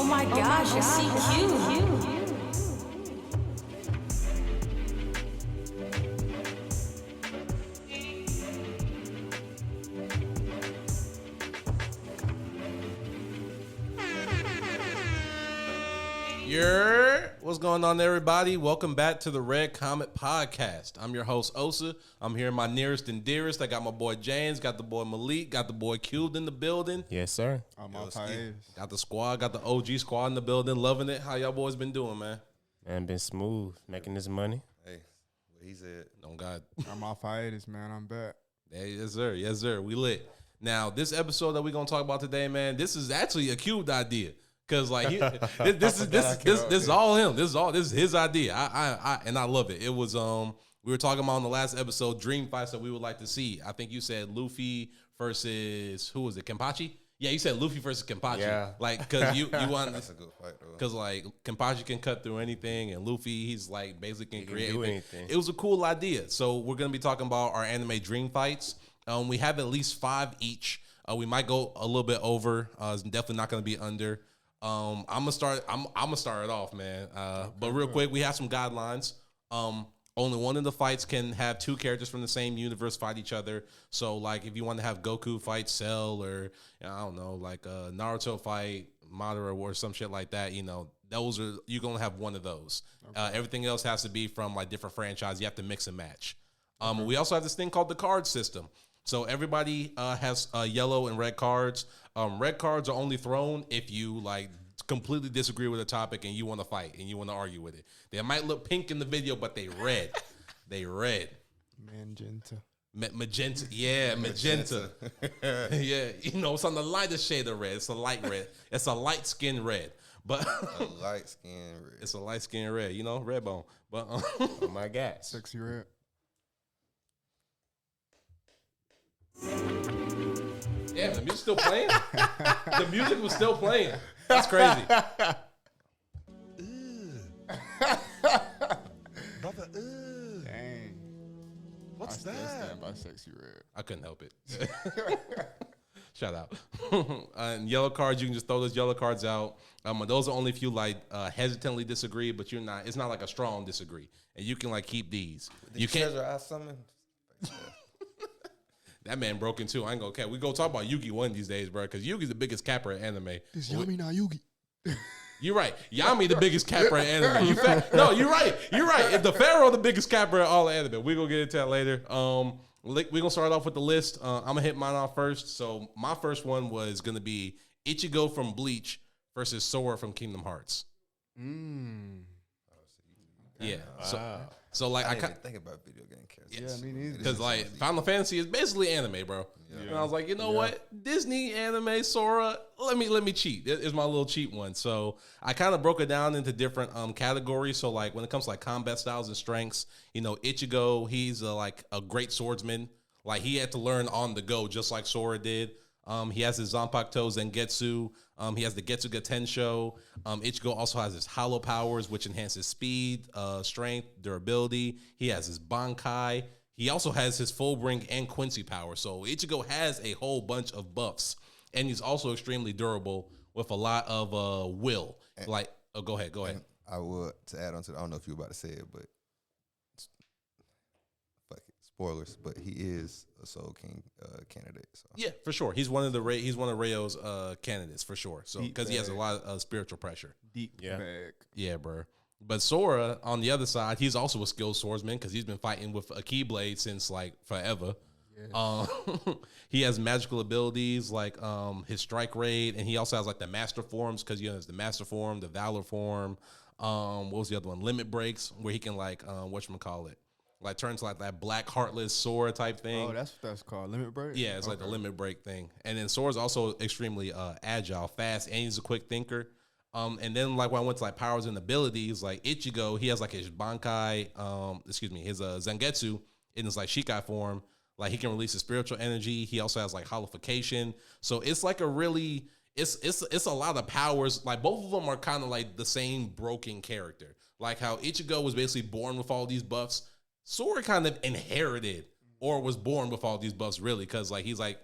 Oh my gosh, you're so cute. What's going on, everybody? Welcome back to the Red Comet Podcast. I'm your host, Osa. I'm here in my nearest and dearest. I got my boy James, got the boy Malik, got the boy Cubed in the building. Yes, sir. I'm on hiatus. Got the squad, got the OG squad in the building. Loving it. How y'all boys been doing, man? Man, been smooth, making this money. Hey, what he said. Oh, God. I'm off hiatus, man. I'm back. Hey, yes, sir. Yes, sir. We lit. Now, this episode that we're going to talk about today, man, this is actually a Cubed idea. Cause like this is all him. This is his idea. I love it. It was we were talking about on the last episode dream fights that we would like to see. I think you said Luffy versus who was it? Kenpachi? Yeah, you said Luffy versus Kenpachi. Yeah. Like cause you want That's a good fight though. cause like Kenpachi can cut through anything and Luffy he's like basically can create do anything. anything. It was a cool idea. So we're gonna be talking about our anime dream fights. We have at least 5 each. We might go a little bit over. It's definitely not gonna be under. I'm gonna start it off, man. But real quick, we have some guidelines. Only one of the fights can have 2 characters from the same universe fight each other. So, like, if you want to have Goku fight Cell, or I don't know, like Naruto fight Madara or some shit like that, those are you're gonna have one of those. Okay. Everything else has to be from like different franchises. You have to mix and match. We also have this thing called the card system. So everybody has yellow and red cards. Red cards are only thrown if you like completely disagree with a topic and you want to fight and you want to argue with it. They might look pink in the video, but they red. They red. Magenta. Yeah, magenta. Yeah, it's on the lightest shade of red. It's a light red. It's a light skin red. But A light skin red. it's a light skin red. Red bone. But Oh my God. Sexy red. yeah, the music's still playing. The music was still playing. That's crazy. Brother, Dang. what's I still that? stand by sexy red. I couldn't help it. Shout out. And yellow cards, you can just throw those yellow cards out. Those are only if you like hesitantly disagree, but you're not. It's not like a strong disagree, and you can like keep these. You can't. Treasure I summoned. That man broken too. I ain't gonna care. We go talk about Yugi one of these days, bro, because Yugi's the biggest capper at anime. It's Yami, not Yugi. You're right. Yami the biggest capper at anime. No, you're right. You're right. If the Pharaoh the biggest capper at all anime. We're gonna get into that later. We're gonna start off with the list. I'm gonna hit mine off first. So my first one was gonna be Ichigo from Bleach versus Sora from Kingdom Hearts. Yeah. So like I didn't even think about video game characters. Yeah, me neither. because like Final Fantasy is basically anime, bro. Yeah. And I was like, you know what, Disney anime Sora, let me cheat. It is my little cheat one. So I kind of broke it down into different categories. So like when it comes to like combat styles and strengths, Ichigo, he's like a great swordsman. Like he had to learn on the go, just like Sora did. He has his Zanpakuto Zangetsu. He has the Getsuga Tensho. Ichigo also has his hollow powers, which enhances speed, strength, durability. He has his Bankai. He also has his Fullbring and Quincy power. So Ichigo has a whole bunch of buffs, and he's also extremely durable with a lot of will. Go ahead. I would, to add on to I don't know if you were about to say it, but fuck it, spoilers. But he is a Soul King candidate. So Yeah, for sure. He's one of Rayo's candidates for sure. So because he has a lot of spiritual pressure. Deep bag. Yeah, bro. But Sora, on the other side, he's also a skilled swordsman because he's been fighting with a Keyblade since like forever. Yes. He has magical abilities like his strike rate, and he also has like the master forms because there's the master form, the valor form. What was the other one? Limit breaks, where he can like whatchamacallit, like turn to like that black heartless Sora type thing. Oh, that's what that's called. Limit break? Yeah, it's like the limit break thing. And then Sora's also extremely agile, fast, and he's a quick thinker. And then like when I went to like powers and abilities, like Ichigo, he has like his Bankai, his Zangetsu in his like Shikai form. Like he can release his spiritual energy. He also has like holification. So it's like a really, it's a lot of powers. Like both of them are kind of like the same broken character. Like how Ichigo was basically born with all these buffs. Sora kind of inherited or was born with all these buffs really. Cause like he's like,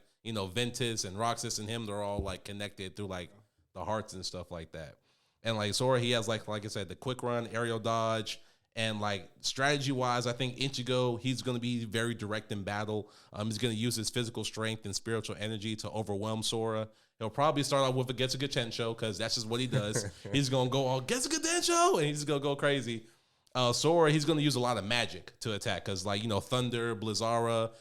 Ventus and Roxas and him, they're all like connected through like the hearts and stuff like that. And like Sora, he has like I said, the quick run, aerial dodge, and like strategy wise, I think Ichigo, he's going to be very direct in battle. He's going to use his physical strength and spiritual energy to overwhelm Sora. He'll probably start off with a Getsuga Tensho because that's just what he does. He's going to go all Getsuga Tensho and he's going to go crazy. Sora, he's going to use a lot of magic to attack because, like, Thunder, Blizzara,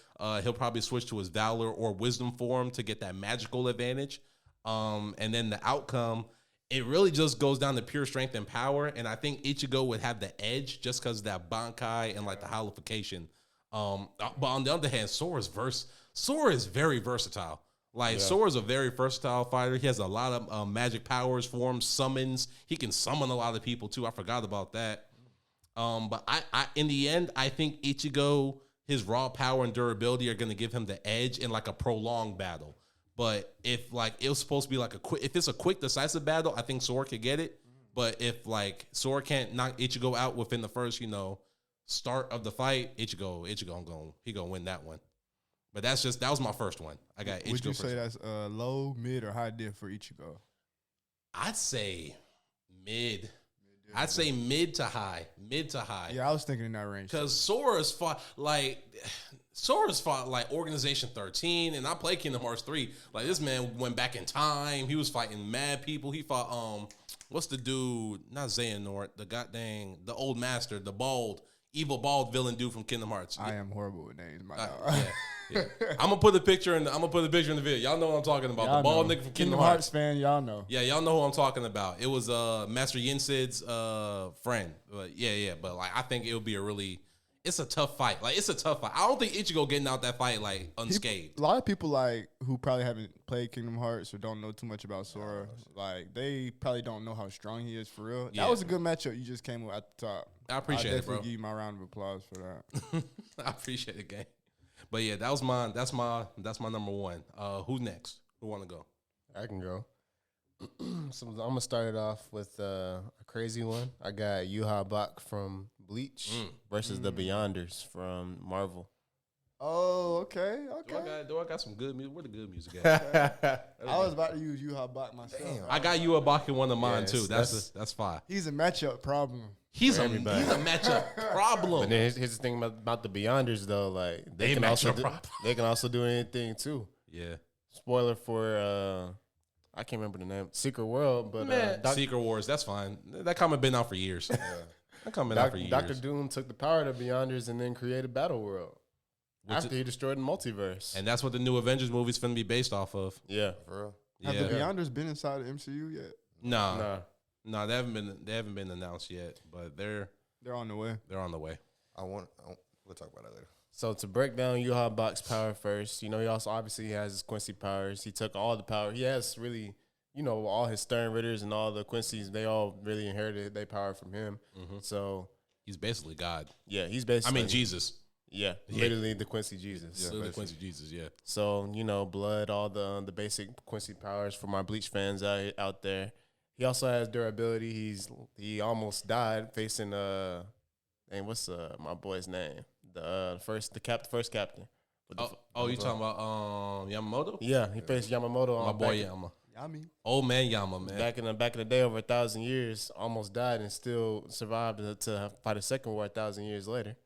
he'll probably switch to his Valor or Wisdom form to get that magical advantage. And then the outcome, it really just goes down to pure strength and power. And I think Ichigo would have the edge just because of that Bankai and, like, the holification. But on the other hand, Sora is very versatile. Like, Sora's a very versatile fighter. He has a lot of magic powers, forms, summons. He can summon a lot of people, too. I forgot about that. But I in the end, I think Ichigo, his raw power and durability are going to give him the edge in like a prolonged battle. But if like it was supposed to be like if it's a quick decisive battle, I think Sora could get it. But if like Sora can't knock Ichigo out within the first, start of the fight, Ichigo gonna win that one. But that was my first one. I got Ichigo. Would you first. say that's low, mid, or high diff for Ichigo? I'd say mid. I'd say mid to high. Yeah, I was thinking in that range. Because Sora's fought like Organization 13, and I played Kingdom Hearts 3. Like, this man went back in time. He was fighting mad people. He fought what's the dude? Not Xehanort, the old master, the evil bald villain dude from Kingdom Hearts. I am horrible with names, my dog. Yeah. I'm gonna put the picture in the video. Y'all know what I'm talking about. Y'all the bald know. nigga from Kingdom Hearts fan, y'all know. Yeah, y'all know who I'm talking about. It was Master Yinsid's friend. But yeah. But like, I think it'll be it's a tough fight. Like, it's a tough fight. I don't think Ichigo getting out that fight like unscathed. A lot of people like who probably haven't played Kingdom Hearts or don't know too much about Sora, like they probably don't know how strong he is for real. Yeah. That was a good matchup you just came with at the top. I appreciate it, bro. Definitely give you my round of applause for that. I appreciate it, gang. But yeah, that was mine. That's my number one. Who's next? Who want to go? I can go. So I'm gonna start it off with a crazy one. I got Yuha Bach from Bleach versus the Beyonders from Marvel. Oh, okay. Do I got some good music? Where the good music at? I was about to use Yuha Bach myself. Damn. I got you a Bach in one of mine Yes, too. That's fine. He's a matchup problem. He's a everybody. matchup problem. But then here's the thing about the Beyonders though, like They can match also your do, problem. they can also do anything too. Yeah. Spoiler for I can't remember the name, Secret World, but Secret Wars. That's fine. That comic been out for years. That comic been out for years. Dr. Doom took the power of the Beyonders and then created Battle World after he destroyed the multiverse. And that's what the new Avengers movie's finna be based off of. Yeah, For real. Have Yeah. the Beyonders been inside the MCU yet? No, they haven't been announced yet, but they're They're on the way. on the way. We'll talk about that later. So to break down Yuha Bach's power first, he also obviously has his Quincy powers. He took all the power. He has really, all his Stern Ritters and all the Quincy's, they all really inherited their power from him. So He's basically God. yeah, he's basically Jesus. Yeah, literally the Quincy Jesus. Yeah, the Quincy Jesus, yeah. So, blood, all the basic Quincy powers for my Bleach fans out there. He also has durability. He almost died facing what's my boy's name? The first captain. You talking about Yamamoto? Yeah, he faced Yamamoto. My boy Yama. Yummy. Old man Yama, man. Back in the day, over 1,000 years, almost died and still survived to fight a second war 1,000 years later.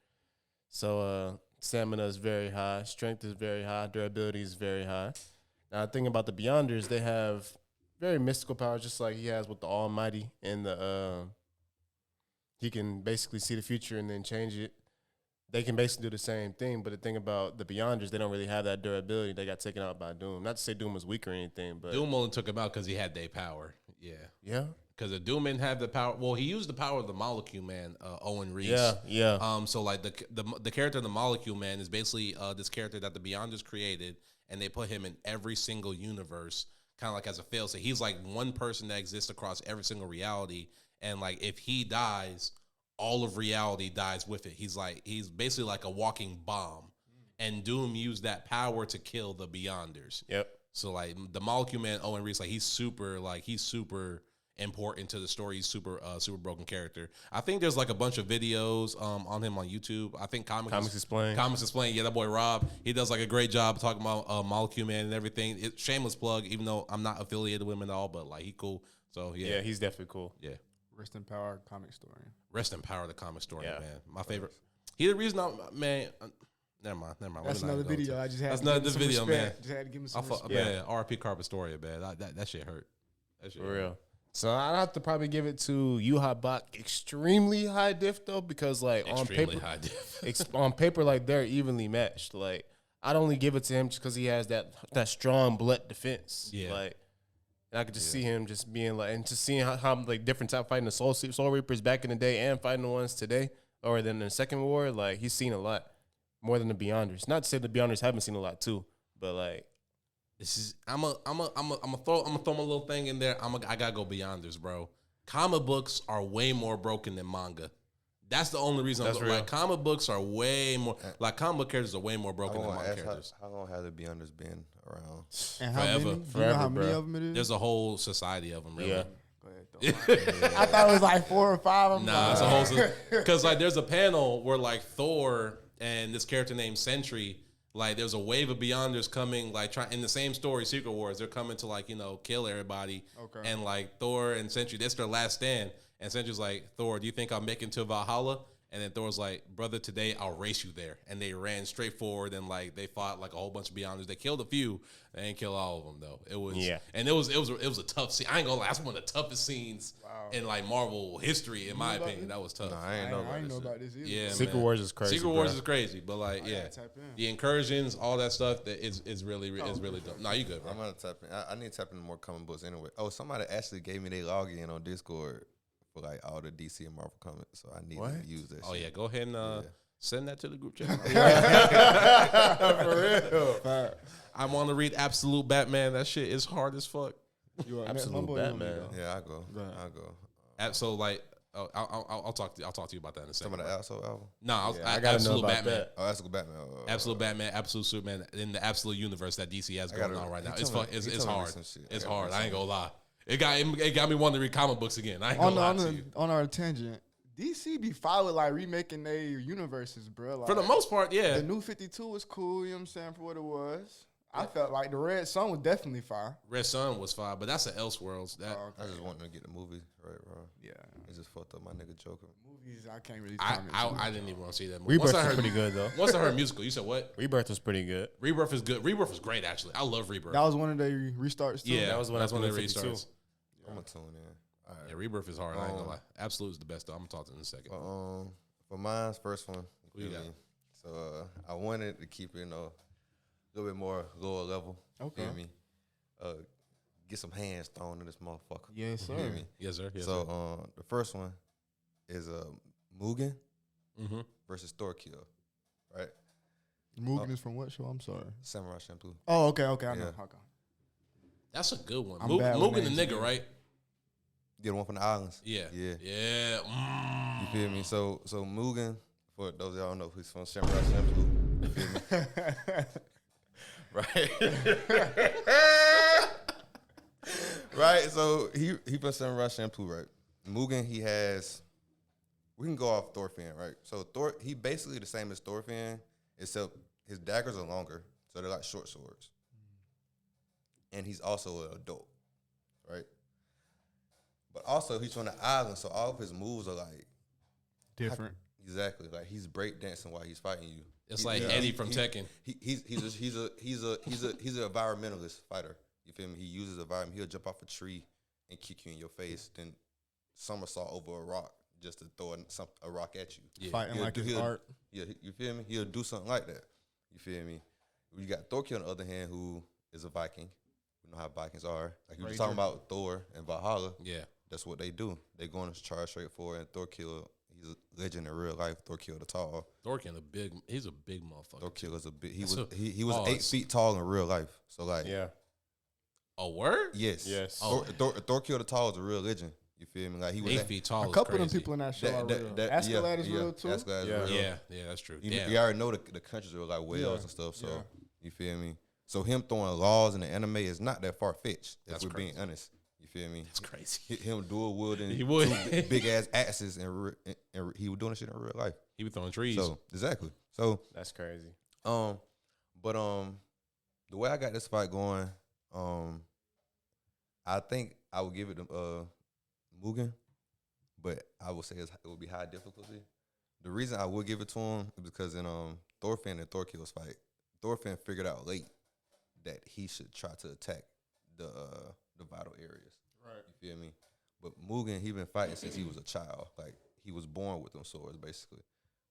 So stamina is very high, strength is very high, durability is very high. Now, the thing about the Beyonders, they have very mystical powers, just like he has with the Almighty, and he can basically see the future and then change it. They can basically do the same thing, but the thing about the Beyonders, they don't really have that durability. They got taken out by Doom. Not to say Doom was weak or anything, but Doom only took him out because he had their power. Yeah. yeah. Because if Doom didn't have the power, well, he used the power of the Molecule Man, Owen Reese. Yeah. So like the character of the Molecule Man is basically this character that the Beyonders created, and they put him in every single universe, kind of like as a failsafe. He's like one person that exists across every single reality, and like if he dies, all of reality dies with it. He's basically like a walking bomb, and Doom used that power to kill the Beyonders. Yep. So like the Molecule Man, Owen Reese, he's super important to the story. He's super broken character. I think there's like a bunch of videos on him on YouTube. I think Comics Explained. Comics Explained. Yeah, that boy Rob, he does like a great job talking about Molecule Man and everything. Shameless plug, even though I'm not affiliated with him at all, but like he cool. So Yeah, he's definitely cool. yeah. Rest in power, comic historian. Rest in power, the comic story, Yeah. man. My favorite. He the reason man. Never mind. That's another video. I just had That's to give another him some video, man. respect. Just had to give him some respect. Man, R.P. Carpastoria, man. That shit hurt. That shit For hurt. real. So I'd have to probably give it to Yuha Bach extremely high diff though, because like Extremely high diff. on paper, like they're evenly matched. Like I'd only give it to him just because he has that strong blood defense. Yeah. Like, and I could just see him just being like, and just seeing how like different type fighting the Soul Reapers back in the day and fighting the ones today, or then in the Second War. Like he's seen a lot more than the Beyonders. Not to say the Beyonders haven't seen a lot too, but like. This is I'm a throw my little thing in there. I gotta go Beyonders, bro. Comic books are way more broken than manga. That's the only reason. That's real. Like comic books are way more like comic book characters are way more broken than manga characters. How long have the Beyonders been around? And how Forever. many? Do you Forever, know how many bro. of them it is? There's a whole society of them. Really. Yeah. Go ahead, though. I thought it was like 4 or 5 of them. Nah, it's a whole because like there's a panel where like Thor and this character named Sentry. Like there's a wave of Beyonders coming, like trying in the same story, Secret Wars. They're coming to like kill everybody. Okay. And like Thor and Sentry, that's their last stand. And Sentry's like, Thor, do you think I'll make it to Valhalla? And then Thor's like, brother, today I'll race you there. And they ran straight forward and like they fought like a whole bunch of Beyonders. They killed a few. They didn't kill all of them though. It was and it was a tough scene. I ain't gonna lie, that's one of the toughest scenes in like Marvel history, in my opinion. That was tough. Nah, I ain't know I about this either. Yeah, Secret man. Wars is crazy. Secret Wars is crazy, but like, yeah, gotta type in. the incursions, all that stuff that is really dope. No, you good, bro. I'm gonna type in. I need to type in more comic books anyway. Oh, somebody actually gave me their login on Discord for like all the DC and Marvel comics, so I need to use that. Oh shit. yeah, go ahead and send that to the group chat. For real. I want to read Absolute Batman. That shit is hard as fuck. You want Absolute Mambo, you want me to Batman. go? Yeah, I go. ahead. I go. So like, I'll talk to you about that in a second. Some of the Also album. No, I gotta know Absolute about Batman. that. Oh, that's a good Batman. Absolute Batman, Absolute Superman in the Absolute universe that DC has going on right now. It's fun. It's hard. It's hard. I ain't gonna lie. It got me wanting to read comic books again. I ain't gonna lie to you. On our tangent, DC be following like remaking their universes, bro. Like, For the most part, yeah. the new 52 was cool. You know what I'm saying, for what it was. I felt like the Red Sun was definitely fire. Red Sun was fine, but that's an Elseworlds. That I just want them to get the movie right, bro. Yeah, It just fucked up my nigga Joker. movies I can't really. I comment I too didn't even want to see that movie. Rebirth Once I was heard pretty good though. Once I heard musical, you said what? Rebirth was pretty good. Rebirth is good. Rebirth was great actually. I love Rebirth. That was one of their restarts too. Yeah, That was when that's I one of was the in 52. restarts. I'm gonna tune in. All right. Yeah, Rebirth is hard. I ain't gonna lie. Absolute is the best though. I'm gonna talk to you in a second. For mine's first one. Who you got? So I wanted to keep it, a little bit more lower level. Okay. You feel me? Get some hands thrown in this motherfucker. Yes, You sir. feel me? Yes, sir. Yes, So the first one is Mugen Mm-hmm. versus Thorkill, right? Mugen is from what show? I'm sorry. Samurai Champloo. Oh, okay. I know. Yeah. Okay. That's a good one. I'm bad with Mugen the names, nigga, man. right? Yeah, the one from the islands. Yeah. Yeah. Yeah. You feel me? So Mugen, for those of y'all who know, he's from Samurai Champloo. You feel me? Right. Right. So he from Samurai Champloo, right? Mugen, we can go off Thorfinn, right? So Thor, he basically the same as Thorfinn, except his daggers are longer, so they're like short swords. And he's also an adult, right? But also he's from the island, so all of his moves are like Different. exactly like he's breakdancing while he's fighting you. It's like Eddie from Tekken. He's an environmentalist fighter. You feel me? He uses the environment. He'll jump off a tree and kick you in your face, then somersault over a rock just to throw a rock at you. Yeah. Fighting like his he'll- art. Yeah, you feel me? He'll do something like that. You feel me? You got Thorkill on the other hand, who is a Viking. We know how Vikings are. Like you were talking about Thor and Valhalla. Yeah. That's what they do. They go on to charge straight forward, and Thorkill, he's a legend in real life. Thorkill the tall. Thorkin he's a big motherfucker. Thorkill is a big. He That's was a- he was pause. 8 feet tall in real life. So like, Yeah. A word? yes, Yes. Thorkill the tall is a real legend. You feel me? Like he was 8 feet tall. A couple of is them crazy. people in that show are real. yeah, Askeladd is real too. Askeladd is Yeah. real. Yeah, that's true. You, Damn. you already know the countries are like Wales Yeah. and stuff. So Yeah. you feel me? So him throwing laws in the anime is not that far fetched. If That's we're being crazy. honest, you feel me? It's crazy. Him dual wielding He would. big ass axes and he was doing that shit in real life. He was throwing trees. So exactly. So That's crazy. but the way I got this fight going, I think I would give it to Mugen, but I would say it would be high difficulty. The reason I would give it to him is because in Thorfinn and Thorkill's fight, Thorfinn figured out late that he should try to attack the vital areas. Right. You feel me? But Mugen, he been fighting since he was a child. Like, he was born with them swords, basically.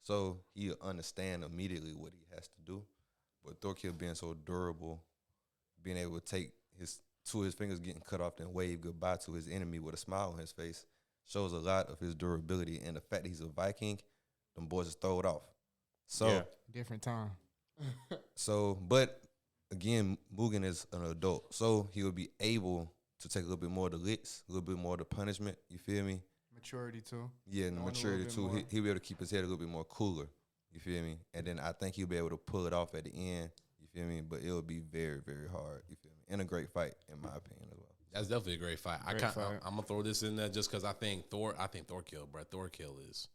So he'll understand immediately what he has to do. But Thorkill being so durable, being able to take two of his fingers getting cut off and wave goodbye to his enemy with a smile on his face shows a lot of his durability. And the fact that he's a Viking, them boys just throw it off. So different time. But again, Mugen is an adult, so he would be able to take a little bit more of the licks, a little bit more of the punishment. You feel me? Maturity too. Yeah, and the maturity too. He'll be able to keep his head a little bit more cooler. You feel me? And then I think he'll be able to pull it off at the end. You feel me? But it'll be very, very hard. You feel me? And a great fight, in my opinion, as well. That's definitely a great fight. I'm gonna throw this in there just because I think Thorkill, bro. Thorkill is.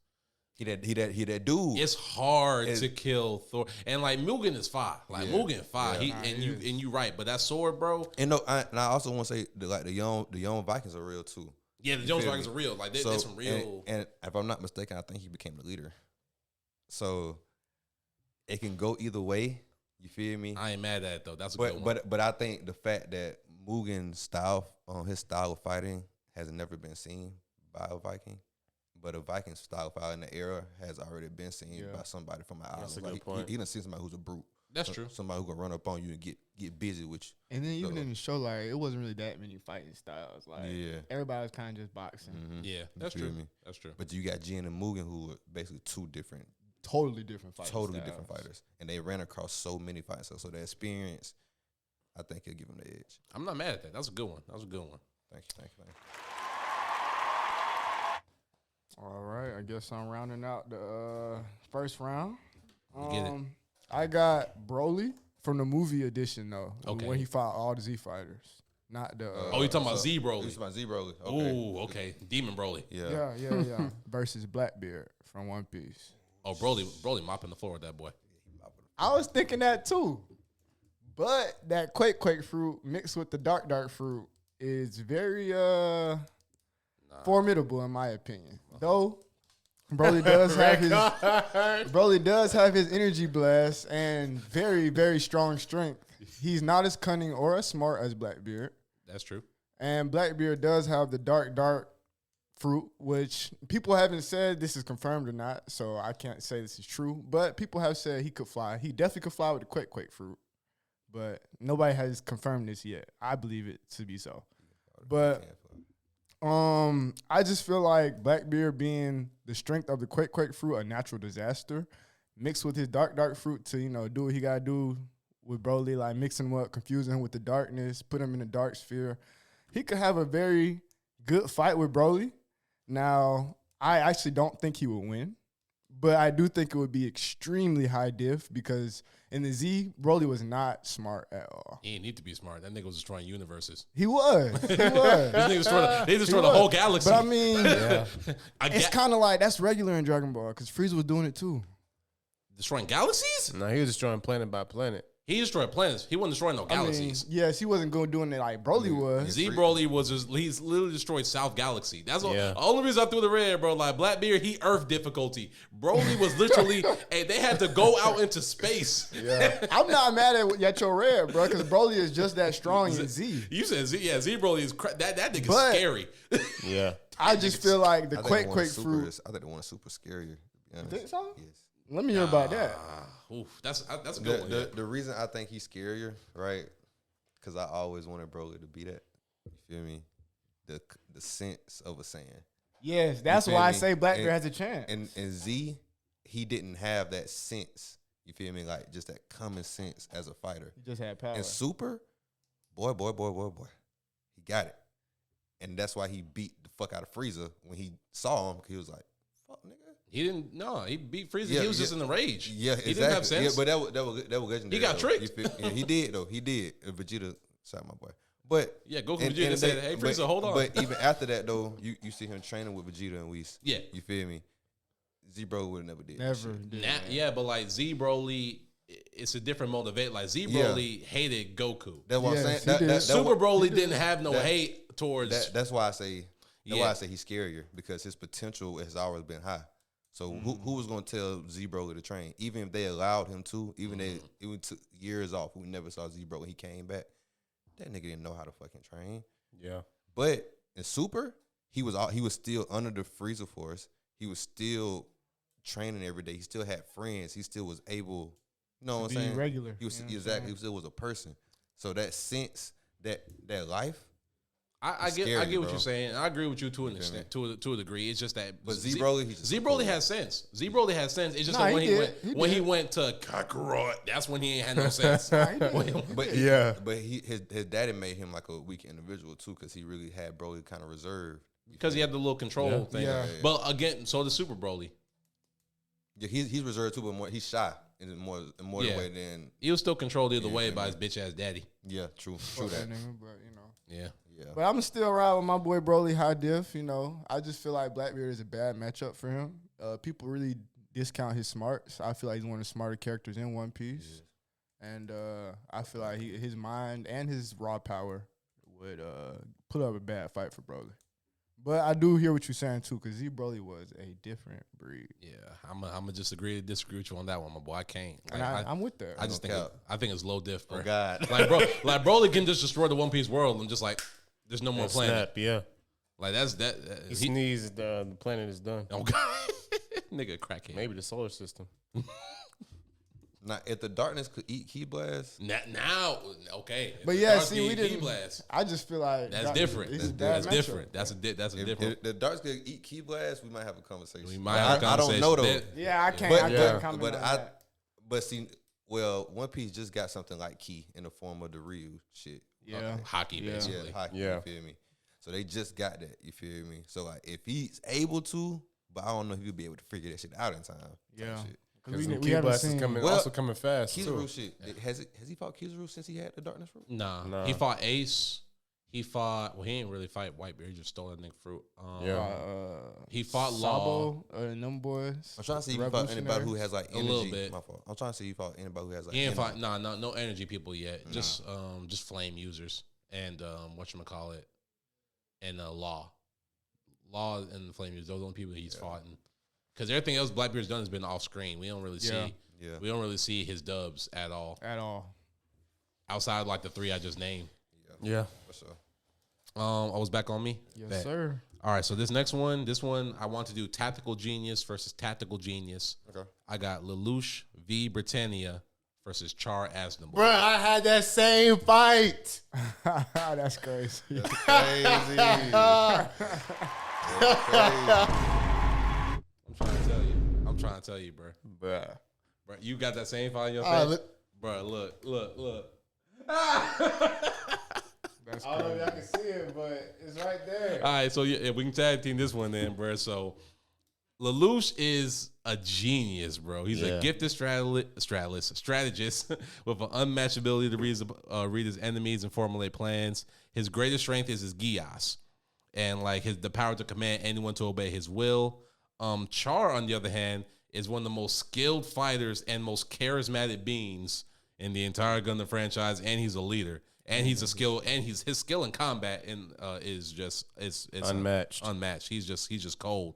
He that dude. It's hard to kill Thor, and like Mugen is fire. Like Mugen fire. Yeah. You right, but that sword, bro. And I also want to say that, the young Vikings are real too. Yeah, the Jones Vikings are real. Like they're some real. And if I'm not mistaken, I think he became the leader. So it can go either way. You feel me? I ain't mad at it though. That's a good one. But I think the fact that Mugen's his style of fighting has never been seen by a Viking. But a Viking style fight in the era has already been seen by somebody from an island. That's a good point. He done seen somebody who's a brute. That's true. Somebody who can run up on you and get busy with you. And then even in the show, like, it wasn't really that many fighting styles. Like, everybody was kind of just boxing. Mm-hmm. Yeah, that's true. That's true. But you got Jin and Mugen, who were basically two different, totally different fighters. Different fighters, and they ran across so many fights. So the experience, I think, he'll give them the edge. I'm not mad at that. That's a good one. Thank you. All right, I guess I'm rounding out the first round. Get it. I got Broly from the movie edition though, Okay. when he fought all the Z fighters, not the. You talking about Z Broly? You talking about Z Broly? Okay. Ooh, okay. Demon Broly. Yeah. Versus Blackbeard from One Piece. Oh, Broly mopping the floor with that boy. I was thinking that too, but that Quake fruit mixed with the dark fruit is very formidable in my opinion. Though Broly does have his energy blast and very, very strong strength. He's not as cunning or as smart as Blackbeard. That's true. And Blackbeard does have the dark fruit, which people haven't said this is confirmed or not, so I can't say this is true. But people have said he could fly. He definitely could fly with the Quake fruit. But nobody has confirmed this yet. I believe it to be so. But I just feel like Blackbeard being the strength of the Quake fruit, a natural disaster, mixed with his dark fruit to, do what he gotta do with Broly, like mixing him up, confusing him with the darkness, put him in the dark sphere. He could have a very good fight with Broly. Now, I actually don't think he would win, but I do think it would be extremely high diff because in the Z, Broly was not smart at all. He didn't need to be smart. That nigga was destroying universes. He was. These niggas destroyed the whole galaxy. But I mean, it's kind of like that's regular in Dragon Ball because Frieza was doing it too. Destroying galaxies? No, he was destroying planet by planet. He destroyed planets. He wasn't destroying no galaxies. Yes, he wasn't doing it like Broly was. Z Broly he's literally destroyed South Galaxy. That's the only reason I threw the red, bro. Like Blackbeard, he Earth difficulty. Broly was literally, they had to go out into space. Yeah, I'm not mad at your red, bro, because Broly is just that strong in Z. You said Z, yeah. Z Broly is that nigga's scary. Yeah, I just feel like the Quake fruit. I think the one is super scarier. You think so? Yes. Let me hear about that. Oof, that's a good one. The reason I think he's scarier, right? Because I always wanted Broly to be that. You feel me? The sense of a Saiyan. Yes, that's why I say Blackbeard has a chance. And Z, he didn't have that sense. You feel me? Like just that common sense as a fighter. He just had power. And Super, boy, he got it. And that's why he beat the fuck out of Frieza when he saw him. He was like, "Fuck, nigga." He didn't. No, he beat Frieza. He was just in the rage. Yeah, exactly. He didn't have sense. Yeah, but that was legendary. He got tricked. Yeah, he did though. He did. And Vegeta shot my boy. But yeah, Goku and Vegeta said, "Hey, Frieza, hold on." But even after that though, you see him training with Vegeta and Whis. Yeah, you feel me? Z Broly would have never did. Never did. Yeah, but like Z Broly, it's a different motivate. Like Z Broly hated Goku. That's what I'm saying. Super Broly didn't have no hate towards. That's why I say. That's why I say he's scarier because his potential has always been high. So who was gonna tell Z Broly to train? Even if they allowed him to, even it took years off. We never saw Z Broly. He came back. That nigga didn't know how to fucking train. Yeah. But in Super, he was still under the Frieza Force. He was still training every day. He still had friends. He still was able, you know what I'm saying? Regular. He was you know exactly. He still was a person. So that sense, that life. I get scary, what bro. you're saying. I agree with you to an extent, to a degree. It's just that, But Z Broly, Z Broly has sense. Z Broly has sense. It's just Nah, that when he he went to Kakarot, that's when he ain't had no sense. But his daddy made him like a weak individual too, because he really had Broly kind of reserved. Because he had the little control thing. Yeah. But again, so the Super Broly. Yeah, he's reserved too, but he's shy in more the way than. He was still controlled either way by his bitch ass daddy. Yeah, true Fuck that. nigga, but you know. Yeah. Yeah, But I'm still ride with my boy Broly high diff. You know, I just feel like Blackbeard is a bad matchup for him. People really discount his smarts. I feel like he's one of the smarter characters in One Piece, and I feel like his mind and his raw power would put up a bad fight for Broly. But I do hear what you're saying too, because Z Broly was a different breed. Yeah. I'm gonna just agree to disagree with you on that one, my boy. I can't. And I'm with that. I just think I think it's low diff, bro. Oh God, like Broly can just destroy the One Piece world and just like there's no more planet. Snap, yeah. Like that's that. He sneezed, the planet is done. Oh God, nigga, crackhead. Maybe the solar system. now if the darkness could eat Key Blast, Now, okay. But If yeah, the see, we Dark Key didn't. Blast, I just feel like that's different. It's a bad That's matchup. different. That's a different. if the darkness could eat Key Blast, we might have a conversation. We might have a I don't know though. conversation. Yeah, I can't. But, I can't comment but on that. but see, well, One Piece just got something like Key in the form of the Ryu shit. Yeah. Hockey, Yeah. basically. Yeah, hockey. Yeah. You feel me? So they just got that. You feel me? So like, if he's able to, but I don't know if he'll be able to figure that shit out in time. type Yeah. shit. Because We Key haven't Blast is seen. coming, Well, also coming fast, too. Kizaru shit. Has he fought Kizaru since he had the darkness fruit? Nah. He fought Ace. He fought. Well, he didn't really fight Whitebeard. He just stole that nigga fruit. He fought Law. Sabo and them boys. I'm trying to see if he fought anybody who has like A energy. little bit. My fault. I'm trying to see if he fought anybody who has like. He didn't energy. fight. No energy people yet. Just flame users and whatchamacallit, and Law and the flame users. Those are the only people he's fought. Because everything else Blackbeard's done has been off screen. We don't really see. Yeah. We don't really see his dubs at all. Outside like the three I just named. Yeah. For sure. I was back on me. Yes, Bet. sir. All right, so this one, I want to do Tactical Genius versus Tactical Genius. Okay. I got Lelouch v. Britannia versus Char Aznavour. Bro, I had that same fight. That's crazy. Crazy. I'm trying to tell you, bro. Bruh. Bro, you got that same fight in your Alright, face? Bro, look. That's I don't know if crazy. y'all can see it, but it's right there. All right, so yeah, we can tag team this one then, bro. So Lelouch is a genius, bro. He's a gifted strategist with an unmatched ability to read his enemies and formulate plans. His greatest strength is his Gias, and like the power to command anyone to obey his will. Char, on the other hand, is one of the most skilled fighters and most charismatic beings in the entire Gundam franchise, and he's a leader. And he's a skill, and his skill in combat is just it's Unmatched. Unmatched. He's just cold.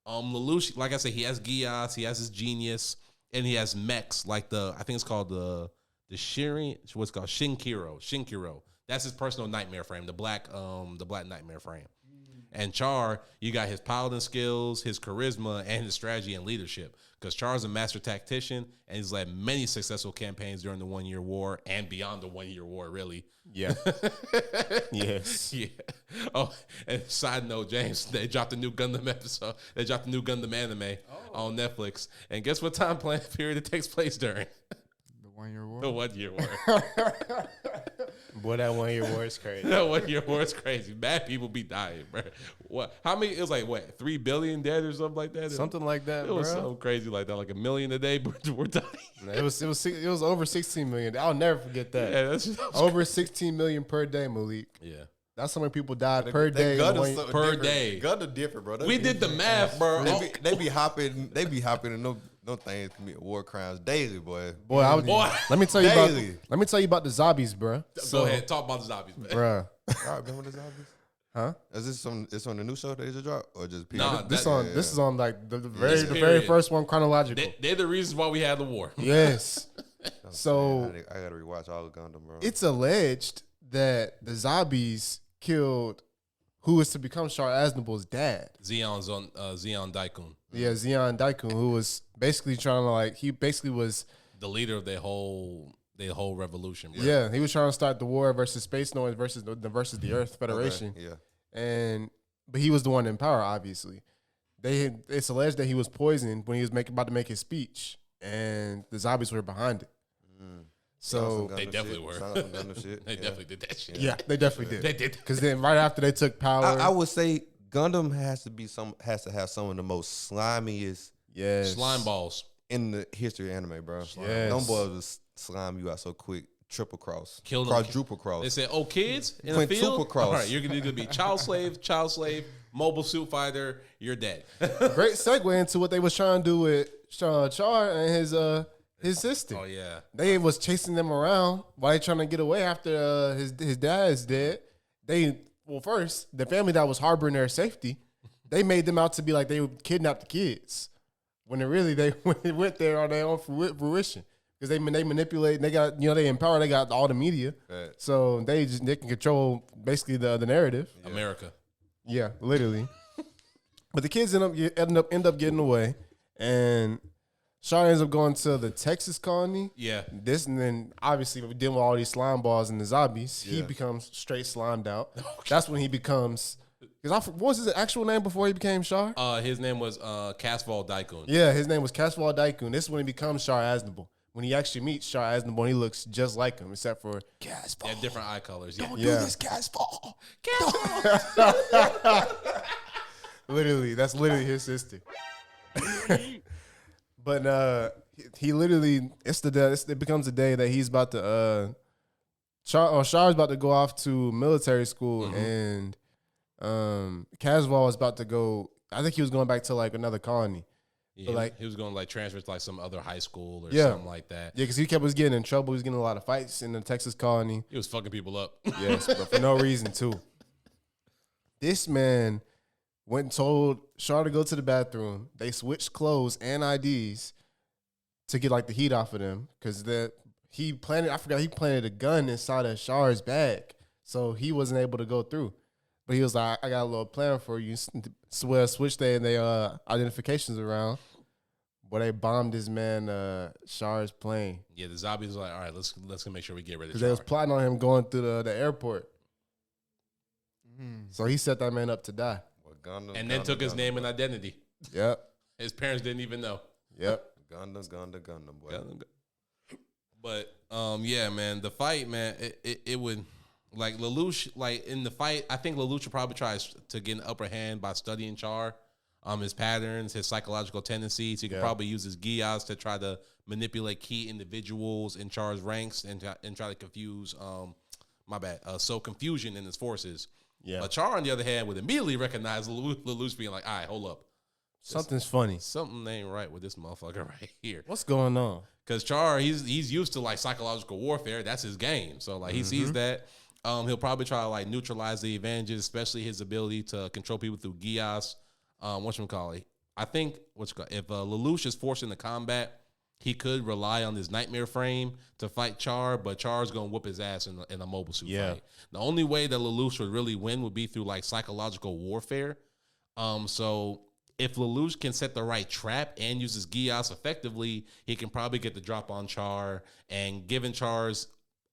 Lelouch, like I said, he has Gias, he has his genius, and he has mechs like I think it's called the Shirin, what's it called Shinkiro. That's his personal nightmare frame, the black nightmare frame. And Char, you got his piloting skills, his charisma, and his strategy and leadership. Because Char's a master tactician, and he's led many successful campaigns during the 1 Year War and beyond the 1 Year War, really. Yeah. Yes. Yeah. Oh, and side note, James, they dropped a new Gundam episode. They dropped a new Gundam anime on Netflix. And guess what time period it takes place during? The 1 Year War. The 1 Year War. Boy, that 1 Year war is crazy. That 1 Year War is crazy. Bad people be dying, bro. What? How many? It was like, what, 3 billion dead or something like that? Something like that, It was bro. so crazy like that. Like 1 million a day, we're dying. It was over 16 million. I'll never forget that. Yeah, that's Over 16 million per day, Malik. Yeah. That's how many people died per day. Per day. Gundam different, bro. We did the math, bro. They be hopping in no things commit war crimes daily, boy. Boy, let me tell you Daily. about the zombies, bro. Go ahead, talk about the zombies, man. Bruh. Y'all remember the zombies? Huh? Is this it's on the new show that they just dropped, or just period? Nah, This that- is on like the This very period. first one chronological. They're the reasons why we had the war. Yes. So I gotta rewatch all of Gundam, bro. it's alleged that the zombies killed who was to become Char Aznable's dad. Zeon Daikun, Yeah, Zeon Daikun, who was basically trying to he basically was the leader of their whole revolution. Bro. yeah, he was trying to start the war versus Space Noise versus the Earth Federation. Okay, yeah. But he was the one in power, obviously. It's alleged that he was poisoned when he was about to make his speech, and the zombies were behind it. So They definitely were. Shit. They definitely did that shit. yeah, they definitely did. They did. Because then right after they took power, I would say Gundam has to have some of the most slimiest yes, Slime balls. in the history of anime, bro. Yes. Them boys will slime you out so quick. Triple cross, Kill them. quadruple cross. They said, "Oh, kids in the Quintuple field, cross. all right, you're gonna be child slave, mobile suit fighter. You're dead." great segue into what they was trying to do with Char and his sister. Oh yeah, They was chasing them around while they trying to get away after his dad is dead. First, the family that was harboring their safety, they made them out to be like they would kidnap the kids, when really they went there on their own fruition. Because they manipulate, they got they empower, they got all the media, Right. so they can control basically the narrative. America. Yeah, literally. But the kids end up getting away, and Char ends up going to the Texas colony. Yeah, And then obviously we're dealing with all these slime balls and the zombies. He becomes straight slimed out. That's when he becomes. Because what was his actual name before he became Char? his name was Casval Daikun. Yeah, his name was Casval Daikun. This is when he becomes Char Aznable. When he actually meets Char Aznable, he looks just like him, except for Casval. They had different eye colors. Yeah. Yeah. Casval. Literally, that's literally his sister. But he literally, it becomes a day that he's about to Char's about to go off to military school, and Casval is about to go. I think he was going back to another colony. Yeah, But, he was going to transfer to some other high school or Yeah. something like that. Yeah, because he was getting in trouble. He was getting a lot of fights in the Texas colony. He was fucking people up. Yes, but for no reason too. This man went and told Char to go to the bathroom. They switched clothes and IDs to get the heat off of them, because he planted a gun inside of Char's bag, so he wasn't able to go through. But he was like, I got a little plan for you. So switch their identifications around. But they bombed this man Char's plane, Yeah, the zombies was like, all right, let's make sure we get rid of because they was Char. plotting on him going through the airport. So he set that man up to die. Well, Gundam, And then took his Gundam, name and identity. Yep. His parents didn't even know. Yep. Gundam, boy. But yeah, man, the fight, man, it would Lelouch, in the fight, I think Lelouch probably tries to get an upper hand by studying Char, his patterns, his psychological tendencies. He could probably use his Gias to try to manipulate key individuals in Char's ranks and try to confuse confusion in his forces. Yeah. Char, on the other hand, would immediately recognize Lelouch being like, all right, hold up. Something's funny. Something ain't right with this motherfucker right here. What's going on? Because Char, he's used to psychological warfare. That's his game. So he sees that. He'll probably try to neutralize the advantages, especially his ability to control people through Gias. Whatchamacallit? I think if Lelouch is forced into combat, he could rely on his nightmare frame to fight Char, but Char's gonna whoop his ass in a mobile suit fight. The only way that Lelouch would really win would be through psychological warfare. So if Lelouch can set the right trap and uses Gias effectively, he can probably get the drop on Char. And given Char's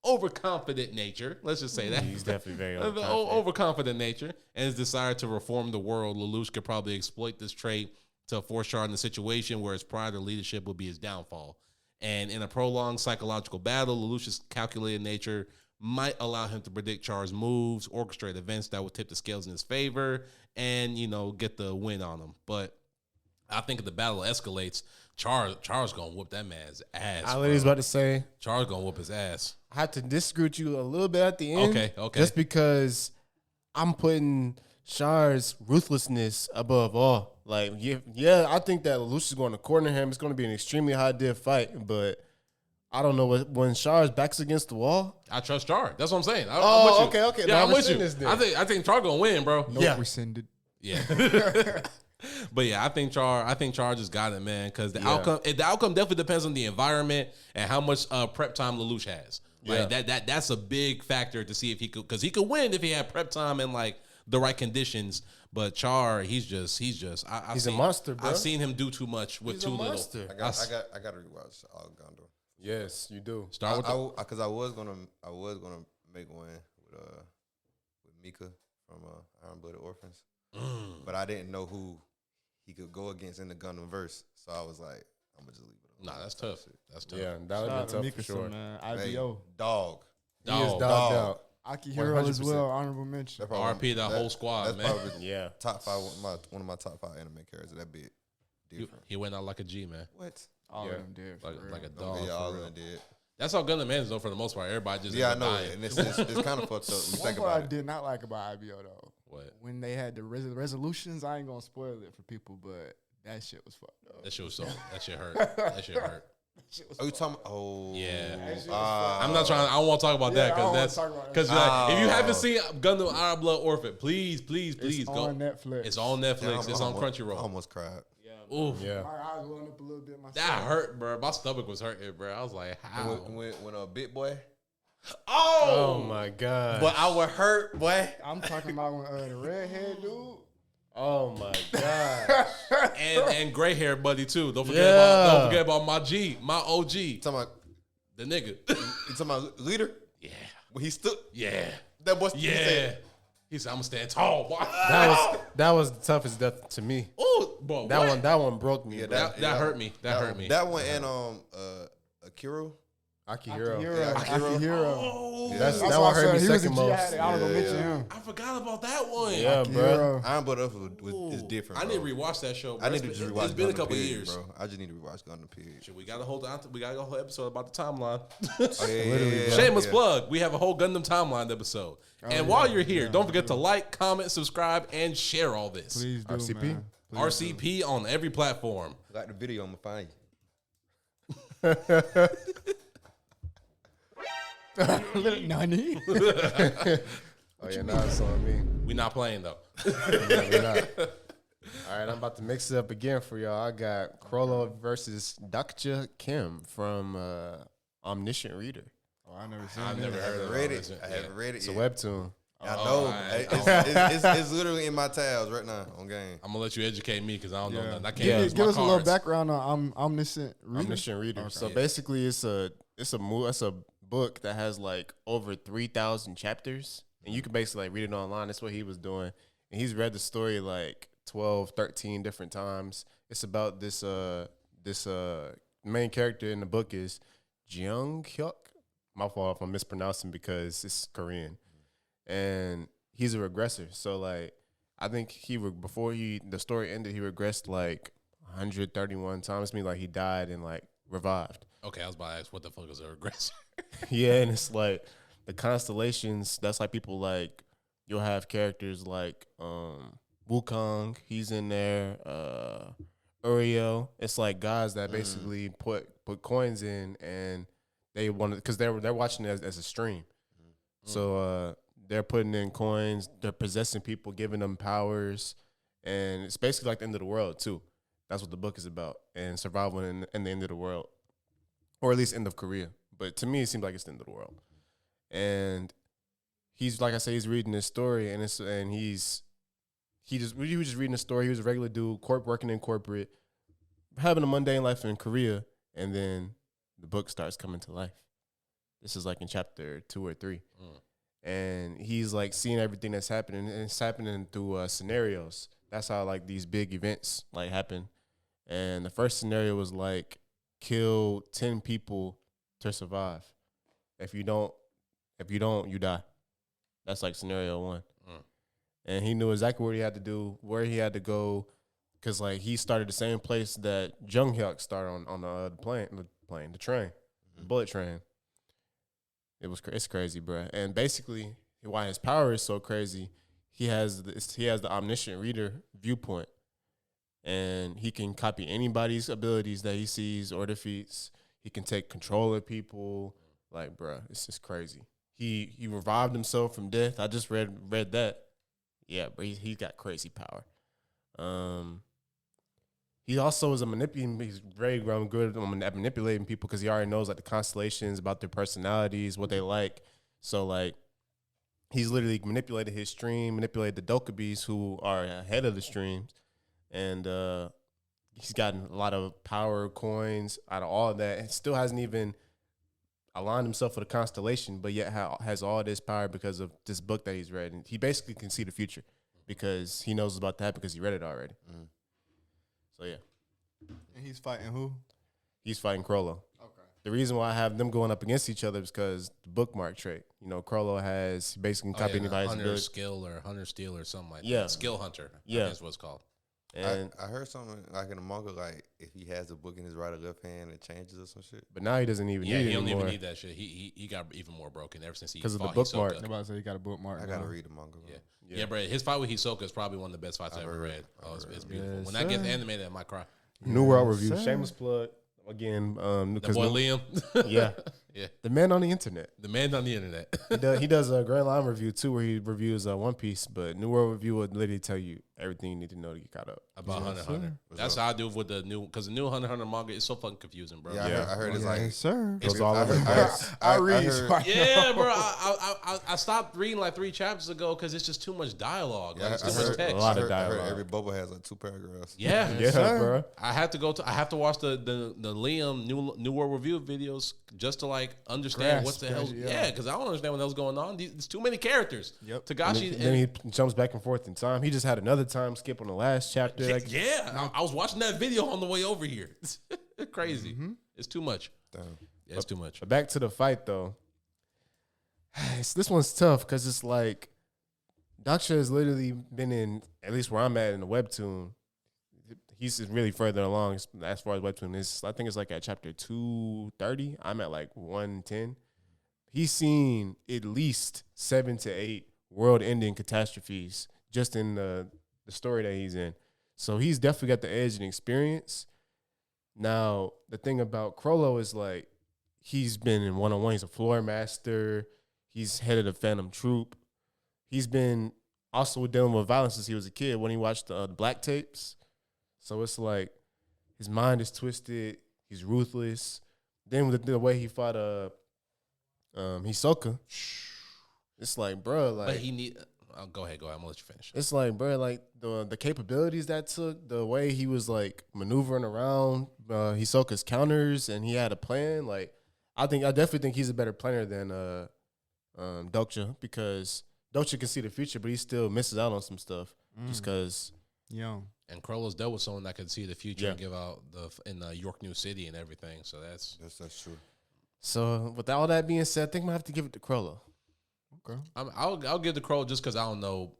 overconfident nature, let's just say that. He's definitely very overconfident nature and his desire to reform the world, Lelouch could probably exploit this trait to force Char in a situation where his pride or leadership would be his downfall. And in a prolonged psychological battle, Lelouch's calculated nature might allow him to predict Char's moves, orchestrate events that would tip the scales in his favor, and get the win on him. But I think if the battle escalates, Char's gonna whoop that man's ass. I was about to say, Char's gonna whoop his ass. I have to disagree with you a little bit at the end. Okay. Just because I'm putting Char's ruthlessness above all. I think that Lelouch is going to corner him. It's going to be an extremely high div fight, but I don't know when Char's back's against the wall. I trust Char. That's what I'm saying. I'm Oh, with you. okay. Yeah, Now I'm with you. this then. I think Char gonna win, bro. Nope, Yeah. rescinded. Yeah. But yeah, I think Char just got it, man. Because the Yeah. outcome definitely depends on the environment and how much prep time Lelouch has. Like Yeah. that's a big factor to see if he could, because he could win if he had prep time and like the right conditions. But Char, he's He's a monster, bro. I've seen him do too much with He's too a little. monster. I got to rewatch All Gondo. Yes, you do. Start with Because I was gonna make one with Mika from Iron Blooded Orphans, but I didn't know who he could go against in the Gundam verse, so I was like, I'm gonna just leave it. Nah, that's tough. That's tough. Yeah, that would Shout be out to tough for Mikasa, sure. man. Hey, IBO. dog. He is Dog. dogged out. Akihiro as 100%. well. Honorable mention. That probably- RP that whole squad, that's man. probably Yeah. top five. One of my top 5 anime characters. That bit different. He went out like a G, man. What? All Yeah. of them did. for real. Like a Oh, dog. yeah, all for of real. them did. That's how Gundam Man is though for the most part. Everybody just Yeah, I ends up know dying. it, and it's kind of fucked up. When you One think part about I it. did not like about IBO though. What? When they had the resolutions, I ain't gonna spoil it for people, but that shit was fucked up. That shit was that shit hurt. That shit hurt. That shit was Oh, you fucked talking? Oh, Yeah. That shit was I'm not trying. I don't want to talk about Yeah, that I don't wanna because talk about that. because if you haven't seen Gundam Iron Blood Orphan, please It's go. on Netflix. It's on Yeah, Netflix. It's on I Crunchyroll. almost cried. Oof. Yeah. My eyes welling up a little bit myself. That hurt, bro. My stomach was hurting, bro. I was like, how? When a bit boy, Oh my god. but I would hurt, boy. I'm talking about when the redhead dude. Oh my god. and gray hair buddy too. Don't Yeah. forget about my G, my OG, You talking about the nigga. you talking about leader? Yeah. When he stood, Yeah. that boy. Yeah. He said, I'm gonna stand tall, boy. That was the toughest death to me. Oh, bro. That one broke me. Yeah, bro. That hurt me. That hurt me. That one and Akira. Akihiro. Akihiro. Oh, That's That's that why one I hurt me said he was a second G. I most. had to go Yeah, mention yeah. him. I forgot about that one. Yeah, bro. Akihiro. Iron Blood Orphans is different. I need to bro. rewatch that show. Bro. I need to just rewatch. It's been a Gundam couple Pig, years. bro. I just need to rewatch Gundam Pig. Shit, we got a whole episode about the timeline. Oh, yeah, Shameless yeah. plug. We have a whole Gundam timeline episode. And while you're here, don't forget to like, comment, subscribe, and share all this. Please do, RCP? man. RCP on every platform. Like the video, I'm gonna find Nani? Oh yeah, now it's on me. We not playing though. Yeah, we're not. All right, I'm about to mix it up again for y'all. I got Krollo versus Dr. Kim from Omniscient Reader. Oh, I never seen I've that. never I heard haven't of read it. it. I haven't read it It's a yet. webtoon. I know. It's literally in my tabs right now on game. I'm gonna let you educate me because I don't know Yeah. nothing. I can't Yeah. use Give my us a little cards. background on Omniscient Reader. Omniscient Reader. Okay. So Yeah. basically, it's a book that has like over 3,000 chapters, and you can basically like read it online. That's what he was doing, and he's read the story like 12, 13 different times. It's about this main character in the book is Jeong Hyuk. My fault if I'm mispronouncing because it's Korean, and he's a regressor. So like, I think before the story ended, he regressed like 131 times. Mean like he died and like revived. Okay, I was about to ask what the fuck is a regressor? Yeah, and it's like the constellations. That's like people like you'll have characters like Wukong. He's in there. Uriel. It's like guys that basically put coins in, and they want because they're watching it as a stream. So they're putting in coins. They're possessing people, giving them powers, and it's basically like the end of the world too. That's what the book is about, and survival in the end of the world, or at least end of Korea. But to me, it seems like it's the end of the world. And he's like I say, he's reading this story, and he was just reading a story. He was a regular dude, working in corporate, having a mundane life in Korea, and then the book starts coming to life. This is like in chapter 2 or 3, and he's like seeing everything that's happening, and it's happening through scenarios. That's how like these big events like happen. And the first scenario was like kill 10 people to survive. If you don't, you die. That's like scenario 1. And he knew exactly what he had to do, where he had to go, because like he started the same place that Jung Hyuk started on the the train, the bullet train. It's crazy, bro. And basically, why his power is so crazy, he has the omniscient reader viewpoint, and he can copy anybody's abilities that he sees or defeats. He can take control of people. Like, bruh, it's just crazy. He revived himself from death. I just read that. Yeah, but he got crazy power. He also is a manipulating. He's very good at manipulating people because he already knows like the constellations about their personalities, what they like. So like, he's literally manipulated his stream, manipulated the Dokubis who are ahead of the streams, and he's gotten a lot of power coins out of all of that, and still hasn't even aligned himself with a constellation, but yet has all this power because of this book that he's read, and he basically can see the future because he knows about that because he read it already. So yeah, And he's fighting who? he's fighting Crollo. Okay. The reason why I have them going up against each other is because the bookmark trait. You know, Crollo has basically copied anybody's Hunter ability. skill or Hunter steal or something like Yeah. that. Skill hunter. Yeah. That's what it's called. And I heard something like in the manga, like if he has a book in his right or left hand, it changes or some shit. but now he doesn't even Yeah, need he it don't anymore. even need that shit. He got even more broken ever since he 'Cause of the fought bookmark. Hisoka. I'm about to say he got a bookmark. I gotta now. read the manga. Bro. Yeah, bro. His fight with Hisoka is probably one of the best fights I ever read. Oh, it's beautiful. Yes, When that gets sir. animated, I might cry. New World Review, sir. shameless plug again. The Because boy Liam. yeah, Yeah. the man on the internet. The man on the internet. He does a Grand Line review too, where he reviews One Piece. But New World Review would literally tell you everything you need to know to get caught up. About Hunter x Hunter. That's how I do with the new, because the new Hunter x Hunter manga is so fucking confusing, bro. Yeah, I heard it's like Yes, sir. Goes all over the I place. I read. heard- so I Yeah, bro. I stopped reading like 3 chapters ago because it's just too much dialogue. Like, Yeah, it's I too much heard, text. A lot of I dialogue. heard every bubble has like 2 paragraphs. Yeah, Yeah, sir. bro. I have to watch the Liam new World Review videos just to like understand what the hell. Grasp, yeah. Yeah, because I don't understand what hell's going on. There's too many characters. Yep. Tagashi. And then he jumps back and forth in time. He just had another time skip on the last chapter. Like, yeah, I was watching that video on the way over here. It's crazy. It's too much. Damn. Yeah, it's too much. But back to the fight though. This one's tough because it's like Daksha has literally been in, at least where I'm at in the webtoon. He's really further along as far as webtoon is. I think it's like at chapter 230. I'm at like 110. He's seen at least 7 to 8 world-ending catastrophes just in the story that he's in. So he's definitely got the edge and experience. Now, the thing about Crollo is like he's been in one-on-one. He's a floor master. He's head of the Phantom Troop. He's been also dealing with violence since he was a kid when he watched the Black tapes. So it's like his mind is twisted. He's ruthless. Then with the way he fought Hisoka, it's like, bro, like. But he need. Go ahead. I'm gonna let you finish. It's like, bro, like the capabilities that took, the way he was like maneuvering around Hisoka's counters, and he had a plan. Like, I definitely think he's a better planner than Dokcha, because Dokcha can see the future, but he still misses out on some stuff just because. Young. And Crollo's dealt with someone that could see the future Yeah. and give out in York New City and everything. So that's. That's true. So with all that being said, I think I'm gonna have to give it to Crollo. Okay. I'll give the Crollo just because I don't know.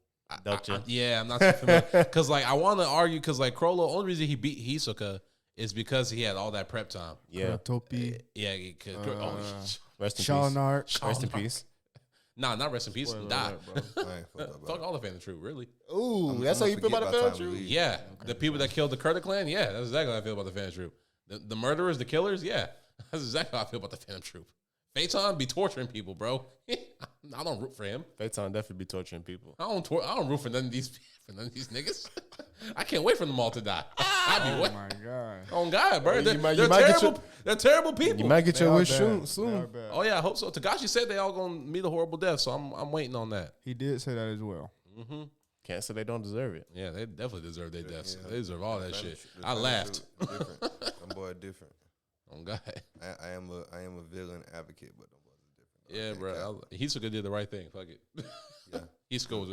Dokcha. Yeah, I'm not so familiar. Because like I want to argue because like Crollo, only reason he beat Hisoka is because he had all that prep time. Yeah, Topi. Yeah, rest in peace. Shalnark. Rest in peace. nah, not rest in peace. Spoiler Die. alert, bro. I ain't fucked up about Fuck it. all the Phantom Troop, really. Ooh, that's how I'ma you feel about forget the by Phantom time we Troop? leave. Yeah, the people that killed the Curta clan. Yeah, that's exactly how I feel about the Phantom Troop. The murderers, the killers. Yeah, that's exactly how I feel about the Phantom Troop. Phaeton be torturing people, bro. I don't root for him. Phaeton definitely be torturing people. I don't root for none of these niggas. I can't wait for them all to die. I'd be Oh wait. my god. On God, bro. You They're, might they're get terrible. They're terrible people. You might get They your are wish bad. soon. They Soon. are bad. Oh yeah, I hope so. Tagashi said they all gonna meet a horrible death, so I'm waiting on that. He did say that as well. Can't say they don't deserve it. Yeah, they definitely deserve their deaths. Yeah. They deserve all that shit. The I Phantom laughed. Troop different. Them boy different. On God. I am a villain advocate, but them boys are different. Yeah, bro. Hisoka did the right thing. Fuck it. Yeah.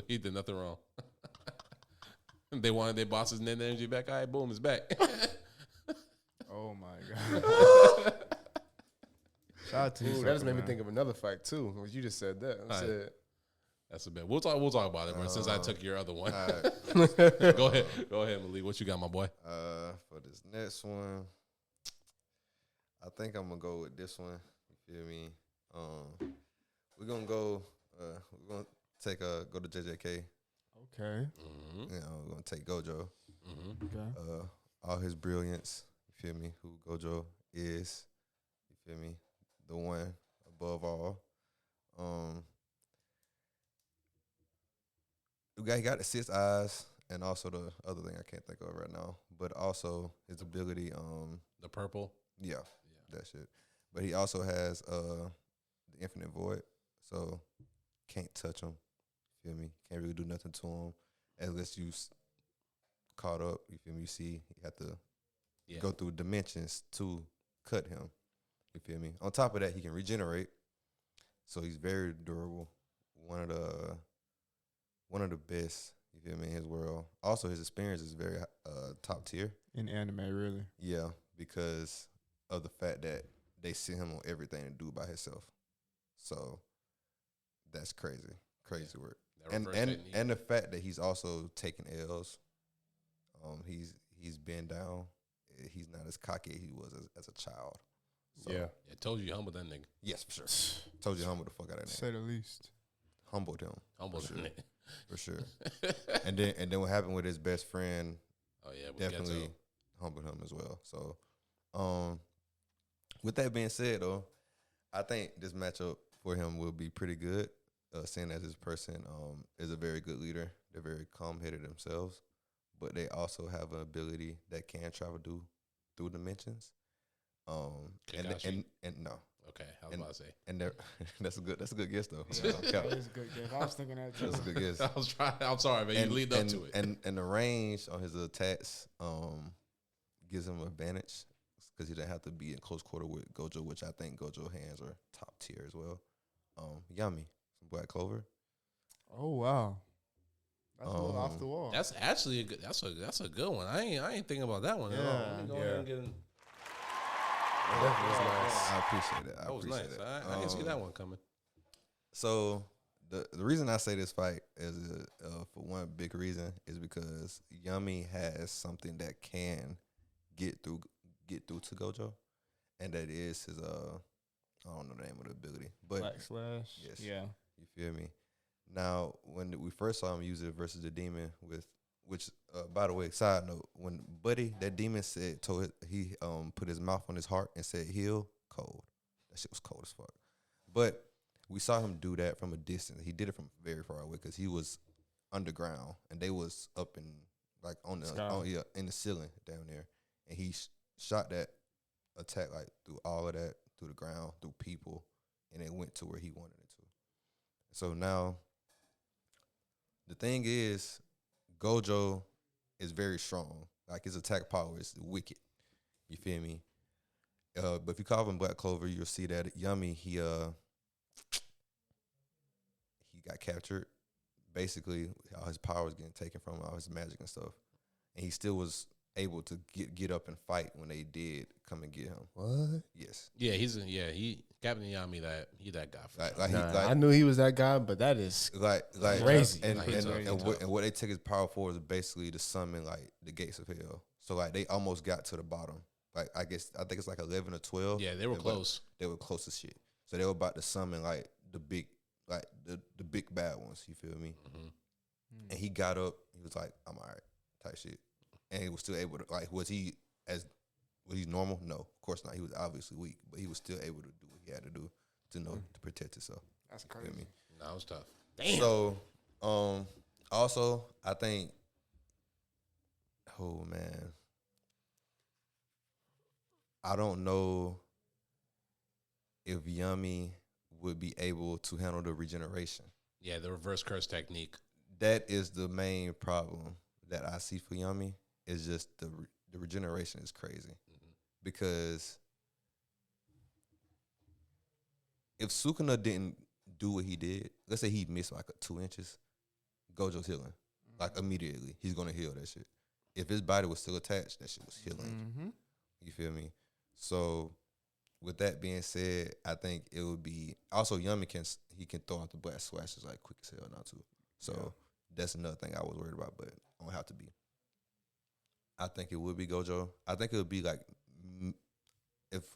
He did nothing wrong. They wanted their boss's net energy back. All right, boom, it's back. Oh my god. Shout out to you. Ooh, that just made me think of another fight too. When you just said that, I All right. said, That's a bit. We'll talk about it, bro. Since I took your other one. All right. Go ahead, Malik. What you got, my boy? For this next one, I think I'm gonna go with this one. You feel me? We're gonna go. We're gonna go to JJK. Okay. You know, we're gonna take Gojo. Okay. All his brilliance. You feel me? Who Gojo is. feel me? The one above all. He got the 6 eyes, and also the other thing I can't think of right now, but also his ability. The purple. Yeah, that shit. But he also has the infinite void, so can't touch him. Feel me? Can't really do nothing to him unless you caught up. You feel me? You see, you have to go through dimensions to cut him. You feel me? On top of that, he can regenerate, so he's very durable. One of the best. You feel me? In his world. Also, his experience is very top tier in anime, really. Yeah, because of the fact that they send him on everything to do by himself. So that's crazy work. And the fact that he's also taking L's. He's been down. He's not as cocky as he was as a child. So, Yeah. Told you humble that nigga. Yes, for sure. Told you humble the fuck out of that nigga. Say the least. Humbled him. Humble for that sure. nigga. For sure. and then what happened with his best friend? Oh yeah, Definitely humbled him as well. So, with that being said, though, I think this matchup for him will be pretty good. Seeing as this person is a very good leader, they're very calm-headed themselves, but they also have an ability that can travel through dimensions. And no. Okay, I was about to say. And that's a good guess though. Yeah, that is a good guess. I was thinking that too. That's a good guess. I was trying. I'm sorry, man. You lead up to it. And the range on his attacks gives him an advantage because he didn't have to be in close quarter with Gojo, which I think Gojo hands are top tier as well. Yummy, some Black Clover. Oh wow, that's a little off the wall. That's actually a good. That's a good one. I ain't thinking about that one at all. Let me go ahead and get in. That was nice. I appreciate it. That was nice. I didn't see that one coming. So the reason I say this fight is for one big reason is because Yummy has something that can get through to Gojo, and that is his I don't know the name of the ability, but Black Slash. Yes. Yeah. You feel me? Now, when we first saw him use it versus the demon which by the way, side note, when Buddy, that demon he put his mouth on his heart and said heal, cold. That shit was cold as fuck. But we saw him do that from a distance. He did it from very far away because he was underground and they was up in like in the ceiling down there, and he shot that attack like through all of that, through the ground, through people, and it went to where he wanted it to. So now the thing is, Gojo is very strong. Like his attack power is wicked. You feel me? But if you call him Black Clover, you'll see that Yummy, he got captured. Basically, all his power was getting taken from him, all his magic and stuff. And he still was able to get up and fight when they did come and get him. What? Yes. Yeah, he Captain Yami, that guy. For sure. I knew he was that guy, but that is crazy. And tough. what they took his power for is basically to summon like the gates of hell. So like they almost got to the bottom. Like I think it's like 11 or 12. Yeah, they were close. They were close as shit. So they were about to summon like the big bad ones. You feel me? Mm-hmm. And he got up. He was like, "I'm all right," type shit. And he was still able to was he normal? No, of course not. He was obviously weak, but he was still able to do what he had to do to to protect himself. That's You crazy. feel me? No, it was tough. Damn. So, also I think, oh man, I don't know if Yummy would be able to handle the regeneration. Yeah, the reverse curse technique. That is the main problem that I see for Yummy. Is just the regeneration is crazy. Because if Sukuna didn't do what he did, let's say he missed like 2 inches, Gojo's healing. Like immediately, he's gonna heal that shit. If his body was still attached, that shit was healing. You feel me? So with that being said, I think it would be also Yummy can throw out the Black Slashes like quick as hell now too. So that's another thing I was worried about, but I don't have to be. I think it would be Gojo. I think it would be like, I ain't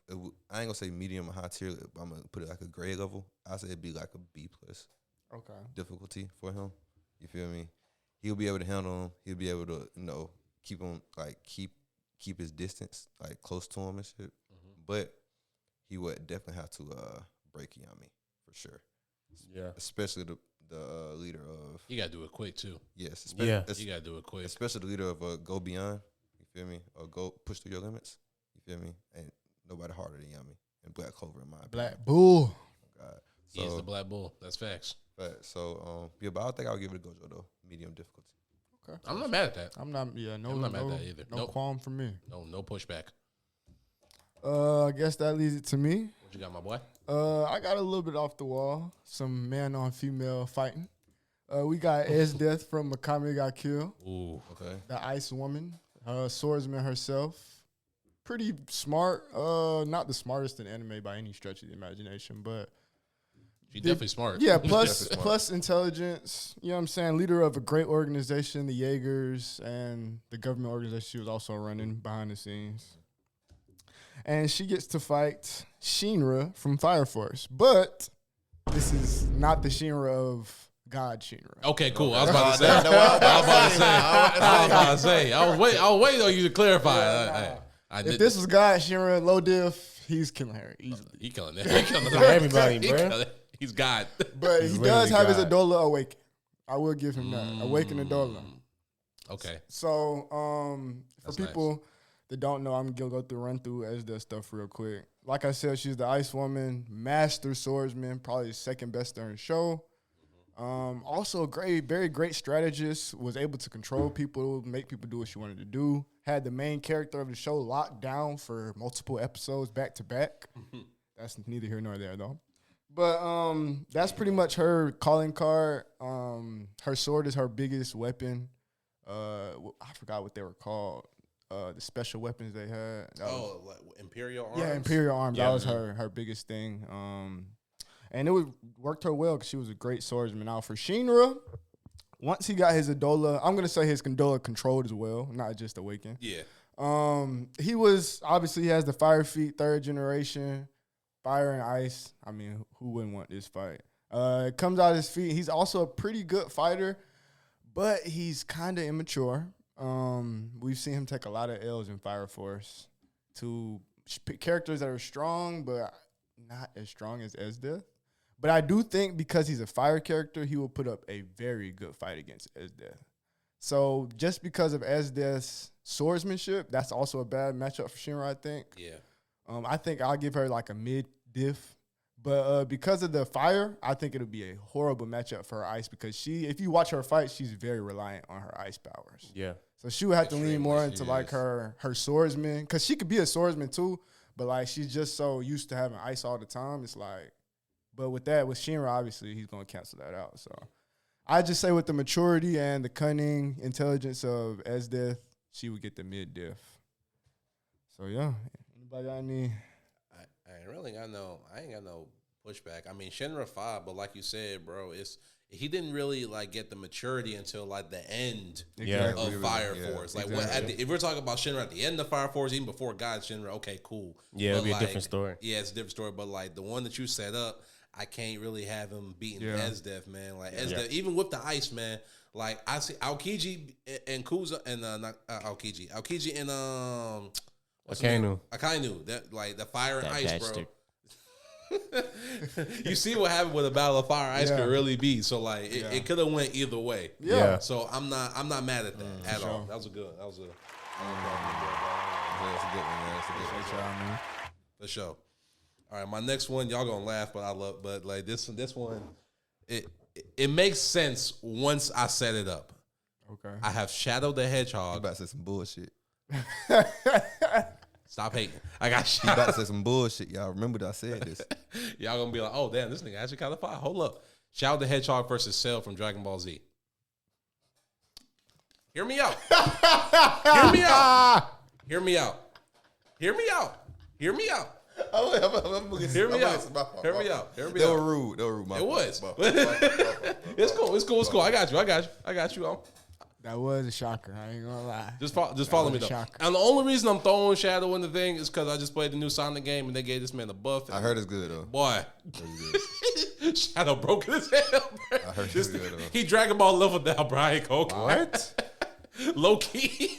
gonna say medium or high tier, but I'm gonna put it like a grade level. I say it'd be like a B+ difficulty for him. You feel me? He'll be able to handle him. He'll be able to, keep him like keep his distance like close to him and shit. But he would definitely have to break Yami for sure. Yeah. Especially the leader of You gotta do it quick too. yes, Yeah. You gotta do it quick. especially the leader of Go Beyond. You feel me? Or Go Push Through Your Limits. You feel me? And nobody harder than Yami and Black Clover in my opinion. Black Bull. God. He is So, the Black Bull. That's facts. yeah, but I think I'll give it to Gojo though. Medium difficulty. I'm not mad at that. I'm not. Yeah, no. I'm not mad no, at that either. No Nope. qualm from me. No pushback. I guess that leads it to me. What you got, my boy? I got a little bit off the wall. Some man on female fighting. We got Death from Akame ga Kill, Ooh. Okay. the Ice Woman, swordsman herself. Pretty smart. Not the smartest in anime by any stretch of the imagination, but She's definitely smart. yeah. Definitely smart. Plus intelligence. You know what I'm saying? Leader of a great organization, the Jaegers, and the government organization she was also running behind the scenes. And she gets to fight Shinra from Fire Force, but this is not the Shinra of God Shinra. Okay, cool. I was about to say. I was waiting on you to clarify. I If did this was God Shinra, low diff, he's killing her easily. He killing it. He killing Everybody, He bro. killing it. He's God. But He's he does literally have his God. Adola awaken. I will give him that. Awaken Adola. Okay. So, for That's people that don't know, I'm gonna go through run through Esda stuff real quick. Like I said, she's the Ice Woman, master swordsman, probably the second best in her show. Also, very great strategist. Was able to control people, make people do what she wanted to do. Had the main character of the show locked down for multiple episodes back to back. That's neither here nor there though. But that's pretty much her calling card. Her sword is her biggest weapon. I forgot what they were called. The special weapons they had. That was- Oh, like Imperial Arms? yeah, Imperial Arms. Yeah. That was her biggest thing. And it worked her well because she was a great swordsman. Now for Shinra, once he got his Adola, I'm gonna say his Condola controlled as well, not just awakened. Yeah. He was obviously he has the fire feet, 3rd generation, fire and ice. I mean, who wouldn't want this fight? It comes out of his feet. He's also a pretty good fighter, but he's kind of immature. We've seen him take a lot of L's in Fire Force to characters that are strong, but not as strong as Esdeath. But I do think because he's a fire character, he will put up a very good fight against Esdeath. So just because of Esdeath's swordsmanship, that's also a bad matchup for Shinra, I think. Yeah. I think I'll give her like a mid-diff. But because of the fire, I think it'll be a horrible matchup for her ice because if you watch her fight, she's very reliant on her ice powers. Yeah. So she would have to lean Extremely, more she into like is. her swordsman because she could be a swordsman too, but like she's just so used to having ice all the time. It's like, but with Shinra, obviously he's gonna cancel that out. So I just say with the maturity and the cunning intelligence of Esdeath, she would get the mid diff. So yeah, anybody got any? I ain't got no pushback. I mean, Shinra 5, but like you said, bro, he didn't really like get the maturity until like the end Yeah. of Fire Force. Like exactly. if we're talking about Shinra at the end of Fire Force, even before God Shinra, okay, cool. Yeah, it'll But, be a like, different story. Yeah, it's a different story. But like the one that you set up, I can't really have him beating Yeah. Esdeath, man. Like Esdeath, even with the ice, man. Like I see Aokiji and Kuza and not Aokiji and what's his name? Akainu. That like the fire and That ice, bastard. bro. You see what happened with a battle of fire and ice Yeah. could really be. So like it could have went either way. Yeah. So I'm not mad at that at all. sure. That was a good. That was a That's a good one, man. That's a good one. Good job, man. for sure. All right, my next one, y'all gonna laugh, but like this one, it makes sense once I set it up. Okay. I have Shadow the You Hedgehog. about to say some bullshit. Stop hating. I got You about Shadow. to say some bullshit. Y'all remember that I said this. Y'all gonna be like, oh damn, this nigga actually kind of fire. Hold up, Shadow the Hedgehog versus Cell from Dragon Ball Z. Hear me out. Hear me out. Hear me out. Hear me out. Hear me out. Hear me out. Hear me out. Hear me They were out. rude. They were rude. It was. It's cool. It's cool. It's cool. I got you. That was a shocker. I ain't gonna lie. Just follow me was a though. shocker. And the only reason I'm throwing Shadow in the thing is because I just played the new Sonic game and they gave this man a buff. I heard it's good though. Boy, It's good. Shadow broken his hell, bro. I heard This it's good though. He Dragon Ball level down, Brian Coke. What? Low key.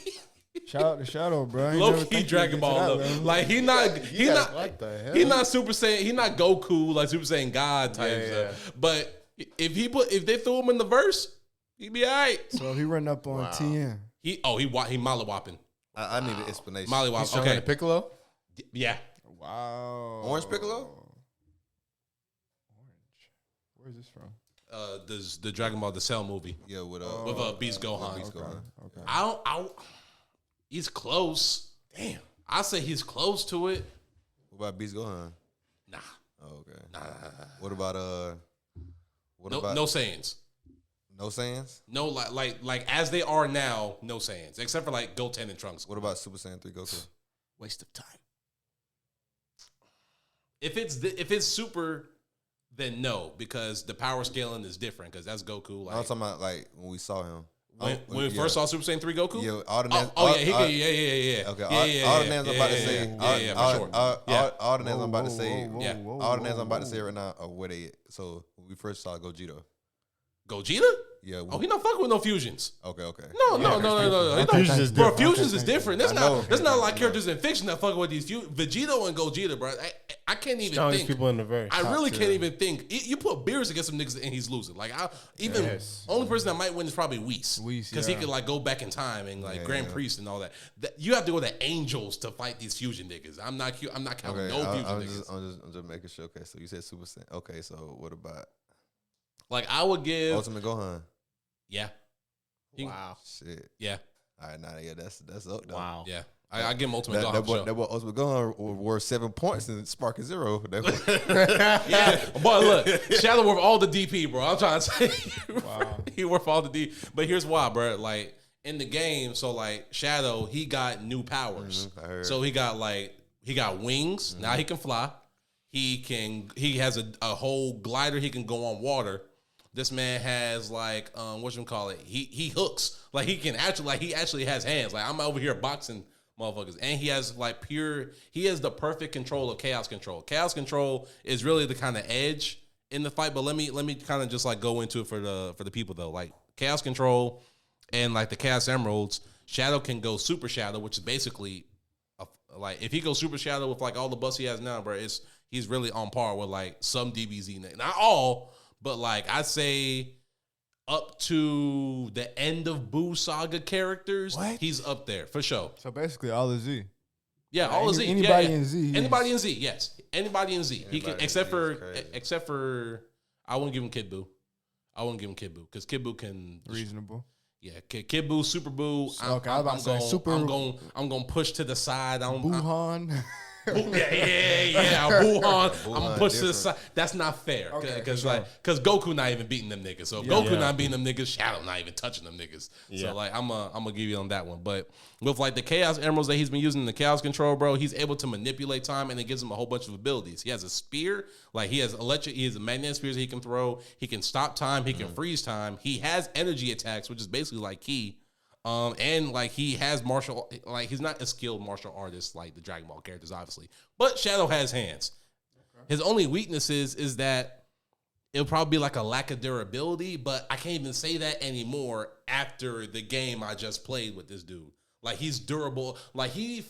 Shout out to Shadow, bro. Low key Dragon Ball though. Like he not What the hell? he not Super Saiyan. He not Goku like Super Saiyan God type stuff. But if they threw him in the verse, he'd be alright. So he run up on TN. He mollywopping. I need an explanation. Mollywop. Okay, Okay. Piccolo. Yeah. Wow. Orange Piccolo? Where's this from? The Dragon Ball the Cell movie Yeah, with Beast Gohan. Beast Gohan. Okay. He's close. Damn. I say he's close to it. What about Beast Gohan? Nah. Oh, okay. Nah. What about No Saiyans. No Saiyans? No, like as they are now, no Saiyans. Except for like Goten and Trunks. What about Super Saiyan 3 Goku? Waste of time. If it's super, then no, because the power scaling is different. Because that's Goku. Like I'm talking about like when we saw him. when we first saw Super Saiyan 3 Goku. Yeah, all the names. Yeah. Okay, Yeah, all the names I'm about to say. For sure. All the names I'm about to say. Yeah. All the names I'm about to say right now are where they. So when we first saw Gogeta. Gogeta? Yeah. Oh, he not fucking with no fusions. Okay. No. Fusions is Bro, different. fusions is different. That's know. not like characters in fiction that fucking with these Vegito and Gogeta, bro. I can't even Strongest think. people in the verse. I really can't even think. You put Beerus against some niggas and he's losing. Like only person that might win is probably Whis, because he could like go back in time and like Grand Priest and all that. You have to go to Angels to fight these fusion niggas. I'm not counting no fusion niggas. I'm just making sure. Okay, so you said Super Saiyan. Okay, so what about Like I would give Ultimate Gohan? Yeah. Wow. Shit. Yeah. All right, nah, yeah, that's up. Though. Wow. Yeah. I give him Ultimate That Gohan. boy Ultimate Gohan worth 7 points and Spark 0. Yeah, but look, Shadow worth all the DP, bro. I'm trying to say, he worth all the DP. But here's why, bro. Like in the game, so like Shadow, he got new powers. I heard. So he got wings. Now he can fly. He has a whole glider. He can go on water. This man has like whatchamacallit, he hooks. Like he actually has hands. Like I'm over here boxing motherfuckers. And he has the perfect control of chaos control. Chaos control is really the kind of edge in the fight, but let me kind of just like go into it for the people though. Like chaos control and like the Chaos Emeralds, Shadow can go Super Shadow, which is basically like if he goes Super Shadow with like all the busts he has now, bro, he's really on par with like some DBZ. Not all, but like I'd say up to the end of Boo Saga characters, he's up there for sure. So basically, all is Z. Yeah, all is Z. Anybody in Z. Anybody in Z, yes. Anybody in Z. He can, Anybody in except Z is for I wouldn't give him Kid Boo. I wouldn't give him Kid Boo because Kid Boo can Reasonable. Yeah, Kid Boo, Super Boo. Okay, I'm gonna push to the side. Buhan. Yeah. Buhan. I'm gonna push to the different. side. That's not fair. Okay, Because for sure. Goku not even beating them niggas. So if Goku not beating them niggas, Shadow not even touching them niggas. Yeah. So like I'm gonna give you on that one. But with like the Chaos Emeralds that he's been using in the Chaos Control, bro, he's able to manipulate time and it gives him a whole bunch of abilities. He has a spear, like he has magnetic spears he can throw. He can stop time. He can freeze time. He has energy attacks, which is basically like Ki. And like he has he's not a skilled martial artist like the Dragon Ball characters, obviously. But Shadow has hands. Okay. His only weakness is that it'll probably be like a lack of durability, but I can't even say that anymore after the game I just played with this dude. Like he's durable. Like he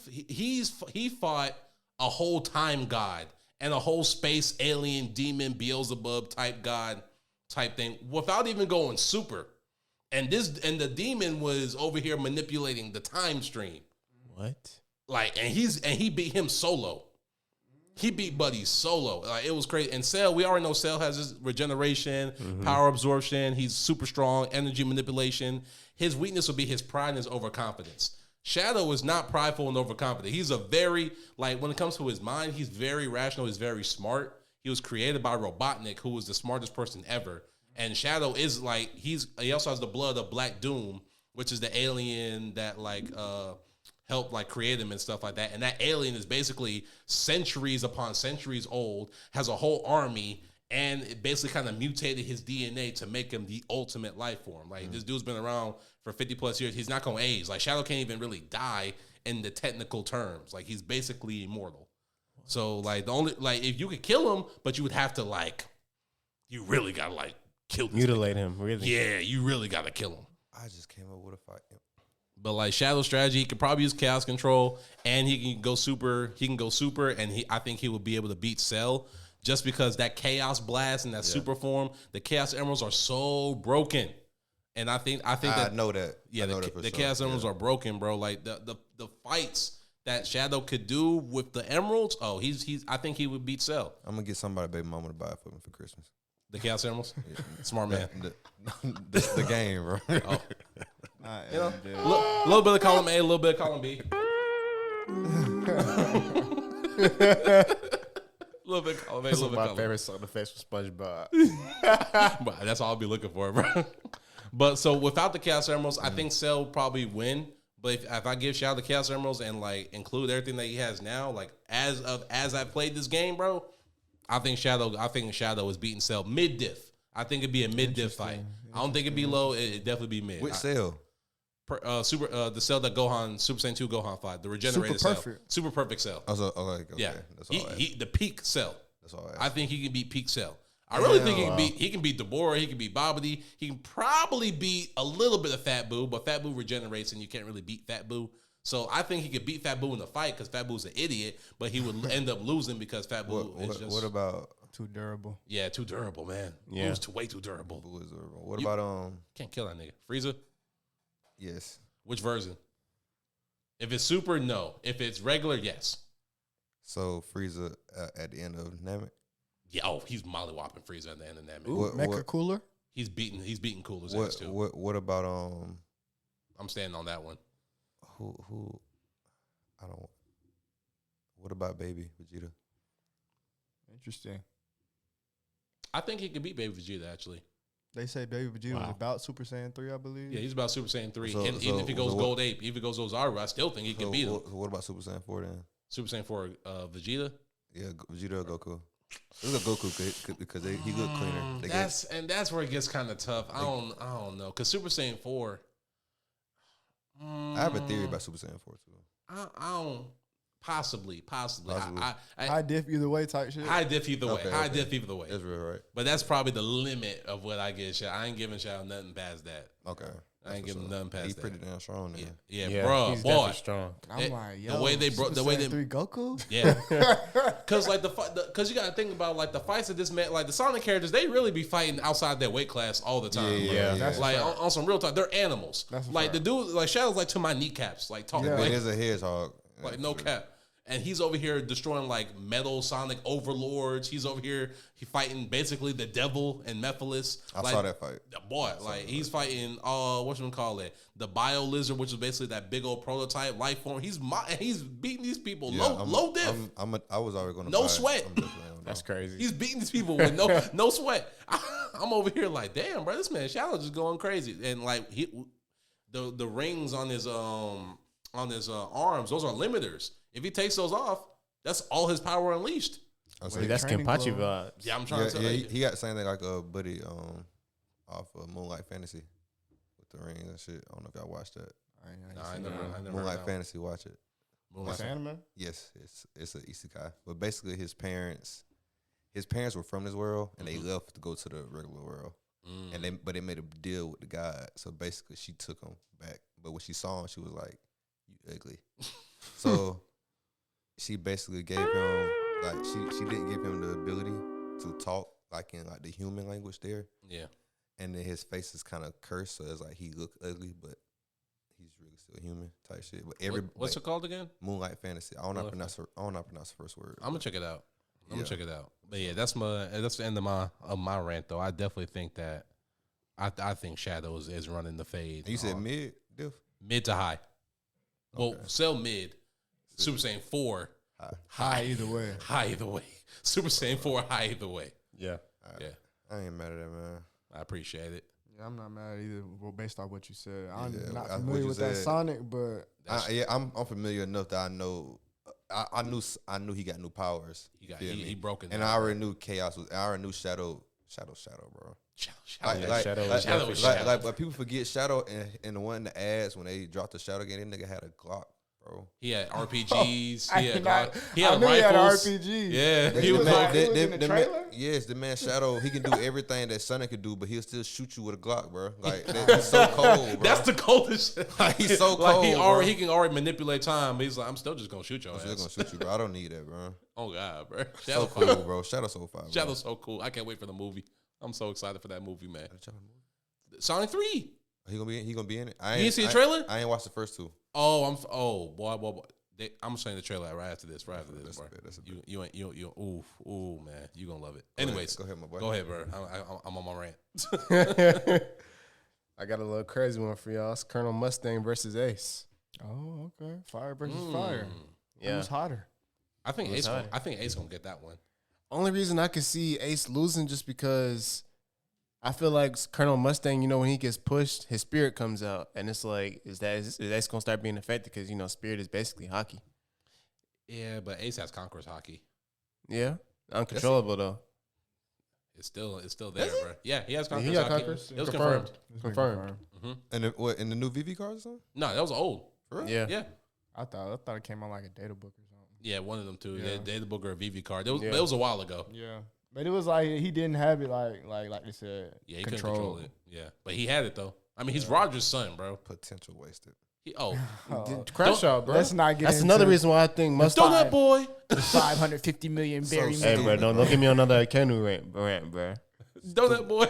fought a whole time god and a whole space alien demon Beelzebub type god type thing without even going super. And the demon was over here manipulating the time stream. What? Like, and he beat him solo. He beat Buddy solo. Like, it was crazy. And Cell, we already know Cell has his regeneration, power absorption. He's super strong, energy manipulation. His weakness would be his pride and his overconfidence. Shadow is not prideful and overconfident. He's a very, like, when it comes to his mind, he's very rational. He's very smart. He was created by Robotnik, who was the smartest person ever. And Shadow is like he also has the blood of Black Doom, which is the alien that like helped like create him and stuff like that. And that alien is basically centuries upon centuries old, has a whole army, and it basically kind of mutated his DNA to make him the ultimate life form. Like this dude's been around for 50 plus years. He's not gonna age. Like Shadow can't even really die in the technical terms. Like he's basically immortal. So like the only like if you could kill him, but you would have to like you really gotta like kill this Mutilate him, really. Yeah, you really gotta kill him. I just came up with a fight. But like Shadow strategy, he could probably use chaos control, and he can go super. And I think he will be able to beat Cell just because that chaos blast and that super form. The chaos emeralds are so broken, and I think I know that. Yeah, I know that for the sure. chaos emeralds are broken, bro. Like the fights that Shadow could do with the emeralds. Oh, he's. I think he would beat Cell. I'm gonna get somebody baby mama to buy it for me for Christmas. The chaos emeralds. Smart man. The game, bro. Oh. You know, a little bit of column A, a little bit of column B. A little bit of column A, a That's little bit of my column favorite sound effects for SpongeBob. But that's all I'll be looking for, bro. But so without the Chaos Emeralds, I think Cell will probably win. But if I give Shadow the Chaos Emeralds and like include everything that he has now, like as I played this game, bro, I think Shadow is beating Cell mid diff. I think it'd be a mid diff fight. I don't think it'd be low. It'd definitely be mid. Which Cell? The Cell that Gohan Super Saiyan 2 Gohan fight, the regenerated Cell, super perfect Cell. Okay. Yeah, That's all he the peak Cell. That's all I think he can beat peak Cell. I really think he can beat Deborah. He can beat Babidi. He can probably beat a little bit of Fat Boo, but Fat Boo regenerates and you can't really beat Fat Boo. So I think he could beat Fat Boo in the fight because Fat Boo's an idiot, but he would end up losing because Fat Boo is just what about Too durable. yeah, too durable, man. Yeah. Boo's way too durable. Boo is durable? What about Can't kill that nigga. Frieza. Yes. Which version? If it's super, no. If it's regular, yes. So Frieza at the end of Namek. Yeah. Oh, he's mollywhopping Frieza at the end of that. Ooh, Mecha Cooler. He's beating Cooler's ass too. What about I'm standing on that one. who I don't. What about Baby Vegeta? Interesting. I think he could beat Baby Vegeta actually. They say Baby Vegeta was about Super Saiyan 3, I believe. Yeah, he's about Super Saiyan 3. So- and so- even if he goes so what- Gold Ape, even if he goes Ozaru, I still think he can beat him. What about Super Saiyan 4 then? Super Saiyan 4 Vegeta. Yeah, Vegeta or Goku. It's a Goku because he look cleaner. That's where it gets kind of tough. I don't know because Super Saiyan 4. I have a theory about Super Saiyan 4 too. I don't. Possibly. High diff either way type shit. High diff either way. Okay, High okay. diff either way. That's real, right? But that's probably the limit of what I get. I ain't giving Shadow nothing past that. Okay. I ain't giving nothing past He's that. pretty damn strong then. Yeah, bro, he's boy. definitely strong. I'm like, yo, the way they Super the way Saiyan they 3 Goku? Yeah, because like because you got to think about like the fights that this man, like the Sonic characters, they really be fighting outside their weight class all the time. Yeah. That's like a fact. on some real talk, they're animals. That's a like fact. the dude, like Shadow's like to my kneecaps, like talking Yeah. like, It is a hedgehog. like no cap. And he's over here destroying like metal Sonic overlords. He's over here, he fighting basically the devil and Mephiles. I like, saw that fight. Boy, like he's fighting whatchamacallit, the bio lizard, which is basically that big old prototype life form. He's beating these people low diff, I was already going to no sweat. That's crazy. He's beating these people with no sweat. I'm over here like, damn, bro, this man Shadow just going crazy. And like the rings on his arms, those are limiters. If he takes those off, that's all his power unleashed. That's Training Kenpachi club. vibes. Yeah, I'm trying to tell you. he got the same thing like a buddy off of Moonlight Fantasy with the rings and shit. I don't know if y'all watched that. I never Moonlight heard Fantasy, watch it. What's anime? Yes, it's an isekai. But basically his parents were from this world and they left to go to the regular world. And they made a deal with the god. So basically she took him back. But when she saw him, she was like, "You ugly." So she basically gave him like she didn't give him the ability to talk like in like the human language there. Yeah. And then his face is kind of cursed, so it's like he look ugly, but he's really still human type shit. But What's it called again? Moonlight Fantasy. I don't know pronounce the first word. I'm gonna check it out. But yeah, that's the end of my rant though. I definitely think that I think Shadow is running the fade. And you said mid diff? Mid to high. Well, Cell mid. Super Saiyan 4 High either way. high either way. Super Saiyan 4 high either way. Yeah. Yeah, I ain't mad at that, man. I appreciate it. Yeah, I'm not mad either. Well, based off what you said, I'm Yeah, not what familiar you with that said. Sonic, but I'm familiar enough that I know. I knew he got new powers. He broke it. And I already knew Chaos was. I already knew Shadow, bro. Shadow. Like people forget Shadow and the one in the ads when they dropped the Shadow game, that nigga had a Glock. bro. He had RPGs. I He had not- he had I knew he had rifles. RPG. Yeah, The he was man- like, It was in the man- trailer? yes, the man Shadow. He can do everything that Sonic could do, but he'll still shoot you with a Glock, bro. Like he's so cold, bro. that's the coldest shit. Like, he's so Like he cold, already bro. he can already manipulate time. But he's like, I'm still just gonna shoot your I'm still ass. gonna shoot you, bro. I don't need that, bro. Oh God, bro. So Shadow cool, fire. bro. Shadow's so fire. Bro. Shadow's so cool. I can't wait for the movie. I'm so excited for that movie, man. Sonic 3. He gonna be in it. You didn't see the trailer? I ain't watched the first two. Boy. I'm showing the trailer right after this. Bro. That's a bit. You. Ooh, man, you gonna love it. Anyways, go ahead, my boy. Go ahead, bro. I'm on my rant. I got a little crazy one for y'all. It's Colonel Mustang versus Ace. Oh, okay. Fire versus fire. Yeah. Who's hotter? I think Who's hotter? Ace gonna get that one. Only reason I could see Ace losing just because I feel like Colonel Mustang, when he gets pushed, his spirit comes out, and it's like, is Ace gonna start being affected? Because spirit is basically hockey. Yeah, but Ace has Conqueror's hockey. Yeah, uncontrollable though. It's still there, bro. Yeah, he has Yeah, he Conqueror's got hockey. Conqueror's. It was confirmed. Confirmed. And in the new VV cars or something? No, that was old. For real? Yeah. Yeah. I thought it came on like a data book or something. Yeah, one of them two. Yeah. They the book or a VV card. It was, Yeah. it was a while ago. Yeah. But it was like he didn't have it like they said. Yeah, he couldn't control it. Yeah, but he had it though. I mean, he's Roger's son, bro. Potential wasted. Crash out, bro. Let's not get That's into another reason why I think Mustang. Don't that boy. the 550 million berry So Hey, man. bro, don't give me another Kenu rant, bro. Don't that boy.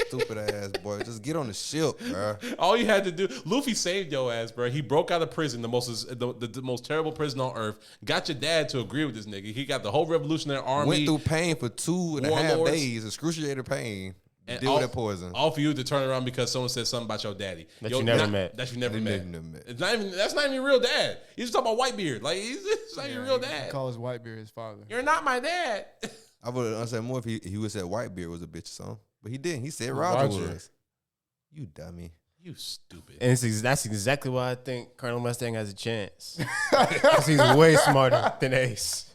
Stupid ass boy. Just get on the ship, bro. All you had to do, Luffy saved your ass, bro. He broke out of prison, the most terrible prison on earth. Got your dad to agree with this nigga. He got the whole revolutionary army. Went through pain for 2.5 Warlords. days, excruciating pain. and Deal with that poison. All for you to turn around because someone said something about your daddy That you never met. That you never That you met. never met. It's not even. That's not even your real dad. He's just talking about Whitebeard. Like it's not your real dad. Calls Whitebeard his father. You're not my dad. I would have understood more if he would have said Whitebeard was a bitch or something. But he didn't. He said Roger was. You dummy. You stupid. And that's exactly why I think Colonel Mustang has a chance. Because he's way smarter than Ace.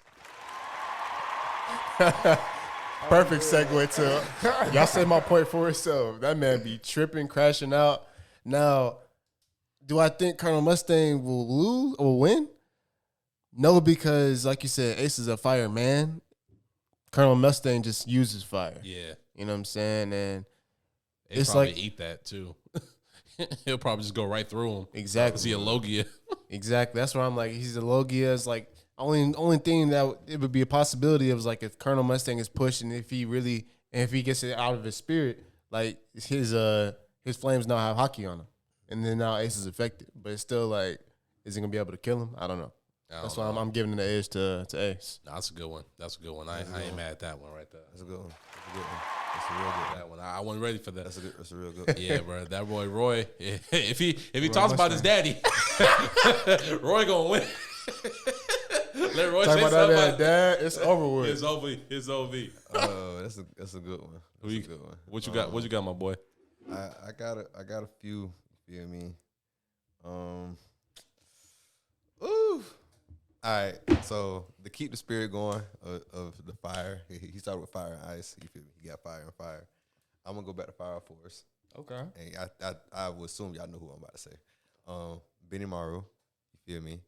Perfect segue to y'all said my point for itself. That man be tripping, crashing out. Now, do I think Colonel Mustang will lose or win? No, because like you said, Ace is a fireman. Colonel Mustang just uses fire. Yeah. You know what I'm saying? And He'll it's probably like eat that too. He'll probably just go right through him. exactly. See a Logia. Exactly. That's why I'm like, he's a Logia. Is like only thing that it would be a possibility of like if Colonel Mustang is pushed and if he gets it out of his spirit, like his flames now have hockey on him, and then now Ace is affected. But it's still like, is he gonna be able to kill him? I don't know. That's why I'm giving the edge to Ace. Nah, that's a good one. That's a good one. I ain't mad at that one right there. That's a good one. That's a good one. That's a real good one. That one. I wasn't ready for that. That's a real good. Yeah, bro. That Roy. If he talks about his daddy, Roy gonna win. Let Roy Talk say about something that, about Dad. It's over with. It's over. It's over. That's a good one. Who That's you- a good one. What you got? What you got, my boy? I got a few. You feel me? Ooh. All right. So to keep the spirit going of the fire, he started with fire and ice. You feel me? He got fire and fire. I'm gonna go back to Fire Force. Okay. And I would assume y'all know who I'm about to say. Benny Maru. You feel me?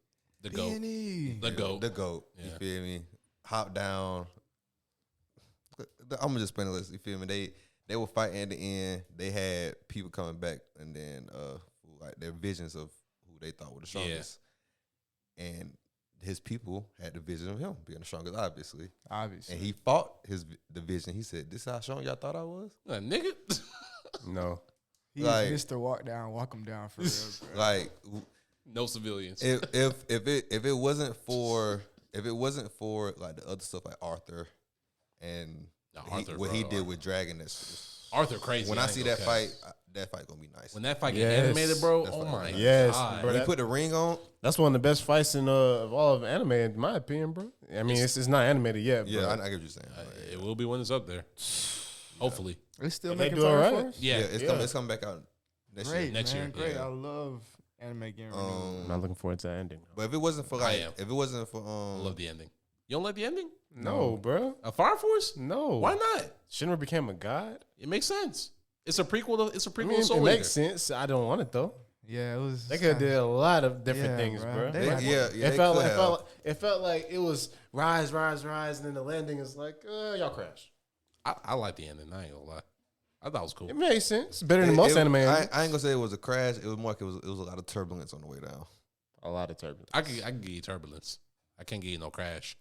The goat. Benny. The goat. The GOAT. Yeah. You feel me? Hop down. I'm gonna just spin the list. You feel me? They were fighting at the end. They had people coming back, and then like their visions of who they thought were the strongest. And his people had the vision of him being the strongest, obviously. Obviously. And he fought the vision. He said, "This is how strong y'all thought I was." Nigga. No. He's like- Mr. Walk him down for real, bro. Like No civilians. if it wasn't for like the other stuff like Arthur and No, Arthur, what bro, he did Arthur. with Dragon, that's Arthur crazy. when I ain't see gonna that cap. fight, that fight gonna be nice. When that fight get Yes. animated, bro. That Oh fight my gonna be Yes, god. bro. when he put the ring on, That's one of the best fights of all of anime, in my opinion, bro. I mean, it's not animated yet, yeah, bro. I get what you're saying. It will be when it's up there. Hopefully. It's still If they making do it Fire right. Force? Yeah. It's coming back out next Great, year. Next man. year, Great. yeah. I love anime getting renewed. I'm not looking forward to that ending. But if it wasn't for I am. if it wasn't for I love the ending. You don't like the ending? No, bro. A Fire Force? No. Why not? Shinra became a god? It makes sense. It's a prequel. It's a I prequel mean, to it Soul makes Eater. sense. I don't want it, though. Yeah, it was. They could have did a lot of different things, bro. bro. They like- It felt like it was rise, and then the landing is like, y'all crash. I like the ending. I ain't gonna lie. I thought it was cool. It made sense. Better than most anime. I ain't gonna say it was a crash. It was more like it was a lot of turbulence on the way down. A lot of turbulence. I can give you turbulence. I can't give you no crash.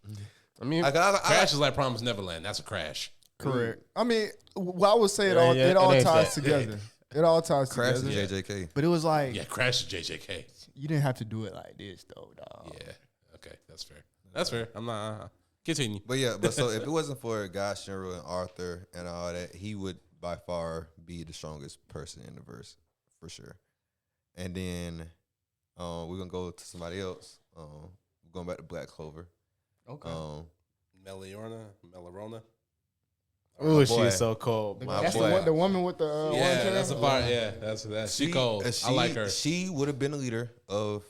I mean, Crash is like Promised Neverland. That's a crash. Correct. I mean, I would say it Yeah, all. yeah, it all it ain't ties that. together. It all ties Crash together. is JJK. But it was like Yeah, Crash is JJK. you didn't have to do it like this, though, dog. Yeah. Okay, that's fair. That's fair. I'm not. Continue. But yeah, but so if it wasn't for God, Shinra, and Arthur and all that, he would by far be the strongest person in the verse for sure. And then we're gonna go to somebody else. We're going back to Black Clover. Okay. Melarona. ooh, she boy. is so cold. My That's boy. the woman with the orange Yeah, hair? that's a part. Yeah, that's she cold. I like her. She would have been the leader of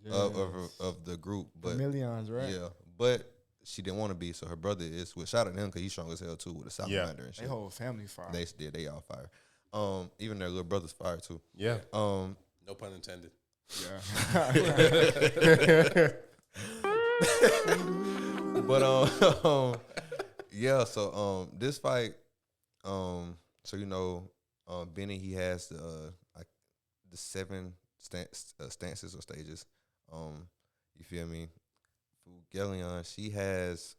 the group, but Millions, right? yeah, but she didn't want to be. So her brother is. Well, shout out to him because he's strong as hell too with a salamander and They shit. whole family fire. They all fire. Even their little brother's fire too. Yeah. No pun intended. Yeah. But yeah. So this fight, so Benny he has the 7 stances or stages. You feel me? Galleon, she has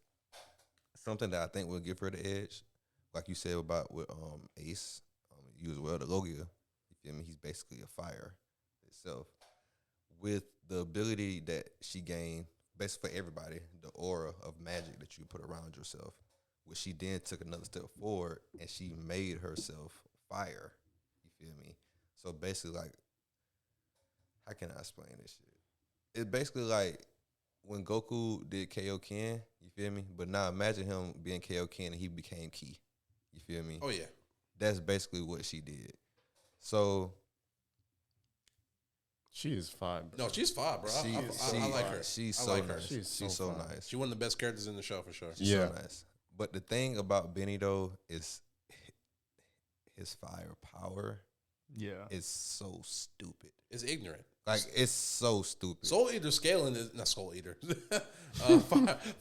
something that I think will give her the edge, like you said about with Ace, you as well. The Logia, you feel me? He's basically a fire itself, with the ability that she gained, basically for everybody, the aura of magic that you put around yourself, which she then took another step forward and she made herself fire. You feel me? So basically, like, how can I explain this shit? It's basically like when Goku did Kaioken, you feel me? But now imagine him being Kaioken and he became Ki. You feel me? Oh yeah. That's basically what she did. So She is fine, bro. No, she's fine, bro. I like her. She's I so like her. nice. She's She's so so fine. nice. She's one of the best characters in the show for sure. She's Yeah. so nice. But the thing about Benny though is his firepower Yeah. is so stupid. It's ignorant. Like it's so stupid. Soul Eater scaling is not Soul Eater.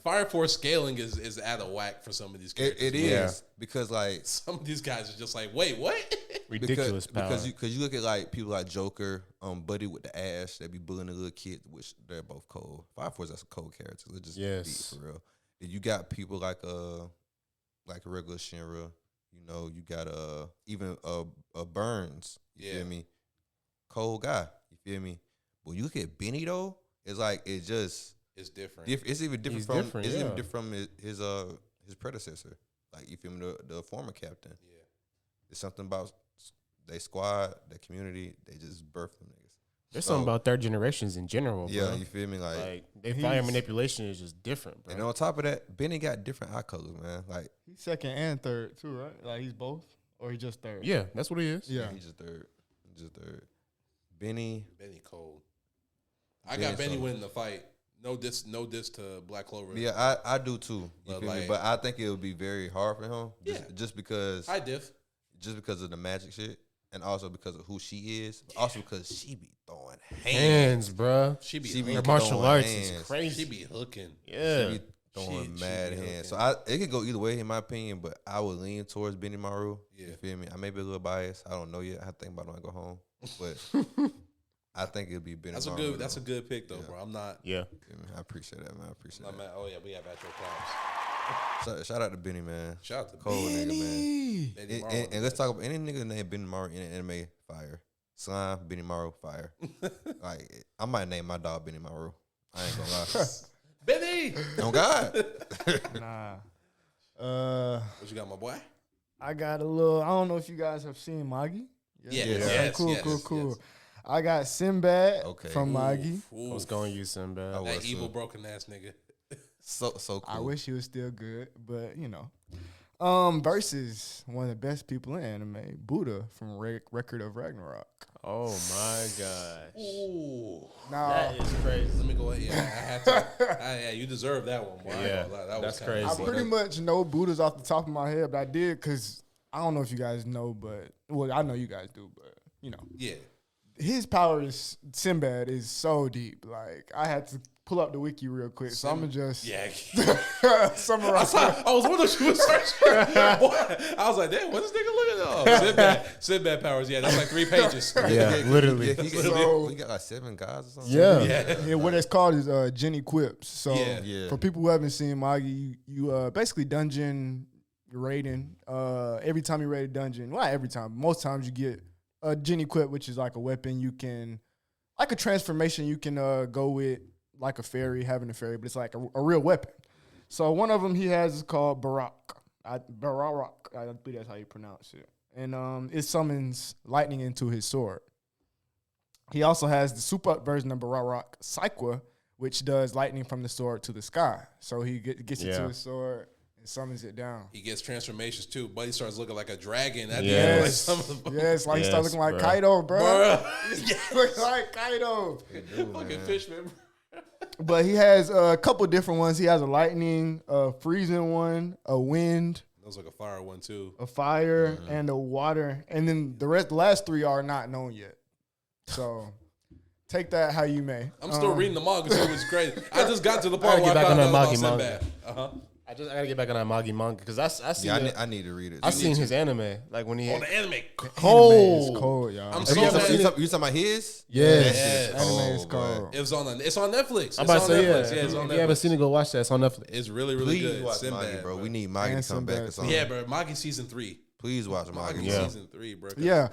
Fire Force scaling is out of whack for some of these characters. it is Yeah. because like Some of these guys are just like, wait, what? Ridiculous power. because you look at like people like Joker, Buddy with the Ash, they be bullying the little kids, which they're both cold. Fire Force, that's a cold character. Let's just Yes. be for real. Then you got people like a regular Shinra. You got even Burns. You Yeah. feel me? Cold guy. You feel me? But when you look at Benny though, it's like it's just It's different. it's even different He's from different, it's yeah. even different from his predecessor. Like you feel me, the former captain. Yeah. It's something about they squad, their community. They just birthed them niggas. There's So, something about third generations in general, bro. yeah, you feel me? Like their fire manipulation is just different, bro. And on top of that, Benny got different eye colors, man. Like He's second and third too, right? Like he's both, or he just third? Yeah, that's what he is. Yeah. he's just third. Benny, Benny cold. I Benny got Benny so- winning the fight. No diss to Black Clover. yeah, I do too. You But feel me? like- But I think it would be very hard for him, just because I diff. of the magic shit, and also because of who she is, but also because she be throwing hands. Hands, bro. She be She be Her hooking. martial throwing arts hands. is crazy. She be hooking. Yeah. She be throwing She mad be hands. looking. So it could go either way in my opinion, but I would lean towards Benny Maru. Yeah. You feel me? I may be a little biased. I don't know yet. I have to think about it when I go home. But I think it'd be Benny Maru. That's a though. good pick though, Yeah. bro. I'm not. Yeah. You feel me? I appreciate that, man. I appreciate I'm that. at, oh yeah, we have at your claps. Shout out to Benny, man. Shout out to Cold nigga, man. Benny And, Maru. and let's talk about any nigga named Benny Maru in an anime, fire. Slime, Benny Maru, fire. Like, I might name my dog Benny Maru. I ain't gonna lie. Benny. Oh, God. Nah. What you got, my boy? I got a little. I don't know if you guys have seen Magi. Yeah. Yeah. Yes, Cool, yes, cool. yes. I got Sinbad Okay. from Magi. Oof, I was oof. going to use Sinbad. I was- That evil too. broken ass nigga. So cool. I wish he was still good, but versus one of the best people in anime, Buddha from Record of Ragnarok. Oh my gosh. Ooh. Now, That is crazy. Let me go ahead. Yeah, I had to. yeah, you deserve that one, boy. I ain't Yeah, gonna lie. That that's was kinda- crazy. I pretty much know Buddha's off the top of my head, but I did because I don't know if you guys know, but I know you guys do, but Yeah. his power is Sinbad is so deep. Like I had to pull up the wiki real quick, so I'm gonna just summarize. I was wondering if you was searching. Boy, I was like, damn, what's this nigga looking at? Oh, Sinbad powers. Yeah, that's like 3 pages. Yeah, literally. We got like 7 guys or something. Yeah, what it's called is Jenny Quips. So Yeah. for people who haven't seen Magi, you basically dungeon raiding. Every time you raid a dungeon, well, not every time, most times you get a Jenny Quip, which is like a weapon you can, like a transformation you can go with, like a fairy, having a fairy, but it's like a real weapon. So one of them he has is called Barak. Barak, I believe that's how you pronounce it. And it summons lightning into his sword. He also has the super up version of Barak, Psyqua, which does lightning from the sword to the sky. So he gets it to his sword and summons it down. He gets transformations too. Buddy starts looking like a dragon. At Yes, the end. yes, like he starts looking like bro. Kaido, bro. Bruh. Looks like Kaido. Fucking fishman. But he has a couple different ones. He has a lightning, a freezing one, a wind, That was like a fire one too. a fire, and a water. And then the last 3 are not known yet. So take that how you may. I'm still reading the manga, so it was crazy. I just got to the I part gotta where get I back found on out that about Magi Sinbad. manga. I gotta get back on that Magi manga because I seen Yeah, I need to read it. I seen his anime like when he Oh, had the anime. Anime is cold, y'all. I'm You so talking mad. about his? Yes. That shit is Anime is cold, cold. It was on. It's on Netflix. I'm It's about on to say Netflix. yeah. Yeah, it's on If you haven't Netflix. seen it, go watch that. It's on Netflix. It's really, really Please good. watch Sinbad, Magi, bro. bro. We need Magi to come back Sinbad. or something. Yeah, bro. Magi season 3. Please watch Magi Magi. Yeah. season 3, bro. Yeah.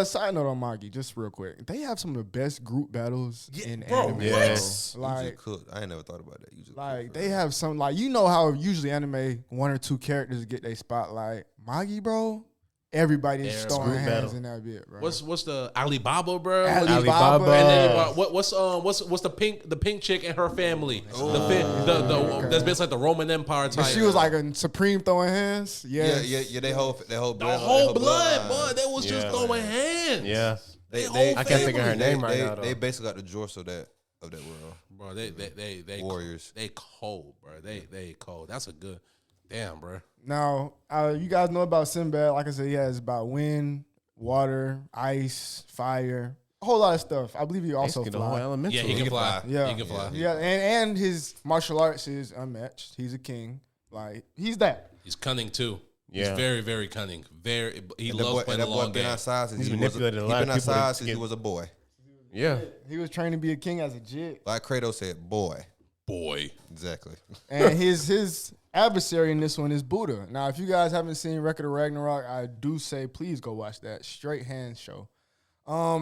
Side note on Magi, just real quick. They have some of the best group battles in bro, anime. yes. You Like, just cooked. I ain't never thought about that. You just like cooked, they bro. have some, like, you know how usually anime 1 or 2 characters get their spotlight. Magi, bro, everybody is Every throwing group hands battle. in that bit, bro. What's the Alibaba, bro? Alibaba. And then what's the pink chick and her family? The that's basically like the Roman Empire type. But she was like a supreme throwing hands. Yes. Yeah. They whole the bloodline- whole blood, bloodline. boy. They was just Yeah. throwing hands. Yeah. I can't think of her name right now, though. They basically got the Jorce of that world. Bro, they Warriors. They cold, bro. They cold. That's a good. Damn, bro. Now, you guys know about Sinbad. Like I said, he has about wind, water, ice, fire, a whole lot of stuff. I believe he also Basically, the whole fly. elemental. Yeah, he can fly. Yeah. He can fly. Yeah, and his martial arts is unmatched. He's a king. Like, he's that. He's cunning too. Yeah. He's very, very cunning. He And loves playing the that boy long been game. outside since He's he was manipulated a lot of been people to outside since he get- was a boy. Yeah. He was trained to be a king as a jit. Like Kratos said, boy. Boy. Exactly. And his adversary in this one is Buddha. Now, if you guys haven't seen Record of Ragnarok, I do say please go watch that straight hand show.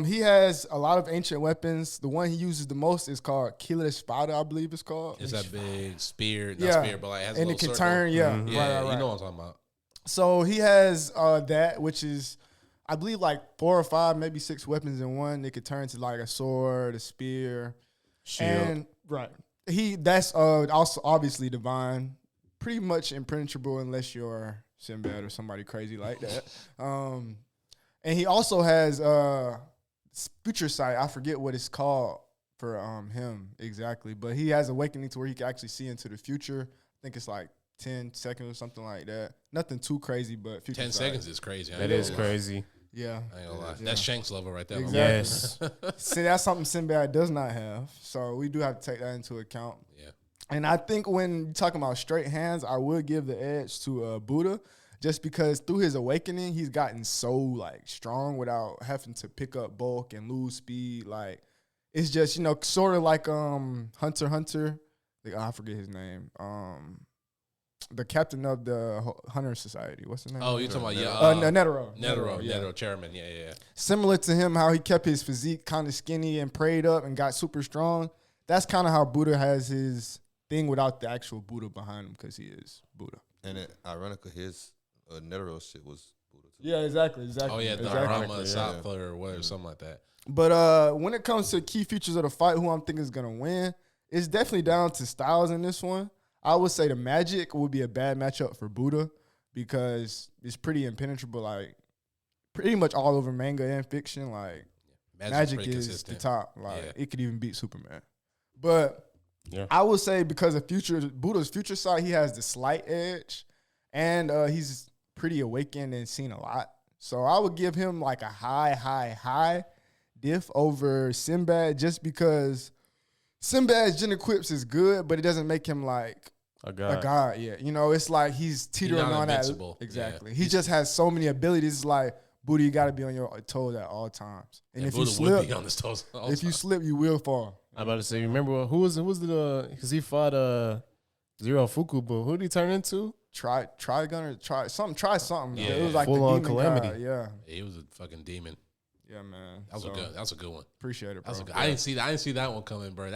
He has a lot of ancient weapons. The one he uses the most is called Killer Spada, I believe it's called. It's that big spear, not Yeah. spear, but like it has a And little it can circle. turn, yeah. Yeah, Right. you know what I'm talking about. So he has that, which is, I believe, like 4 or 5, maybe 6 weapons in one. It could turn to like a sword, a spear, Shield. and right. That's also obviously divine, pretty much impenetrable unless you're Sinbad or somebody crazy like that. And he also has future sight. I forget what it's called for him exactly, but he has awakening to where he can actually see into the future. I think it's like 10 seconds or something like that. Nothing too crazy, but future 10 sight. seconds is crazy. That is crazy. Yeah. I ain't gonna lie. Yeah. That's Shanks level right there. Exactly. Yes. See, that's something Sinbad does not have. So we do have to take that into account. Yeah. And I think when you're talking about straight hands, I would give the edge to Buddha, just because through his awakening, he's gotten so like strong without having to pick up bulk and lose speed. Like it's just, sort of like Hunter x Hunter. Like, I forget his name. The captain of the Hunter Society. What's his name? Oh, you talking about Netero. Netero, chairman. Yeah. Similar to him, how he kept his physique kind of skinny and prayed up and got super strong. That's kind of how Buddha has his thing without the actual Buddha behind him, because he is Buddha. And ironically, his Netero shit was Buddha too. Yeah, exactly. Oh yeah, the exactly. Rama Sattva or whatever, something like that. But when it comes to key features of the fight, who I'm thinking is gonna win, it's definitely down to styles in this one. I would say the magic would be a bad matchup for Buddha, because it's pretty impenetrable, like pretty much all over manga and fiction. Like magic pretty is consistent. the top. Like Yeah. it could even beat Superman. But Yeah. I would say because of Buddha's future side, he has the slight edge, and he's pretty awakened and seen a lot. So I would give him like a high, diff over Sinbad just because Sinbad's gender quips is good, but it doesn't make him like A god. a god. Yeah, you know, it's like he's teetering not on that. invincible. Exactly. Yeah. He just has so many abilities. It's like Booty, you got to be on your toes at all times. And if you Buddha would slip, be on his toes all if the you time. slip, you will fall. I'm about to say, remember who was the because he fought Zero Fukubu. Who did he turn into? Try something. Yeah. It was like Full the on demon calamity. God. Yeah, He was a fucking demon. yeah, man. That was a good one. Appreciate it, bro. That was a good. I didn't see that one coming, bro.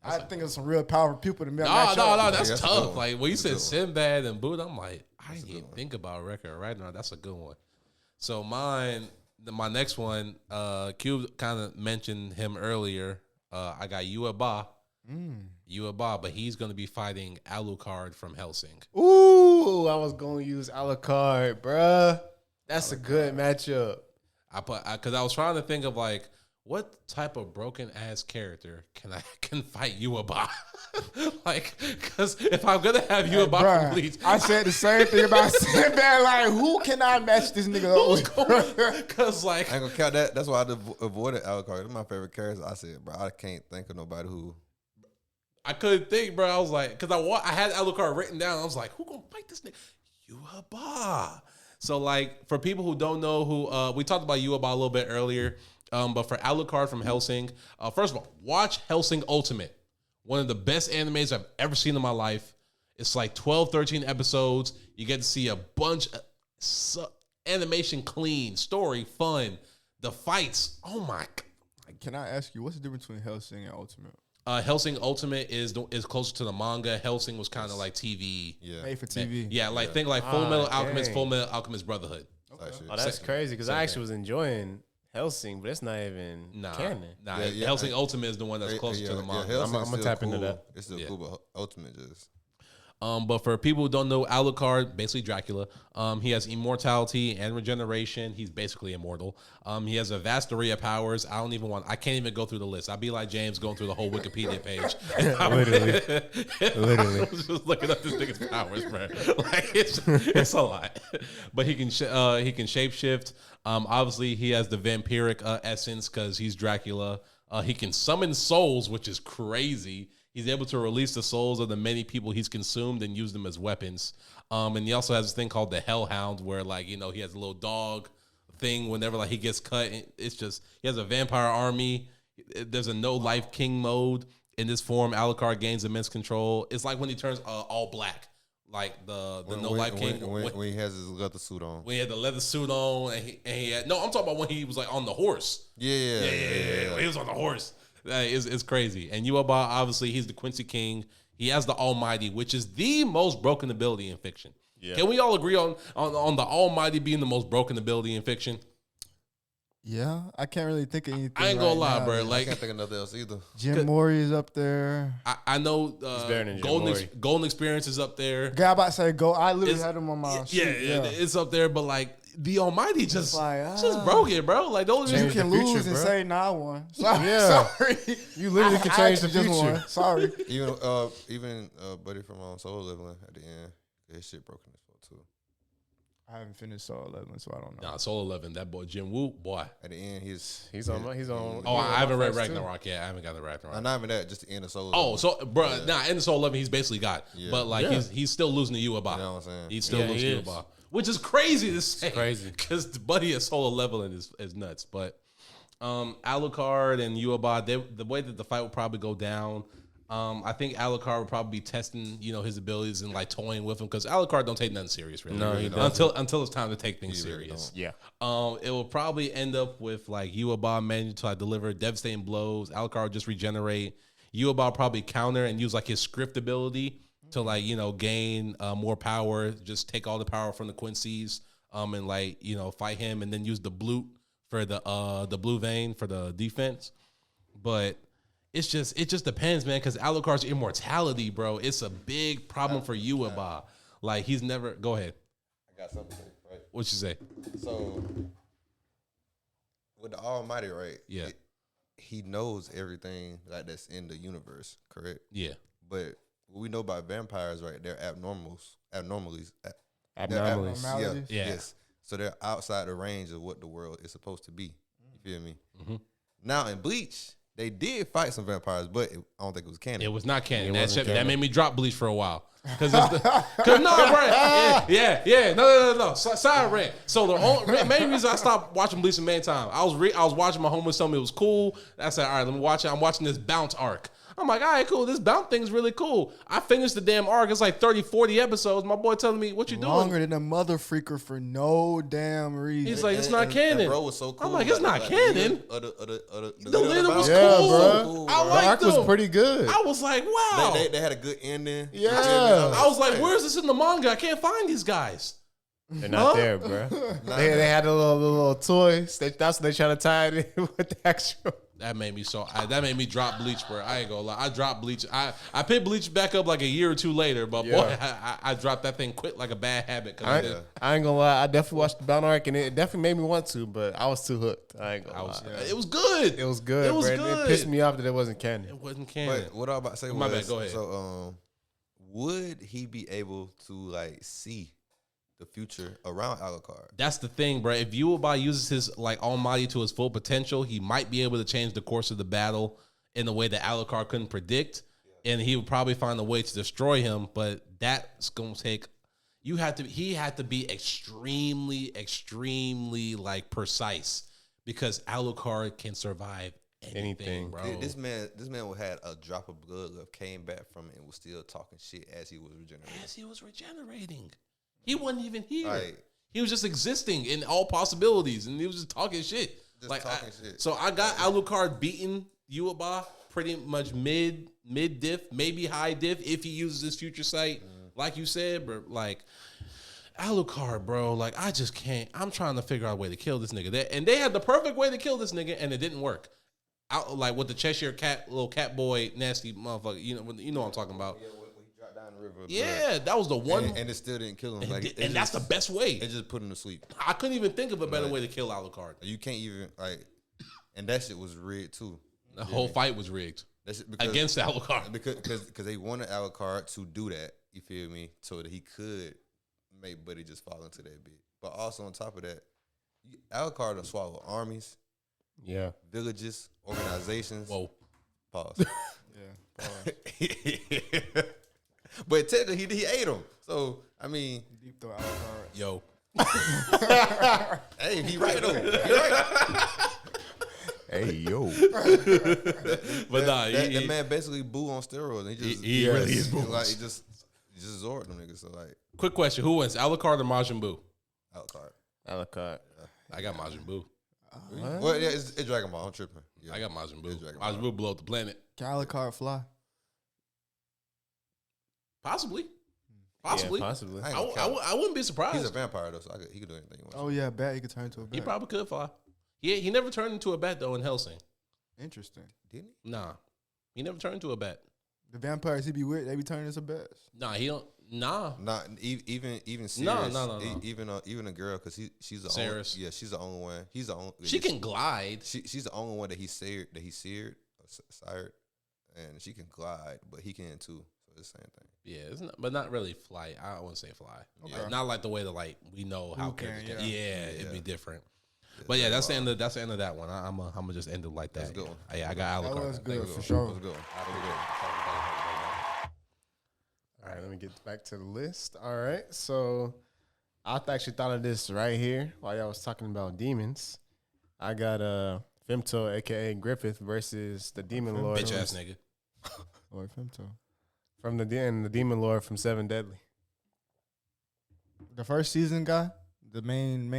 I think it's some real powerful people to match No, up. that's that's a good tough. one. Like when you That's a said good one. Sinbad and Buddha, I'm like, I didn't a even good one. think about record right now. That's a good one. So my next one, Q kind of mentioned him earlier. I got Ueba, but he's going to be fighting Alucard from Hellsing. Ooh, I was gonna use Alucard, bruh. That's a good matchup. Because I was trying to think of like what type of broken ass character can fight Ueba? Like, because if I'm gonna have Ueba from Bruh, Bleach, I said the same thing about Sinbad. Like, who can I match this nigga up with? because like I ain't gonna count that. That's why I avoided Alucard. That's my favorite character. I said, bro, I can't think of nobody who. I couldn't think, bro. I was like, because I had Alucard written down. I was like, who gonna fight this nigga? Ueba. So like, for people who don't know who, we talked about Ueba a little bit earlier. But for Alucard from Hellsing, first of all, watch Hellsing Ultimate. One of the best animes I've ever seen in my life. It's like 12, 13 episodes. You get to see a bunch of animation clean, story, fun. The fights, oh my God. Can I ask you, what's the difference between Hellsing and Ultimate? Hellsing Ultimate is closer to the manga. Hellsing was kind of like TV. Yeah. Made for TV. Yeah, like think like Full Metal Alchemist, dang. Full Metal Alchemist Brotherhood. Type shit. Oh, that's Same- crazy because same I thing. actually was enjoying Hellsing, but it's not even canon. Nah. Yeah, Hellsing Ultimate is the one that's closer to the manga. Hellsing's I'ma still tap into cool. that. It's still Yeah. cool, but Ultimate just. But for people who don't know, Alucard, basically Dracula, he has immortality and regeneration. He's basically immortal. He has a vast array of powers. I can't even go through the list. I'd be like James going through the whole Wikipedia page. Literally. I was just looking up this nigga's powers, bro. Like it's a lot. But he can shapeshift. Obviously, he has the vampiric essence because he's Dracula. He can summon souls, which is crazy. He's able to release the souls of the many people he's consumed and use them as weapons. And he also has this thing called the Hellhound, where he has a little dog thing whenever he gets cut. It's just he has a vampire army. There's a no life king mode in this form. Alucard gains immense control. It's like when he turns all black, like the no life king. When he has his leather suit on. When he had the leather suit on, and he had I'm talking about when he was like on the horse. Yeah. When he was on the horse. It's crazy. And Ueba, obviously, he's the Quincy King. He has the Almighty, which is the most broken ability in fiction. Yeah. Can we all agree on the Almighty being the most broken ability in fiction? Yeah, I can't really think of anything. I ain't gonna lie, now. bro. I Like can't think of nothing else either. Jim Mori is up there. I know better than Jim Golden Experience is up there. Guy about to say go. I literally It's- had him on my Yeah, sheet. it's up there, but the Almighty just like, just broke it, bro. Like those You Change can the future, lose and bro. say, "Nah, I won." Sorry, Yeah. sorry. You literally can I change the actually just future. won. Sorry. Even Buddy from Soul Leveling at the end, his shit broken as well too. I haven't finished Soul 11, so I don't know. Nah, Soul 11, that boy Jin Woo, boy. At the end, he's on. Oh, I haven't read first, too. Ragnarok yet. I haven't got the Ragnarok. not even that, just the end of Soul. Oh, Leveling. so bro, in the Soul 11, he's basically God. Yeah. But he's still losing to Ueba. You know what I'm saying? He's still Yeah, losing he to is. Ueba. Which is crazy to say. crazy. Because the buddy at Soul 11 is nuts. But Alucard and Ueba, the way that the fight will probably go down, I think Alucard would probably be testing, his abilities and toying with him because Alucard don't take nothing serious, really. No, he doesn't. until it's time to take things He really serious. Yeah. It will probably end up with Ueba managing to deliver devastating blows. Alucard will just regenerate. Ueba will probably counter and use his script ability to gain more power. Just take all the power from the Quincy's and fight him and then use the blue for the blue vein for the defense. But it just depends, man, because Alucard's immortality, bro, it's a big problem for Ueba. He's never. Go ahead. I got something to say, right? What you say? So with the Almighty, right? Yeah. He knows everything that's in the universe, correct? Yeah. But what we know about vampires, right? They're abnormalities. Abnormalities. Yeah. Abnormalities. Yeah. Yes. So they're outside the range of what the world is supposed to be. You feel me? Now in Bleach, they did fight some vampires, but I don't think it was canon. It was not canon. It wasn't That canon. made me drop Bleach for a while. Cause no, right? Yeah. No. Side rant. So the main reason I stopped watching Bleach in main time, I was watching, my homies told me it was cool. I said, all right, let me watch it. I'm watching this bounce arc. I'm like, all right, cool. This bounce thing's really cool. I finished the damn arc. It's like 30, 40 episodes. My boy telling me, what you doing? Longer than a mother freaker for no damn reason. He's like, it's not canon. And bro was so cool. I'm like, it's not canon. The The leader was Yeah, cool. bro. I The liked arc them. was pretty good. I was like, wow. They had a good ending. Yeah. I was like, where's this in the manga? I can't find these guys. They're not there, bro. They had a little toys. That's what they trying to tie it in with the actual. That made me drop Bleach, bro. I ain't gonna lie. I dropped Bleach. I picked Bleach back up like a year or two later, but boy, I dropped that thing quick like a bad habit. I ain't gonna lie. I definitely watched the Bound arc, and it definitely made me want to, but I was too hooked. I ain't gonna lie. It was good. It was good. It was bro. good. It pissed me off that it wasn't canon. It wasn't canon. But what I was about to say was, My bad, go ahead. So, would he be able to like see the future around Alucard? That's the thing, bro. If Yuba uses his like Almighty to his full potential, he might be able to change the course of the battle in a way that Alucard couldn't predict, and he would probably find a way to destroy him. But that's gonna take. He had to be extremely, extremely like precise because Alucard can survive anything, bro. Dude, this man had a drop of blood left, came back from it, and was still talking shit as he was regenerating. He wasn't even here. Like, he was just existing in all possibilities, and he was just talking shit. Shit. So I got Alucard beating Yuaba pretty much mid diff, maybe high diff if he uses his future sight, like you said. But like Alucard, bro, like I just can't. I'm trying to figure out a way to kill this nigga. And they had the perfect way to kill this nigga, and it didn't work. Like with the Cheshire cat, little cat boy, nasty motherfucker. You know what I'm talking about. Down the river. Yeah, that was the one, and it still didn't kill him. and that's the best way. It just put him to sleep. I couldn't even think of a better way to kill Alucard. You can't even like, and that shit was rigged too. The whole fight was rigged against Alucard because they wanted Alucard to do that. You feel me? So that he could make Buddy just fall into that bit. But also on top of that, Alucard will swallow armies, villages, organizations. Whoa, pause. But technically, he ate him. So, I mean. Deep throw Alucard. yo. Hey, he right though. He right. Hey yo. But that man basically Boo on steroids. And he really is Boo. Like, he just Zord them niggas. So, like. Quick question. Who wins, Alucard or Majin Buu? Alucard. I got Majin Buu. Well, yeah, it's Dragon Ball. I'm tripping. Yeah. I got Majin Buu. Dragon Ball. Majin Buu blew up the planet. Can Alucard fly? Possibly. Yeah, possibly. I wouldn't be surprised. He's a vampire though, so he could do anything he wants. Oh yeah, bat. He could turn into a bat. He probably could fly. He never turned into a bat though in Hellsing. Interesting. Didn't he? Nah, he never turned into a bat. The vampires he be with, they be turning into bats. Nah, he don't. Nah. Not even Sirius, No. Even a girl because she's the Saris. only. Yeah, she's the only one. He's the only. She can glide. She's the only one that he sired, and she can glide, but he can too. So it's the same thing. Yeah, but not really fly. I don't want to say fly. Okay. Not like the way that like we know how characters can. yeah. It'd be different. But yeah, that's the end of that one. I'm gonna just end it like that. That's a good one. Yeah, I got Alucard. That was good That for was sure. a good one. All right, let me get back to the list. All right, so I actually thought of this right here while y'all was talking about demons. I got Femto, aka Griffith, versus the Demon Lord, Bitch ass nigga. Or Femto. from the Demon Lord from Seven Deadly. The first season guy, the main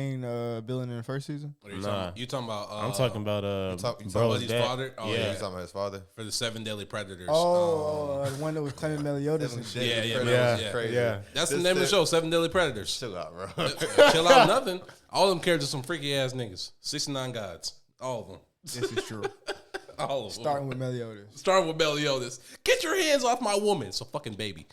villain in the first season. What are you talking about? You talking about? I'm talking about you talking Bro's Buddy's dad. father. Oh Yeah, yeah, he's talking about his father. for the 7 Deadly Predators. The one that was claiming Meliodas and shit. Yeah. That's the name of the show, 7 Deadly Predators. Chill out, bro. Chill out, nothing. All them characters some freaky ass niggas. 69 gods, all of them. This is true. All of them. Starting with Meliodas. Starting with Meliodas. Get your hands off my woman. It's a fucking baby.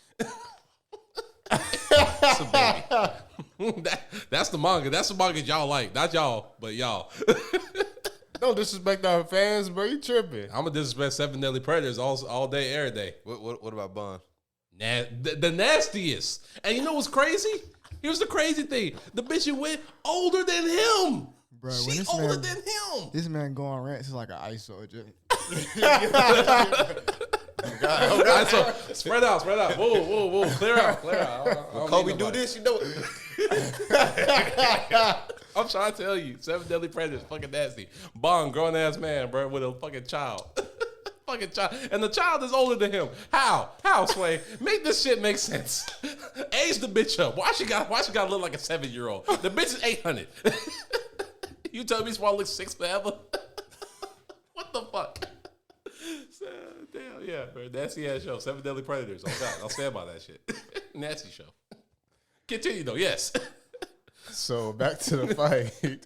It's a baby. That's the manga. That's the manga y'all like. Not y'all, but y'all. Don't disrespect our fans, bro. You tripping. I'm going to disrespect 7 Deadly Predators all day, every day. What about Bond? The nastiest. And you know what's crazy? Here's the crazy thing. The bitch you with older than him. Bro, when She this older man, than him. this man go on rants, it's like an ice soldier. Alright, so spread out. Whoa. Clear out. When Kobe do this, you know it. I'm trying to tell you, 7 Deadly Predators, fucking nasty. Bond, grown ass man, bro, with a fucking child. Fucking child. And the child is older than him. How, Sway? Make this shit make sense. Age the bitch up. Why she gotta look like a 7-year-old? The bitch is 800. You tell me Sway looks 6 forever? What the fuck? So, damn, yeah, bro. Nasty ass show. 7 Deadly Predators. I'll stand by that shit. Nasty show. Continue though, yes. So back to the fight.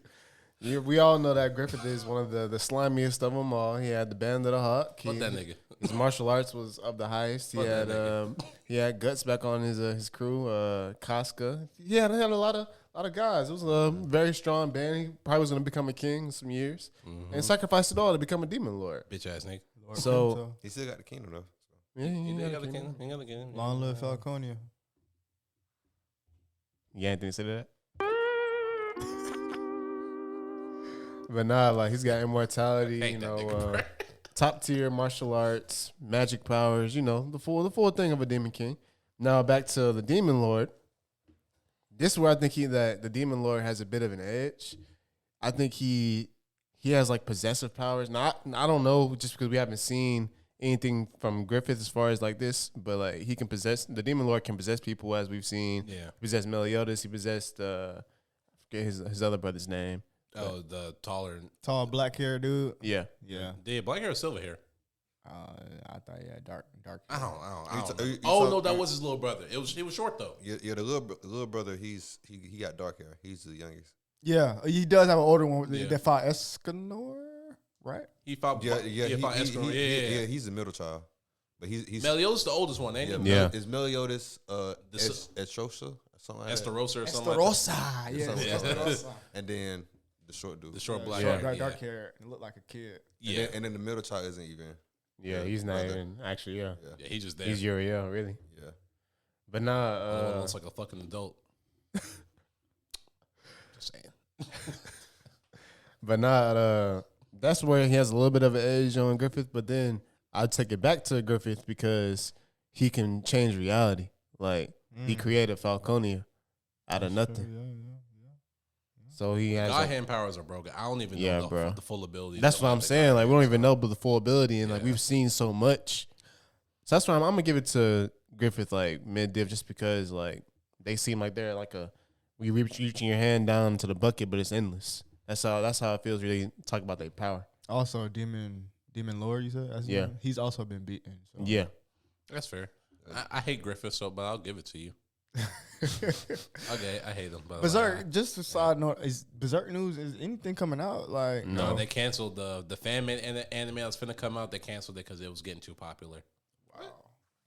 We all know that Griffith is one of the slimiest of them all. He had the band of the Hawk. Fuck that nigga. His martial arts was of the highest. Fuck that nigga. He had Guts back on his crew. Casca. He had a lot of guys. It was a very strong band. He probably was going to become a king in some years, and sacrificed it all to become a demon lord. Bitch ass nigga. So He still got the kingdom though. yeah, He got got a the kingdom. king. He got the king. Long live Falconia. You got anything to say to that? But nah, like he's got immortality, Hate that nigga, bro. top tier martial arts, magic powers, the full thing of a demon king. Now back to the demon lord. This is where I think that the demon lord has a bit of an edge. I think he has like possessive powers. Now I don't know, just because we haven't seen anything from Griffith as far as like this, but like the demon lord can possess people, as we've seen. Yeah. He possessed Meliodas. He possessed I forget his other brot's name. Oh, the taller. Tall black hair dude. Yeah. Yeah. Yeah, black hair or silver hair? I thought he had dark. I don't know. You Oh talk- no, that was his little brother. He was short though. Yeah, the little brother. He got dark hair. He's the youngest. Yeah, he does have an older one Yeah. that fought Escanor, right? He fought. Yeah, He fought Escanor. Yeah. He's the middle child, but he's Meliodas the oldest one, ain't he? Yeah. Is Meliodas s- Estrosa something like that? Esterosa or something like that. Yeah, Something like that. Esterosa. And then the short dude. The short black Yeah. hair. Dark hair. It looked like a kid. Yeah. And then the middle child isn't even. Yeah, he's not brother. even actually. Yeah, Yeah, he's just there. he's Uriel, really. Yeah. But Other one nah, looks like a fucking adult. Just saying. that's where he has a little bit of an edge on Griffith. But then I'd take it back to Griffith because he can change reality. Like he created Falconia out of nothing. So he has. God hand powers are broken. I don't even Yeah, know bro. the full ability. That's what I'm saying. Like we don't even know but the full ability, and like Yeah. we've seen so much. So that's why I'm gonna give it to Griffith like mid div, just because like they seem like they're like you reaching your hand down to the bucket, but it's endless. That's how it feels. Really talk about their power. Also, Demon Lord, you said? That's his Yeah. name? He's also been beaten. So. Yeah, That's fair. I hate Griffith, but I'll give it to you. Okay, I hate him. But Berserk, just a side note, is Berserk news, is anything coming out? Like, no, they canceled the fan made anime that was finna come out. They canceled it because it was getting too popular. wow.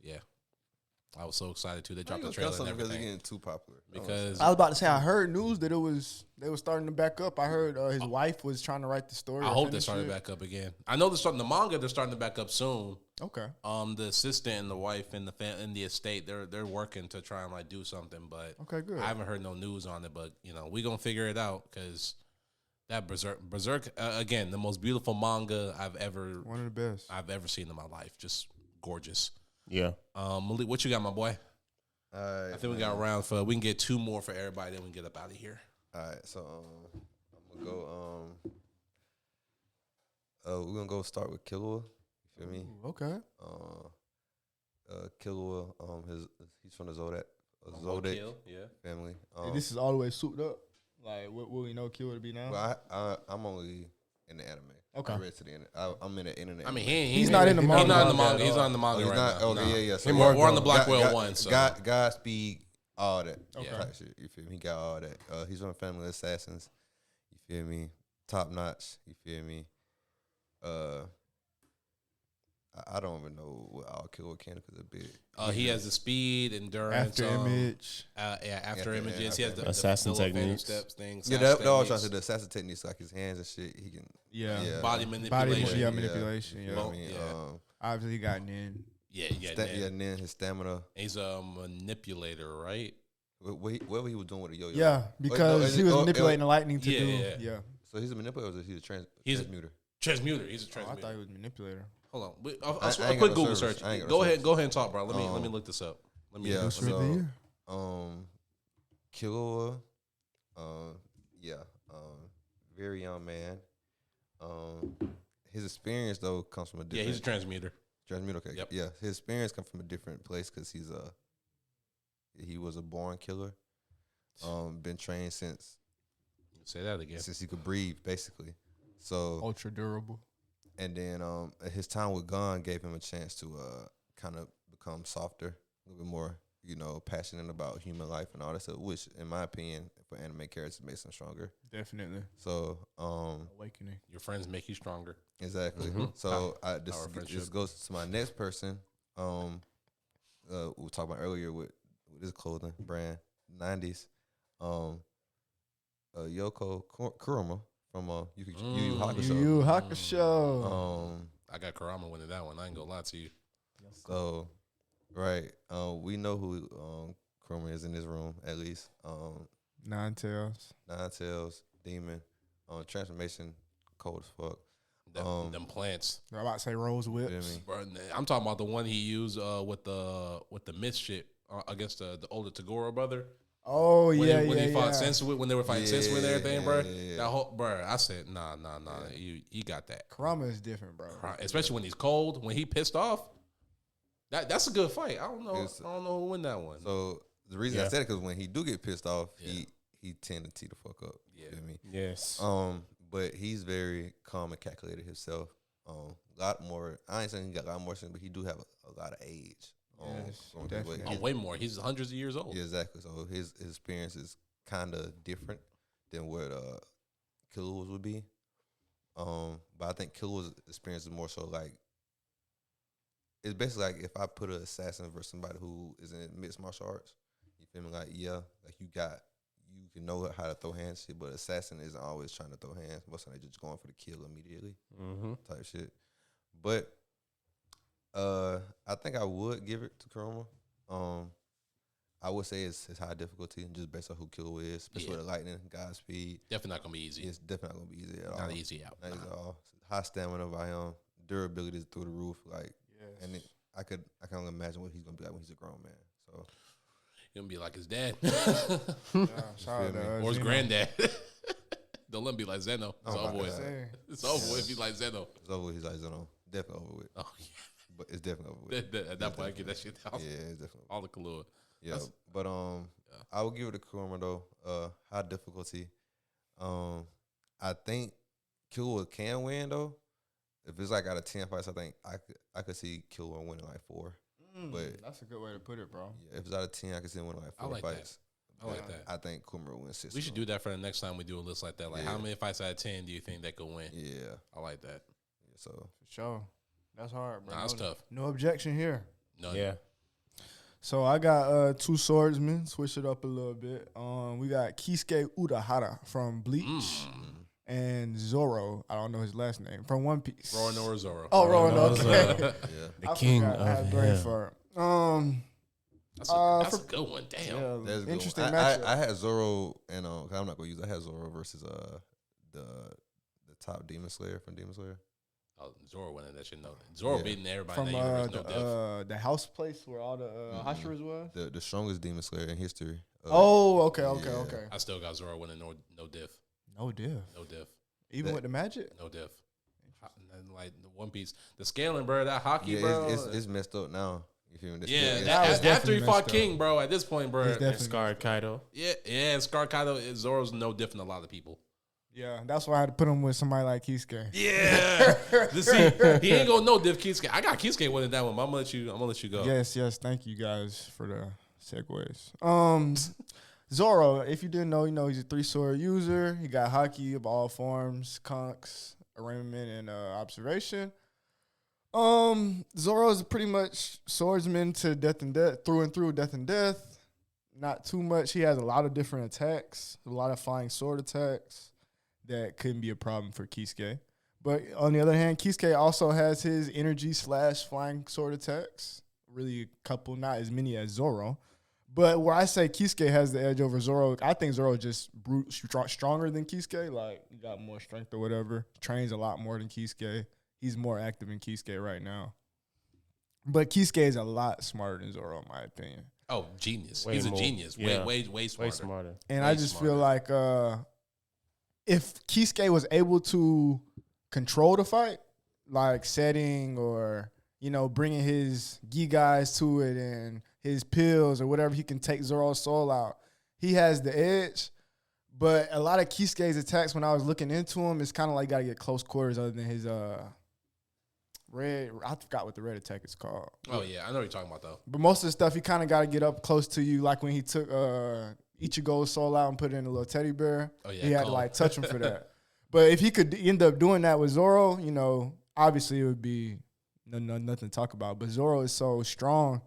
Yeah, I was so excited too. They How dropped you the gonna trailer and cancel because it's everything getting too popular. because I was about to say, I heard news that they were starting to back up. I heard his wife was trying to write the story. I or hope they finish started it. back up again. I know they're starting the manga. They're starting to back up soon. Okay. The assistant and the wife and the estate, they're working to try and like do something, but Okay, good. I haven't heard no news on it. But we gonna figure it out because that Berserk again, the most beautiful manga One of the best. I've ever seen in my life. Just gorgeous. yeah. Malik, what you got, my boy? All right, I think we got round for we can get 2 more for everybody, then we can get up out of here. All right, so I'm gonna go. We're gonna go start with Killua. You feel me? Ooh, okay. Killua. He's from the Zodiac Yeah. family. And this is all the way souped up. Like, what will we know Kill to be now? Well, I'm only in the anime. Okay. I read to the end. I'm in the internet. I mean, He's not in the He's manga. not in the manga. at He's all. not in the manga he's right not. now. Okay, No. yeah. So We're on the Black Whale one. So Godspeed, all that. Okay. Type shit, you feel me? He got all that. He's from a family of assassins. You feel me? Top notch. You feel me? I don't even know what I'll kill can because a bit. he has the speed, endurance, After image. after images. He has the Assassin the little phantom techniques. steps things. Yeah, assassin that all trying techniques, to the assassin techniques, like his hands and shit. He can. Yeah. Yeah. body manipulation. Body manipulation. You Yeah. know what I mean? Yeah. Obviously, he got Nin. Yeah. And then his stamina. He's a manipulator, right? Whatever he was doing with the yo-yo. Yeah, because he was manipulating the lightning to Yeah, do. yeah. Yeah. So he's a manipulator, or he's a He's a- transmuter? Transmuter. He's a Oh, I transmuter. thought he was manipulator. Hold on. Wait, I a ain't quick got no Google service. search. I ain't got no Go ahead. service. Go ahead and talk, bro. Let me look this up. Let me. Yeah, Producer of the so, year. Killua, yeah, very young man. His experience though comes from a different. Yeah, he's a transmuter. transmuter. Okay, Yep. yeah, his experience comes from a different place because he was a born killer. Been trained since Say that again. he could breathe, basically. So Ultra durable. and then his time with Gon gave him a chance to kind of become softer, a little bit more, passionate about human life and all that stuff, which in my opinion for anime characters makes them stronger. Definitely. So Awakening. Your friends make you stronger. exactly. Mhm. So Power this friendship. goes to my next person. We were talking about earlier with his clothing brand, 90s. Yoko Kurama from Yu Yu Hakusho. Yu Yu Hakusho. I got Karama winning that one. I ain't gonna lie to you. So, right, we know who Kurama is in this room, at least. Nine Tails. Nine Tails, Demon, transformation, cold as fuck. Them plants. I'm about to say Rose You know Whips. what I mean? Bro, I'm talking about the one he used with the myth shit against the older Tagoro brother. Oh, When yeah, when yeah, he fought yeah. Sensui, when they were fighting Sensui and everything, bro. Yeah. That whole I said, nah. You got that. Kurama is different, bro. Especially when he's cold, when he pissed off. That's a good fight. I don't know. It's- I don't know who win that one. So, the reason I Yeah. said it, because when he do get pissed off, Yeah. he tend to tee the fuck up. Yeah. You know what I mean? Yes. But he's very calm and calculated himself. A lot more. I ain't saying he got a lot more sense, but he do have a lot of age. Yes, from his definitely. way. Oh, way more. He's hundreds of years old. Yeah, exactly. So his experience is kind of different than what Killua's would be. But I think Killua's experience is more so like, it's basically like if I put an assassin versus somebody who is in mixed martial arts. You feel me? Like, yeah, like you can know how to throw hands shit, but assassin isn't always trying to throw hands. Most of them they just going for the kill immediately type shit. But I think I would give it to Kurama. I would say it's high difficulty just based on who Killua is, especially with the lightning, God speed. Definitely not gonna be easy. It's definitely not gonna be easy at all. Not easy out. Not easy at all. High stamina by him, durability is through the roof. Like, and I can only imagine what he's gonna be like when he's a grown man. So He's gonna be like his dad Shout out to, or his Zeno. granddad. Don't let him be like Zeno. It's Oh my over with. God. It's over with. Be like Zeno. it's over with. He's like, no, definitely over with. Oh But it's definitely over yeah. with. At that point, I get that shit out. Yeah, it's definitely. All the Kahlua. Yeah, but I would give it to Kurama though. High difficulty. I think Killua can win though. If it's like out of 10 fights, I think I could see Killua winning like 4. But That's a good way to put it, bro. yeah, if it's out of 10, I could see him winning like 4 I like that. fights. I like that. I think Kurama will win 6. We should do that for the next time we do a list like that. Like, how Yeah. many fights out of 10 do you think that could win? Yeah. I like that. So For sure. That's hard, bro. Nah, that's no, tough. No objection here. None. Yeah. So I got 2 swordsmen. Switch it up a little bit. We got Kisuke Urahara from Bleach and Zoro. I don't know his last name from One Piece. Roanoke Zoro. Oh, Roanoke. Okay. yeah. The I king forgot. I of had brain hell. fart. That's for- a good one. Damn. Yeah, That's a good interesting one. matchup. I had Zoro and 'cause I'm not gonna use. I had Zoro versus the top Demon Slayer from Demon Slayer. Oh, Zoro winning that shit. No, Zoro Yeah. beating everybody From in that universe. No diff. the house place where all the Hashiras was. The strongest Demon Slayer in history. Okay. yeah. I still got Zoro winning. No diff. No diff. No diff. Even That- with the magic. No diff. And then, like the One Piece, the scaling, bro. That hockey, Yeah, bro. it's messed up now. You feel me? It's yeah. still- that was After he definitely fought messed up. King, bro. At this point, bro. He's definitely Scarred Kaido. Yeah. Scar Kaido, Zoro's no different than a lot of people. Yeah, that's why I had to put him with somebody like Kisuke. Yeah. See, he ain't gonna know diff Kisuke. I got Kisuke winning that one. But I'm gonna let you go. Yes. Thank you guys for the segues. Zoro, if you didn't know, you know he's a 3-sword user. He got haki of all forms, conks, arraignment, and observation. Zoro is pretty much swordsman to death and death, through and through, death and death. Not too much. He has a lot of different attacks, a lot of flying sword attacks that couldn't be a problem for Kisuke. But on the other hand, Kisuke also has his energy / flying sword attacks. Really a couple, not as many as Zoro. But where I say Kisuke has the edge over Zoro, I think Zoro is just stronger than Kisuke. Like, he got more strength or whatever. Trains a lot more than Kisuke. He's more active than Kisuke right now. But Kisuke is a lot smarter than Zoro, in my opinion. Oh, genius. Way He's more. a genius. Yeah. Way smarter. Way smarter. And Way I just feel smarter. like if Kisuke was able to control the fight, like setting or, bringing his gi guys to it and his pills or whatever, he can take Zoro's soul out. He has the edge. But a lot of Kisuke's attacks, when I was looking into him, it's kind of like got to get close quarters other than his red. I forgot what the red attack is called. Oh, yeah. I know what you're talking about, though. But most of the stuff, he kind of got to get up close to you, like when he took Ichigo's soul out and put it in a little teddy bear. Oh, yeah, he had to cold. like touch him for that. But if he could end up doing that with Zoro, obviously it would be nothing to talk about. But Zoro is so strong,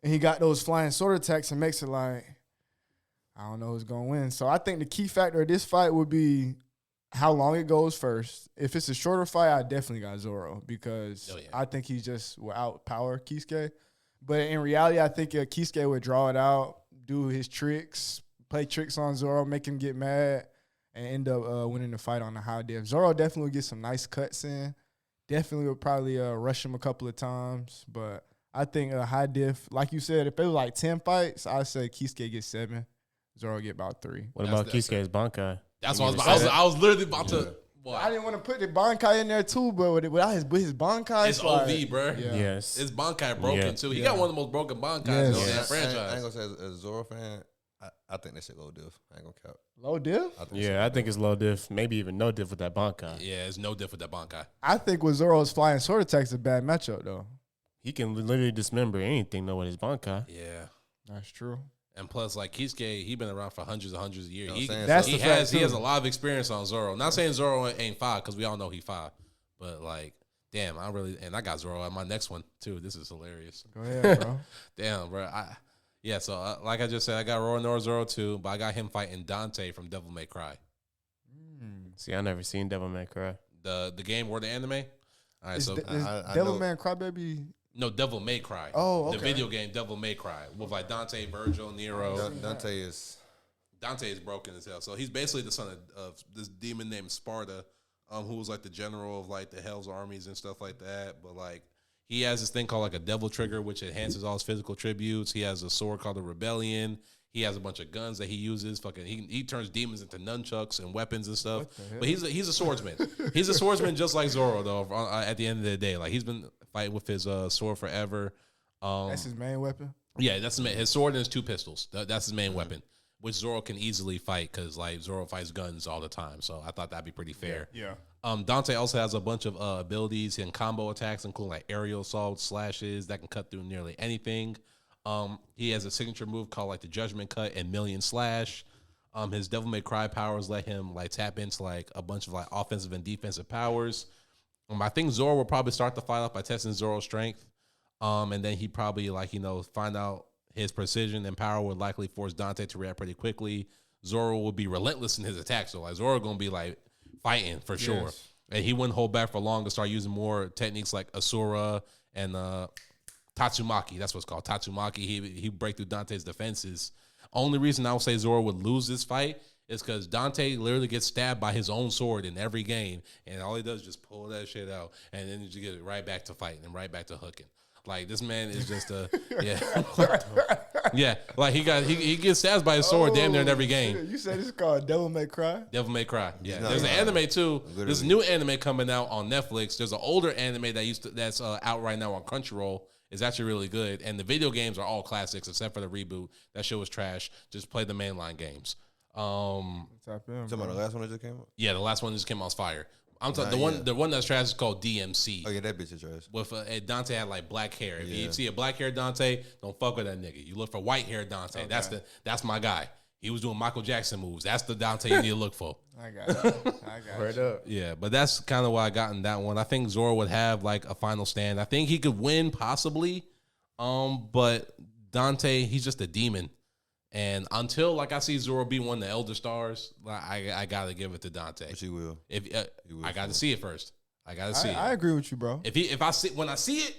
and he got those flying sword attacks and makes it like, I don't know who's going to win. So I think the key factor of this fight would be how long it goes first. If it's a shorter fight, I definitely got Zoro because I think he just will outpower Kisuke. But in reality, I think Kisuke would draw it out, do his tricks, play tricks on Zoro, make him get mad, and end up winning the fight on the high diff. Zoro definitely would get some nice cuts in. Definitely would probably rush him a couple of times. But I think a high diff, like you said, if it was like 10 fights, I'd say Kisuke gets 7. Zoro get about 3. What about Kisuke's Bankai? That's what I was literally about to. What? I didn't want to put the Bankai in there too, but without his Bankai, It's OV, bro. Yeah. Yes. It's Bankai broken, too. He got one of the most broken Bankais Yes. in Yeah, that I franchise. ain't gonna say as a Zoro fan, I think that shit low diff. I ain't gonna count. Low diff? I think it's low diff, maybe even no diff with that Bankai. Yeah, it's no different than Bankai. I think with Zoro's flying sword attacks a bad matchup though. He can literally dismember anything though with his Bankai. Yeah. That's true. And plus, like, Kisuke, he been around for hundreds of years. You know what I'm saying? That's He the fact, has too. a lot of experience on Zoro. Not saying Zoro ain't 5, because we all know he 5. But, like, damn, I got Zoro at my next one, too. This is hilarious. Go ahead, bro. Damn, bro. So, like I just said, I got Roronoa Zoro, too, but I got him fighting Dante from Devil May Cry. See, I never seen Devil May Cry. The game or the anime? All right, Is so... I Devil know- Man Crybaby. No, Devil May Cry. Oh, The okay. video game Devil May Cry with like Dante, Virgil, Nero. Dante is Dante is broken as hell. So he's basically the son of this demon named Sparta, who was like the general of like the Hell's armies and stuff like that. But like he has this thing called like a devil trigger, which enhances all his physical tributes. He has a sword called the Rebellion. He has a bunch of guns that he uses. He turns demons into nunchucks and weapons and stuff. But he's a swordsman. He's a swordsman just like Zoro though. At the end of the day, like he's been fighting with his sword forever. That's his main weapon. Yeah, that's his sword and his 2 pistols. That's his main weapon, which Zoro can easily fight because like Zoro fights guns all the time. So I thought that'd be pretty fair. Yeah. Dante also has a bunch of abilities and combo attacks, including like aerial assault, slashes that can cut through nearly anything. He has a signature move called like the Judgment Cut and Million Slash. His Devil May Cry powers let him like tap into like a bunch of like offensive and defensive powers. I think Zoro will probably start the fight off by testing Zoro's strength. And then he probably find out his precision and power would likely force Dante to react pretty quickly. Zoro will be relentless in his attacks. So like Zoro gonna be like fighting for sure. And he wouldn't hold back for long to start using more techniques like Asura and Tatsumaki. That's what's called Tatsumaki. He break through Dante's defenses. Only reason I would say Zoro would lose this fight is because Dante literally gets stabbed by his own sword in every game, and all he does is just pull that shit out, and then you get it right back to fighting and right back to hooking. Like this man is just yeah. Like he gets stabbed by his sword damn near in every game. You said it's called Devil May Cry? Devil May Cry. Yeah, not there's an lying. anime too. There's a Literally. new anime coming out on Netflix. There's an older anime that's out right now on Crunchyroll. It's actually really good, and the video games are all classics except for the reboot. That show was trash. Just play the mainline games. Tap in, talking about the last one that just came out. Yeah, the last one just came out was fire. I'm Nah, talking yeah. the one that's trash is called DMC. Oh yeah, that bitch is trash. With Dante had like black hair. If you Yeah. see a black hair Dante, don't fuck with that nigga. You look for white hair Dante. Okay. That's my guy. He was doing Michael Jackson moves. That's the Dante you need to look for. I got you. I got Word you. up. Yeah, but that's kind of why I got in that one. I think Zoro would have like a final stand. I think he could win possibly. But Dante, he's just a demon. And until like I see Zoro be one of the elder stars, I gotta give it to Dante. But you will. If will I got to for see it first, I got to see I it. agree with you, bro. If I see it,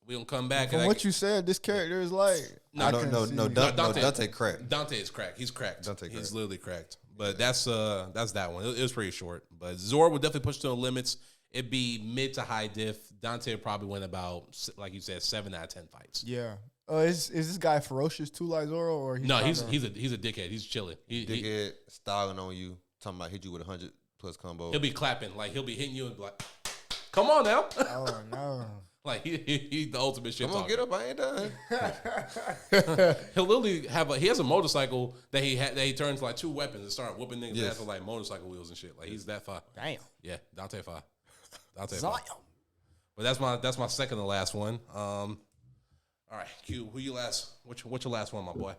We gonna come back. From what you said, this character is like. No, Dante cracked. Dante is cracked. He's cracked. Dante He's cracked. literally cracked. But that's that one. It was pretty short. But Zoro would definitely push to the limits. It'd be mid to high diff. Dante would probably win about, like you said, 7 out of 10 fights. Yeah. Is this guy ferocious too, like Zoro, or No, he's a dickhead. He's chilling. Dickhead styling on you, talking about hit you with 100+ combo. He'll be clapping, like he'll be hitting you and be like, "Come on now!" Oh no. Like he's the ultimate shit. Come on, get up! I ain't done. He'll literally he has a motorcycle that he turns like 2 weapons and start whooping niggas ass with like motorcycle wheels and shit. Like he's that far. Damn. Yeah, Dante far. Dante Zion. far. But that's my second to last one. All right, Q, who you last? What's your last one, my boy?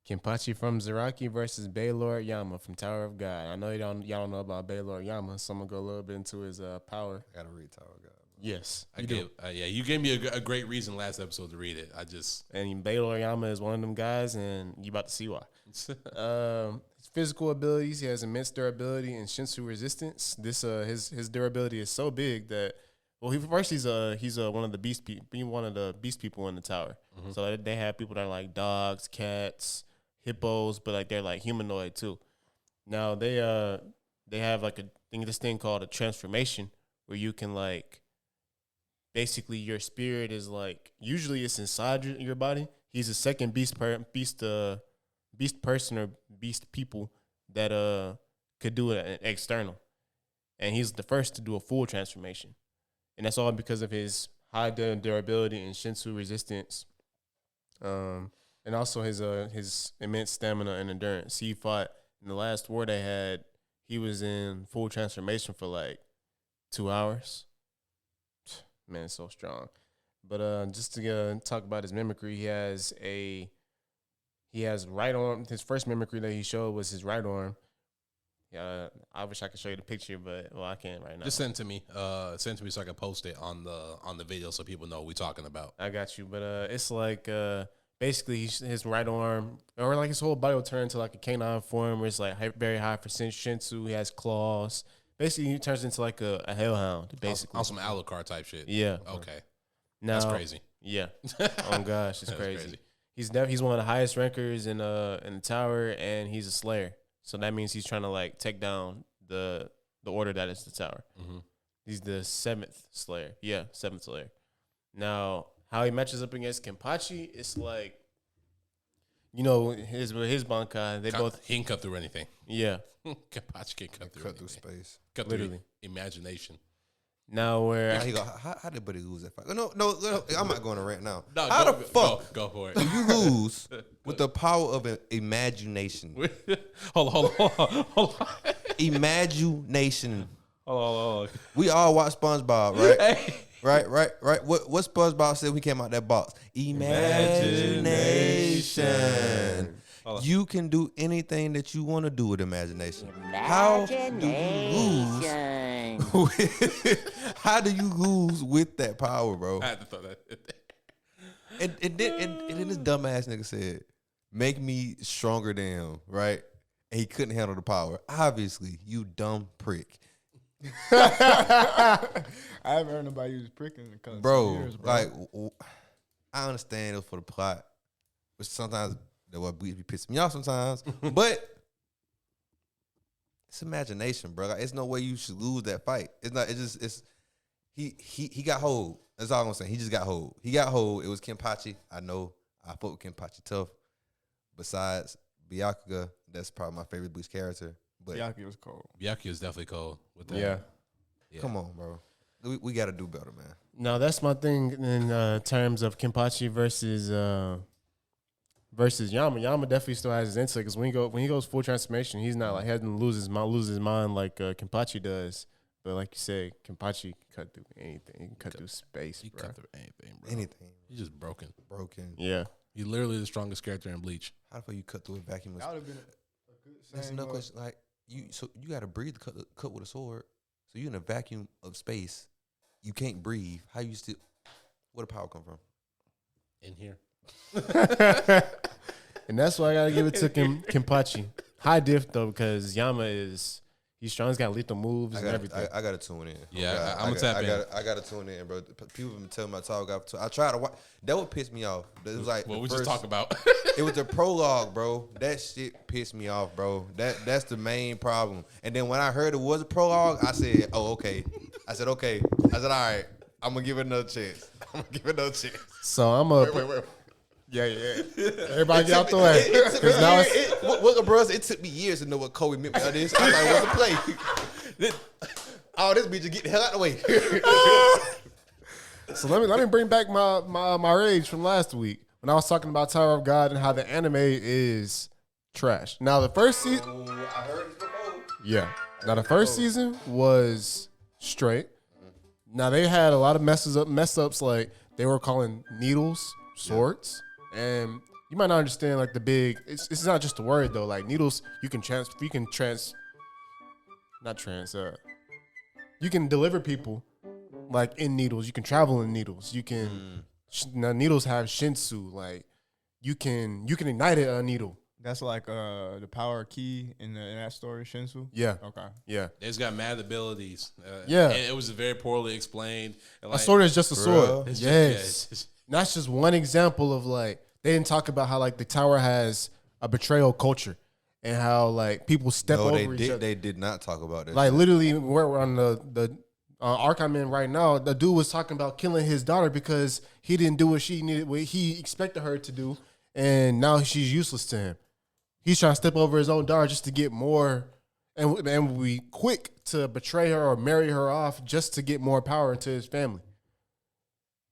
Kenpachi from Zaraki versus Baylor Yama from Tower of God. I know y'all don't know about Baylor Yama, so I'm gonna go a little bit into his power. I gotta read Tower of God. Yes, you gave me a great reason last episode to read it. And Baylor Yama is one of them guys, and you about to see why. His physical abilities, he has immense durability and Shinsu resistance. This his durability is so big that he's one of the beast people in the tower. Mm-hmm. So they have people that are like dogs, cats, hippos, but like they're like humanoid too. Now they have like this thing called a transformation where you can like basically your spirit is like usually it's inside your body. He's a second beast person or beast people that could do an external, and he's the first to do a full transformation. And that's all because of his high durability and Shinsu resistance, and also his immense stamina and endurance. He fought in the last war they had. He was in full transformation for like 2 hours. Man, it's so strong. But just to talk about his mimicry, he has right arm. His first mimicry that he showed was his right arm. I wish I could show you the picture, but I can't right now. Just send it to me. Send it to me so I can post it on the video so people know what we're talking about. I got you. But it's like basically his right arm or like his whole body will turn into like a canine form where it's like very high for Shinsu. He has claws. Basically, he turns into like a hellhound. Basically, on some Alucard type shit. Yeah. Okay. Now, that's crazy. Yeah. Oh gosh, it's crazy. He's one of the highest rankers in the tower, and he's a slayer. So that means he's trying to like take down the order that is the tower. Mm-hmm. He's the 7th slayer. Yeah, 7th slayer. Now, how he matches up against Kenpachi, it's like, his Bankai, He can cut through anything. Yeah. Kenpachi can cut through space. Cut literally through imagination. Now where how did Buddy lose that fight? No, I'm not going to rant now. No, how the fuck go for it? do you lose with the power of imagination? Hold on. Imagination. Hold on. We all watch SpongeBob, right? Hey. Right. What SpongeBob said when he came out that box? Imagination. You can do anything that you want to do with imagination. How do you lose? How do you lose with that power, bro? I had to throw that. And then this dumbass nigga said, "Make me stronger than him," right? And he couldn't handle the power. Obviously, you dumb prick. I haven't heard nobody use prick in a couple Bro, years, bro. like, I understand it was for the plot, but sometimes that what be pissing me off sometimes. But it's imagination, bro. Like, it's no way you should lose that fight. It's not. He got hold. That's all I'm saying. He just got hold. He got hold. It was Kenpachi. I know. I fought with Kenpachi tough. Besides Byakuya, that's probably my favorite Bleach character. But Byakuya was cold. Byakuya is definitely cold with that. Yeah. Come on, bro. We got to do better, man. No, that's my thing in terms of Kenpachi versus Yama. Yama definitely still has his intellect because when he goes full transformation, he's not like he doesn't lose his mind like Kenpachi does. But like you said, Kenpachi can cut through anything. He can cut through space. He bro. cut through anything, bro. Anything. He's just broken. Yeah. He's literally the strongest character in Bleach. How the fuck you cut through a vacuum? That would have been a good That's saying, another question. Like you got to breathe to cut with a sword. So you in a vacuum of space. You can't breathe. How you still? Where the power come from? In here. And that's why I gotta give it to Kenpachi. High diff though, because Yama he's He's strong. He's got lethal moves and everything. I gotta tune in. Yeah, I'm gonna tap in. I gotta tune in, bro. People been telling me I try to watch. That would piss me off. It was like What we just talked about. It was the prologue, bro. That shit pissed me off, bro. That's the main problem. And then when I heard it was a prologue, I said, "Oh, okay." I said, "Okay." I said, "All right. I'm gonna give it another chance. So I'm a. Wait. Yeah. Everybody get out the way. Because now it's, Bro, it took me years to know what Kobe meant by this. I thought it was a play. This bitch just get the hell out the way. So let me bring back my rage from last week when I was talking about Tower of God and how the anime is trash. Now the first season, I heard this before. yeah. Now the first season was straight. Now they had a lot of mess ups like they were calling needles swords, and you might not understand like the big. It's not just a word though. Like needles, you can deliver people like in needles. You can travel in needles. You can now needles have shinsu. Like you can ignite a needle. That's like the power key in that story, Shinsu. Yeah. Okay. Yeah. It's got mad abilities. Yeah. And it was very poorly explained. And A sword is just a sword. real? It's just- Yes. it's- That's just one example of like they didn't talk about how like the tower has a betrayal culture and how like people step No, over each other. they did not talk about that. Like shit. literally, we're on the arc I'm in right now. The dude was talking about killing his daughter because he didn't do what she needed, what he expected her to do, and now she's useless to him. He's trying to step over his own daughter just to get more, and we quick to betray her or marry her off just to get more power into his family.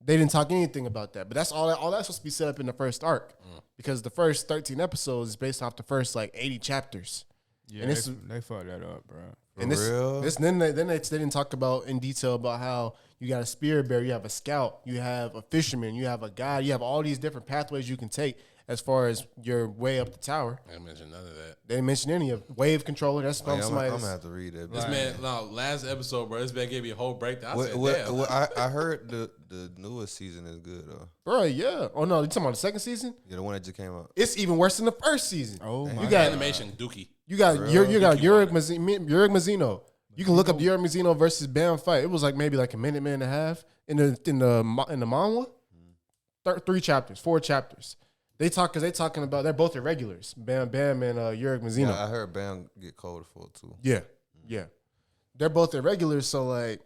They didn't talk anything about that, but that's all that's supposed to be set up in the first arc, because the first 13 episodes is based off the first like 80 chapters. Yeah, And they fucked that up, bro. And real? then they didn't talk about in detail about how you got a spirit bearer, you have a scout, you have a fisherman, you have a guide, you have all these different pathways you can take as far as your way up the tower. I didn't mention none of that. They didn't mention any of wave controller. That's Like, from I'm somebody. gonna have to read it. This man, no, last episode, bro, this man gave me a whole breakdown. I said, damn. I heard the newest season is good though. Bro, yeah. Oh no, you talking about the second season? Yeah, the one that just came out. It's even worse than the first season. Oh my you got Animation, Dookie. you got Real? you got Yurik Mazzino. You can look up Yurik Mazzino versus Bam fight. It was like maybe like a minute and a half in the manhwa. 4 chapters. They talking about they're both irregulars. Bam and Yurik Mazzino. Yeah, I heard Bam get cold for it too. Yeah. They're both irregulars, so like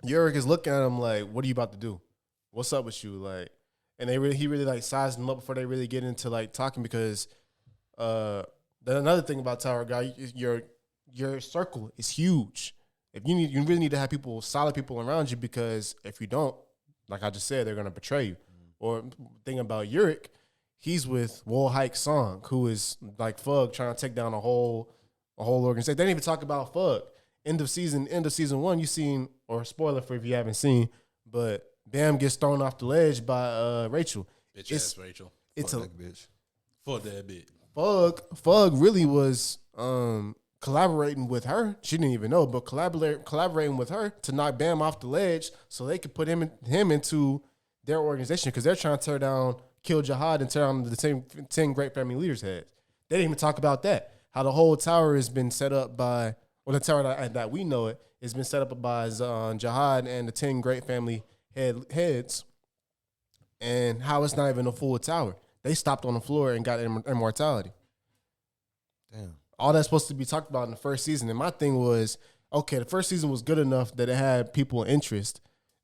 Yurik is looking at him like, what are you about to do? What's up with you? Like, and he really like sized them up before they really get into like talking, because then another thing about Tower Guy, your circle is huge. If you really need to have solid people around you, because if you don't, like I just said, they're gonna betray you. Or thinking about Yurik, he's with Wol Hike Song, who is like Fug trying to take down a whole organization. They didn't even talk about Fug. End of season 1, you seen, or spoiler for if you haven't seen, but Bam gets thrown off the ledge by Rachel. Bitch ass Rachel. It's Fuck a that bitch. Fuck that bitch. Fug really was collaborating with her. She didn't even know, but collaborating with her to knock Bam off the ledge so they could put him into their organization, because they're trying to kill Jihad and tear down the 10 great family leaders' heads. They didn't even talk about that. How the whole tower has been set up by, or the tower that we know it, has been set up by Jihad and the 10 great family heads, and how it's not even a full tower. They stopped on the floor and got immortality. Damn. All that's supposed to be talked about in the first season. And my thing was, okay, the first season was good enough that it had people interest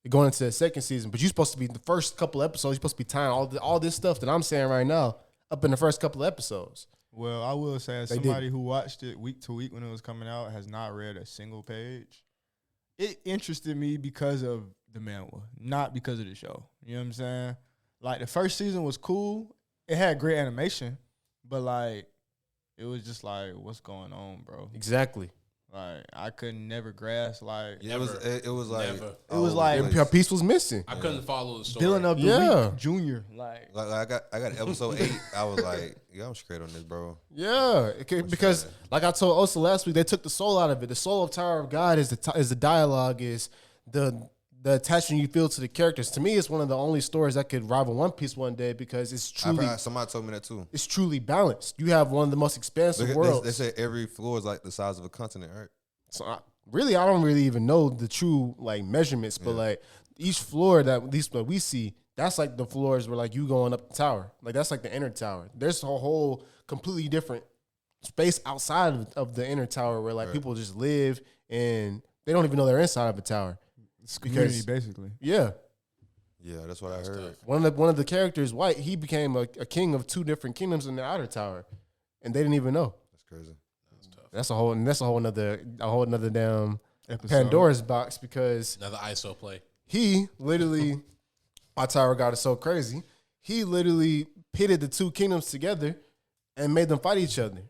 going into the second season, but you're supposed to be the first couple episodes, you're supposed to be tying all this stuff that I'm saying right now up in the first couple of episodes. Well, I will say, as somebody who watched it week to week when it was coming out, has not read a single page. It interested me because of the manhwa, not because of the show. You know what I'm saying? Like, the first season was cool. It had great animation, but like, it was just like, what's going on, bro? Exactly. Like, I could never grasp, like, It was like Never. It was like- A piece was missing. I couldn't follow the story. Dylan of the Yeah. Week Junior. Like, I got episode 8. I was like, yeah, I'm straight on this, bro. Yeah, because like I told Osa last week, they took the soul out of it. The soul of Tower of God is the dialogue, is the attachment you feel to the characters. To me, it's one of the only stories that could rival One Piece one day, because it's truly Somebody told me that too. it's truly balanced. You have one of the most expansive worlds. They say every floor is like the size of a continent, right? So I don't really even know the true like measurements, but like each floor that at least what we see, that's like the floors where like you going up the tower. Like that's like the inner tower. There's a whole completely different space outside of the inner tower where like people just live and they don't even know they're inside of a tower. It's community, basically. Yeah. Yeah, that's what I heard. One of the characters, White, he became a king of 2 different kingdoms in the outer tower, and they didn't even know. That's crazy. That's a whole nother damn Episode. Pandora's box because Another ISO play. he literally, my tower god is so crazy. He literally pitted the 2 kingdoms together and made them fight each other.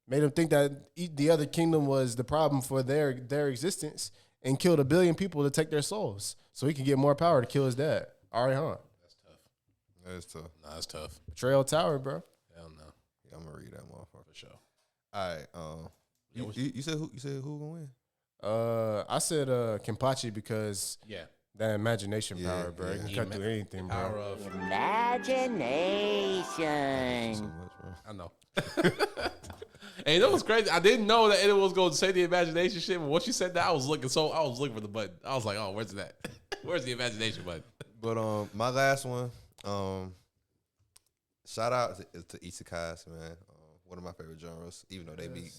Made them think that the other kingdom was the problem for their existence, and killed 1 billion people to take their souls, so he could get more power to kill his dad. Arihan. That's tough. That is tough. Nah, that's tough. Betrayal Tower, bro. Hell no. Yeah, I'm gonna read that motherfucker. For sure. All right. You said who? You said who gonna win? I said Kenpachi because Yeah. that imagination Yeah, power, bro. yeah. It can cut through anything, bro. Power of. So Imagination. much, bro. I know. Hey, that was crazy. I didn't know that it was going to say the imagination shit, but once you said that, I was looking for the button. I was like, oh, where's that? Where's the imagination button? But my last one, shout out to isekais, man. One of my favorite genres, even though they be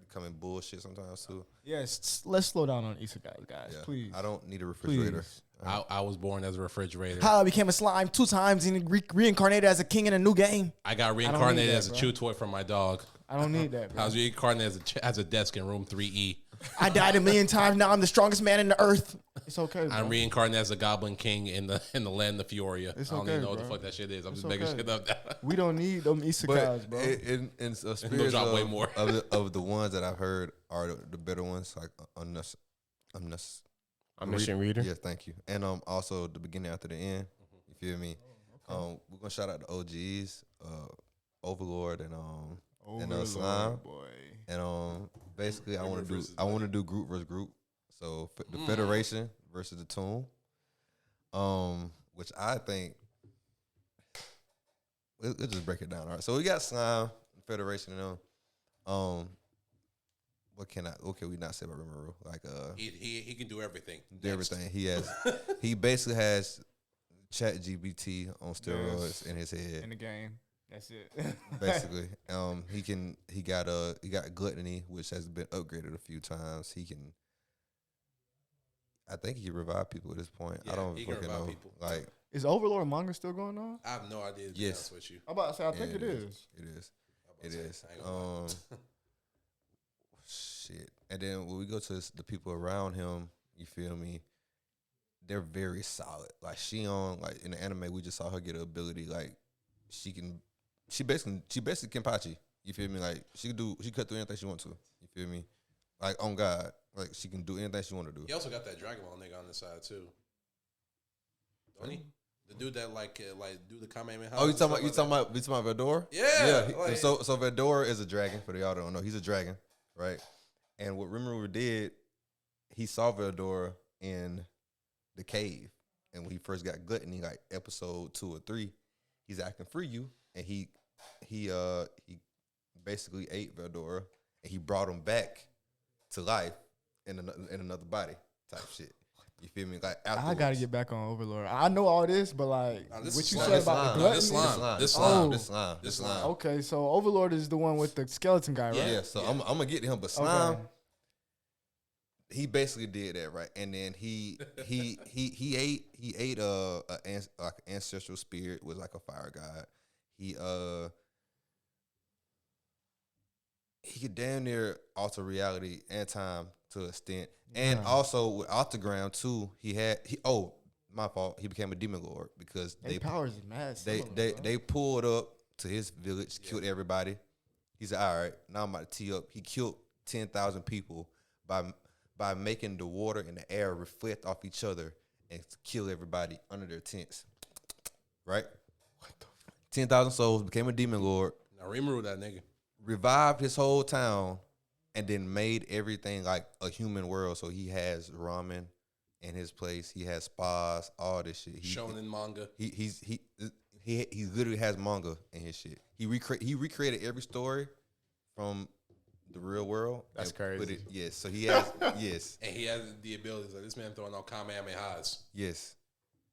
becoming bullshit sometimes too. Yes, let's slow down on isekai, guys, Yeah, please. I don't need a refrigerator. Please. I was born as a refrigerator. How I became a slime 2 times and reincarnated as a king in a new game. I got need reincarnated that, as a bro. chew toy from my dog. I don't need that, I bro. was reincarnated as a desk in room 3E. I died 1,000,000 times. Now I'm the strongest man in the earth. It's okay, bro. I'm reincarnated as a goblin king in the land of Fioria. It's I don't okay, even know what the bro. fuck that shit is. I'm It's just making okay. shit up. We don't need them isekais, But bro. in a spirit drop way more. of the ones that I've heard are the better ones, like Omniscient reader. Yes, thank you. And also the beginning after the end. You feel me? We're gonna shout out the OGs, Overlord and Slime. boy. And basically I want versus to do group versus group. So the Federation versus the Tomb. Which I think let's just break it down. All right. So we got Slime, Federation, and what can we not say about Rimuru? Like He can do everything. do everything. He basically has ChatGPT on steroids in his head. In the game. That's it. Basically, he got gluttony, which has been upgraded a few times. I think he can revive people at this point. Yeah, I don't he can fucking revive know. people. Like, Is Overlord manga still going on? I have no idea. To be Yes. honest with you. I'm about to say, I think yeah, it is. It is. I It is. ain't gonna lie. Shit. And then when we go to the people around him, you feel me? They're very solid. Like Shion, like in the anime, we just saw her get an ability. Like she basically Kenpachi. You feel me? Like she cut through anything she wants to. You feel me? Like on God, like she can do anything she want to do. He also got that Dragon Ball nigga on the side too. Don't he? The dude that like do the Kamehameha. Oh, you talking about Vedor? Yeah, Yeah. like- So Vedor is a dragon. For the y'all that don't know, he's a dragon, right? And what Rimuru did, he saw Vedor in the cave, and when he first got gluttony, like episode 2 or 3, he's acting for you, and he basically ate Vedor, and he brought him back to life in another body type shit. You feel me? Like I afterwards. gotta get back on Overlord. I know all this, but like Nah, this what is you slime. said about the This gluttony. slime. This Oh. slime. Okay, so Overlord is the one with the skeleton guy, right? Yeah, so I'm gonna get to him, but slime. He basically did that, right? And then he ate like an ancestral spirit, was like a fire god. He could damn near alter reality and time to an extent. And also with Octagram too, my fault. He became a demon lord because Their powers is mad. they similar, bro. they pulled up to his village, killed everybody. He said, "All right, now I'm about to tee up." He killed 10,000 people by making the water and the air reflect off each other and kill everybody under their tents. Right? What the 10,000 souls, became a demon lord, Now Rimuru that nigga. revived his whole town, and then made everything like a human world. So he has ramen in his place. He has spas, all this shit. Shonen manga. He literally has manga in his shit. He recreated every story from the real world. That's and crazy. Put it, yes, so he has yes, And he has the abilities. Like this man throwing out Kamehamehas. yes.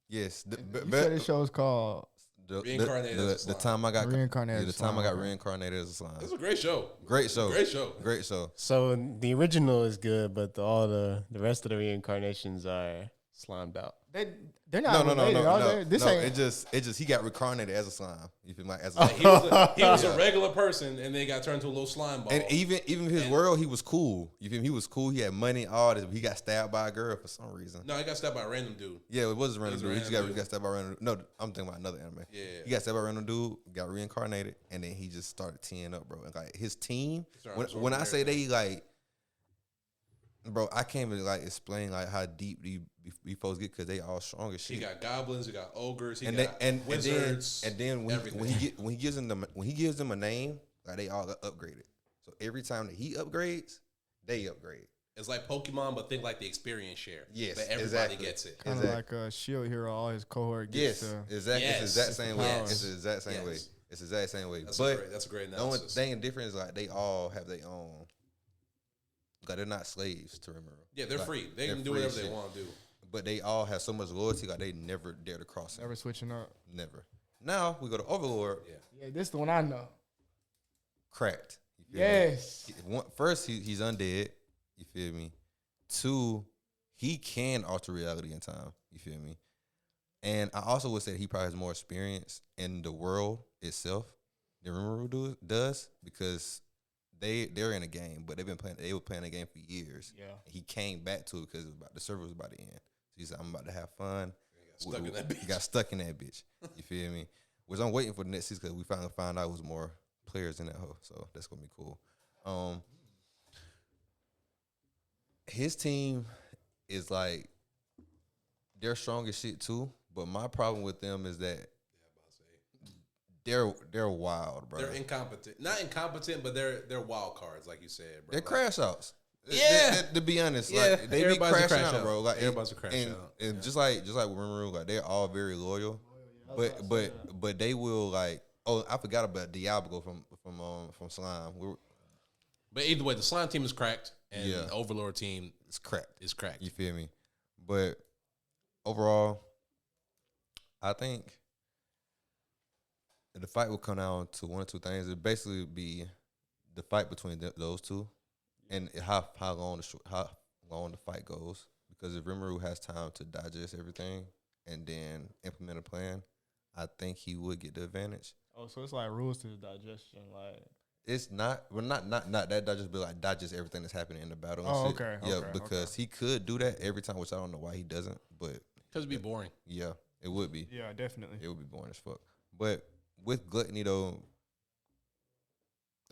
The, You said this show is called Reincarnated as a slime. the time I got Reincarnated the as a time I slime, got okay. reincarnated as a slime. It's a great show. Great show. Great show. Great show. So the original is good, but all the rest of the reincarnations are slimed out. They're not No. related, are they? This ain't. It just he got reincarnated as a slime. You feel me? Like as a Like, he was a regular person, and then got turned into a little slime ball. and even his world, he was cool. You feel me? He was cool. He had money, all this. He got stabbed by a girl for some reason. No, he got stabbed by a random dude. Yeah, it was a random It was a dude. He just random got stabbed by a random. No, I'm thinking about another anime. Yeah. he got stabbed by a random dude, got reincarnated, and then he just started teeing up, bro. And like his team, started when I say absorbing they like, bro, I can't even like explain like how deep these folks get because they all strong as shit. He got goblins, he got ogres, he and got wizards, and then when everything. he gives them a name, like they all got upgraded. So every time that he upgrades, they upgrade. It's like Pokemon, but think like the experience share. Yes, that everybody exactly. gets it. Kind of Exactly. like a shield hero. All his cohort Yes, gets. exactly. Yes. It's the exact same way. Yes. It's the exact same way. Yes. It's the exact same way. That's But a great the only analysis. thing different is like they all have their own. Like they're not slaves to Rimuru. Yeah, they're Like, free. They they're can do free whatever as they shit. want to do. But they all have so much loyalty, like they never dare to cross it. Never switching up. Never. Now we go to Overlord. Yeah. Yeah, this is the one I know. Cracked. You feel me? Yes. First, he's undead. You feel me? 2, he can alter reality in time. You feel me? And I also would say that he probably has more experience in the world itself than Rimuru does because they're in a game, but they were playing a game for years. Yeah. He came back to it because the server was about to end. So he said, "I'm about to have fun." Stuck in that bitch. He got stuck in that bitch. You feel me? Which I'm waiting for the next season because we finally found out it was more players in that hoe. So that's gonna be cool. His team is like they're strong as shit too. But my problem with them is that they're wild, bro. They're incompetent. Not incompetent, but they're wild cards, like you said, bro. They're Like, crash outs. Yeah. To be honest, Yeah. like they be Everybody's a crashing crash out, out. bro. Like Everybody's a crash out. And Yeah. just like with Rimuru, like they're all very loyal. But they will like. Oh, I forgot about Diablo from Slime. But either way, the slime team is cracked, and Yeah. the Overlord team It's cracked. is cracked. You feel me? But overall, I think the fight will come down to one or two things. It basically be the fight between those two, and how long the fight goes. Because if Rimuru has time to digest everything and then implement a plan, I think he would get the advantage. Oh, so it's like rules to the digestion, like. It's not that digest, but like digest everything that's happening in the battle. And Oh, shit. okay, Yeah, okay, because he could do that every time, which I don't know why he doesn't. But Because it'd be boring. yeah, it would be. Yeah, definitely. It would be boring as fuck. But with Gluttony though,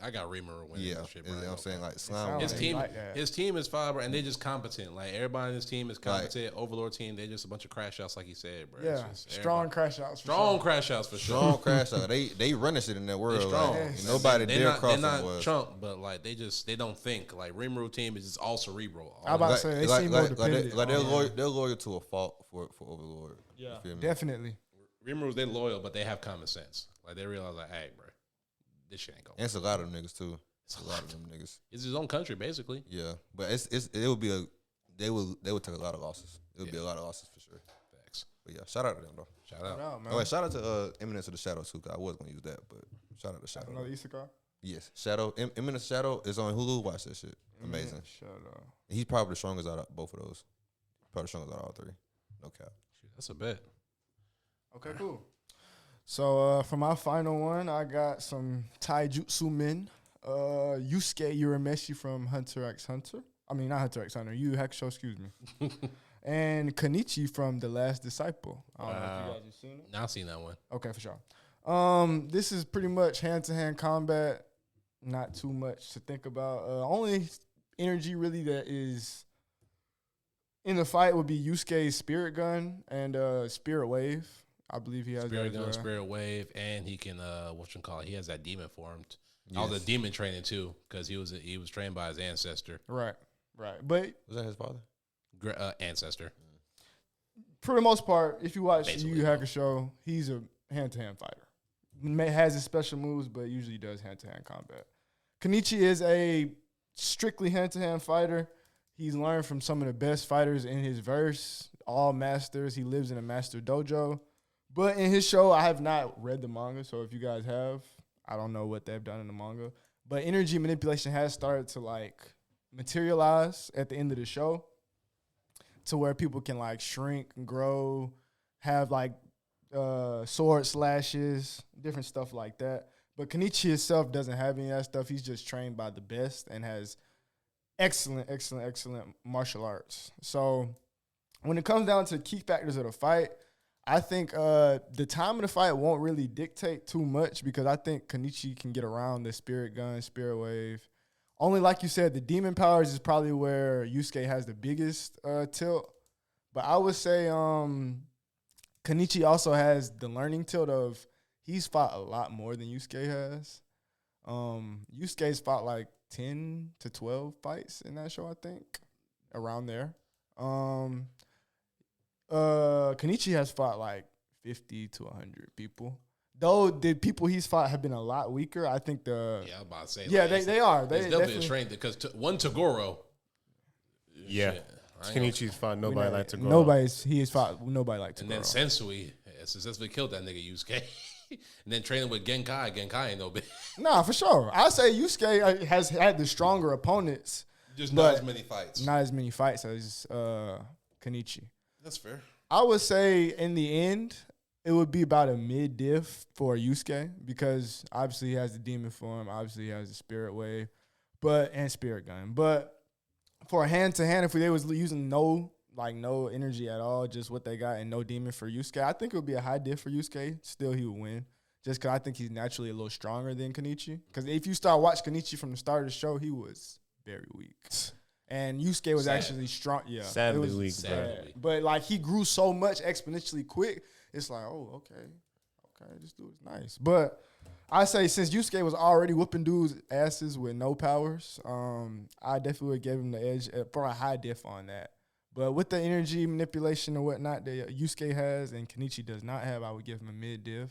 I got Rimuru winning yeah, this shit, you know bro. what I'm saying? Like sound Slime. His like team, like that. his team is fine, bro, and they're just competent. Like everybody in his team is competent. Overlord team, they're just a bunch of crash outs, like you said, bro. It's Yeah, just strong everybody- crash outs. for strong sure. crash outs for sure. Strong crash out. They running shit in that world. They strong. Like, Yes. nobody They're dare not, cross they're them not boys. chump, but like they don't think. Like Rimuru team is just all cerebral. I'm about to say they seem more dependent. Like they're on- loyal to a fault for Overlord. Yeah, You feel me? definitely. Rimuru's they loyal, but they have common sense. Like they realize, like, hey, bro, this shit ain't going. And it's a lot of them niggas too. It's a lot of them niggas. It's his own country, basically. Yeah, but it would be they would take a lot of losses. It would be a lot of losses for sure. Facts. But yeah, shout out to them though. Shout out. No, man. Oh, wait, shout out to Eminence of the Shadow too. 'Cause I was gonna use that, but shout out to Shadow. Another Isekai. Yes, Shadow. Eminence of Shadow is on Hulu. Watch that shit. Amazing. Shut up. He's probably the strongest out of both of those. Probably the strongest out of all three. No cap. Shoot, that's a bet. Okay, cool. So for my final one, I got some Taijutsu men. Yusuke Urameshi from Hunter x Hunter. I mean, not Hunter x Hunter. Yu Yu Hakusho, excuse me. And Kenichi from The Last Disciple. I don't know if you guys have seen it. Now I've seen that one. Okay, for sure. This is pretty much hand-to-hand combat. Not too much to think about. Only energy really that is in the fight would be Yusuke's Spirit Gun and Spirit Wave. I believe he has Spirit that Gun, as well. Spirit Wave, and he can whatchamacallit. He has that demon formed. All the demon training too, because he was trained by his ancestor. Right. But Was that his father? Ancestor. for the most part, if you watch Basically, Yu Yu Hakusho, he's a hand-to-hand fighter. Has his special moves, but usually does hand-to-hand combat. Kenichi is a strictly hand-to-hand fighter. He's learned from some of the best fighters in his verse, all masters. He lives in a master dojo. But in his show, I have not read the manga, so if you guys have, I don't know what they've done in the manga. But energy manipulation has started to, like, materialize at the end of the show to where people can, like, shrink and grow, have, like, sword slashes, different stuff like that. But Kenichi himself doesn't have any of that stuff. He's just trained by the best and has excellent martial arts. So when it comes down to key factors of the fight, I think the time of the fight won't really dictate too much because I think Kenichi can get around the spirit gun, spirit wave. Only like you said, the demon powers is probably where Yusuke has the biggest tilt. But I would say Kenichi also has the learning tilt of he's fought a lot more than Yusuke has. Yusuke's fought like 10 to 12 fights in that show, I think, around there. Kenichi has fought like 50 to 100 people. Though the people he's fought have been a lot weaker. I think Yeah, I was about to say. Yeah, like, they are. It's definitely a strength because one Tagoro. Yeah. Shit, Kenichi's fought nobody like to go. He has fought nobody like to and then Sensui successfully killed that nigga Yusuke. And then training with Genkai. Genkai ain't no bitch. Nah, for sure. I say Yusuke has had the stronger opponents. Just not as many fights. Not as many fights as Kenichi. That's fair. I would say in the end, it would be about a mid-diff for Yusuke because obviously he has the demon form. Obviously he has the spirit wave and spirit gun. But for a hand-to-hand, if they was using no energy at all, just what they got and no demon for Yusuke, I think it would be a high diff for Yusuke. Still, he would win. Just because I think he's naturally a little stronger than Kenichi. Because if you start watching Kenichi from the start of the show, he was very weak. And Yusuke was actually strong. Yeah. Sadly it was weak, sad. But, like, he grew so much exponentially quick. It's like, oh, okay, this dude is nice. But I say since Yusuke was already whooping dudes' asses with no powers, I definitely would give him the edge for a high diff on that. But with the energy manipulation and whatnot that Yusuke has and Kenichi does not have, I would give him a mid-diff.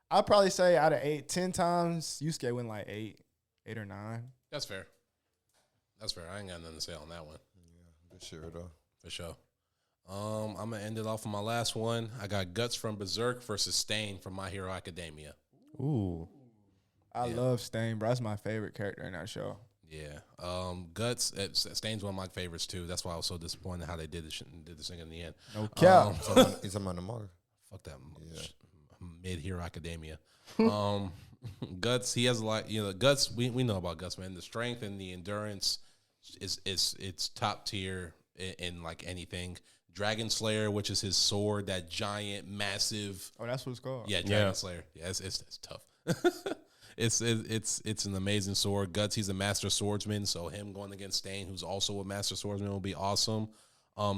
I'd probably say out of 10 times, Yusuke win like 8 or 9. That's fair. I ain't got nothing to say on that one. Yeah, for sure though. For sure. I'm gonna end it off with my last one. I got Guts from Berserk versus Stain from My Hero Academia. Ooh. I love Stain, bro. That's my favorite character in that show. Yeah. Guts. Stain's one of my favorites too. That's why I was so disappointed how they did this thing in the end. No cap. He's talking about the manga. Fuck that. Mid Hero Academia. Guts. He has a lot. Guts. We know about Guts, man. The strength and the endurance it's top tier in like anything. Dragon Slayer, which is his sword, that giant, massive. Oh, that's what it's called. Yeah, Dragon Slayer. Yeah, it's tough. It's an amazing sword. Guts, he's a master swordsman, so him going against Stain, who's also a master swordsman, will be awesome.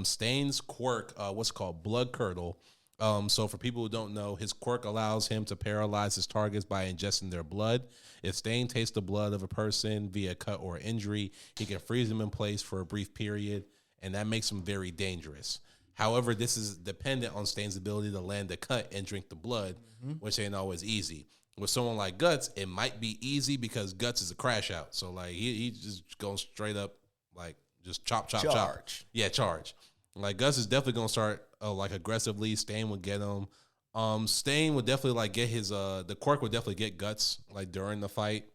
Stain's quirk, what's called Blood Curdle. So for people who don't know, his quirk allows him to paralyze his targets by ingesting their blood. If Stain tastes the blood of a person via cut or injury, he can freeze them in place for a brief period, and that makes him very dangerous. However, this is dependent on Stain's ability to land the cut and drink the blood, which ain't always easy. With someone like Guts, it might be easy because Guts is a crash out. So, like, he just goes straight up, like, just chop. Yeah, charge. Like, Guts is definitely going to start, like, aggressively. Stain would get him. Stain would definitely, like, get his, the quirk would definitely get Guts, like, during the fight.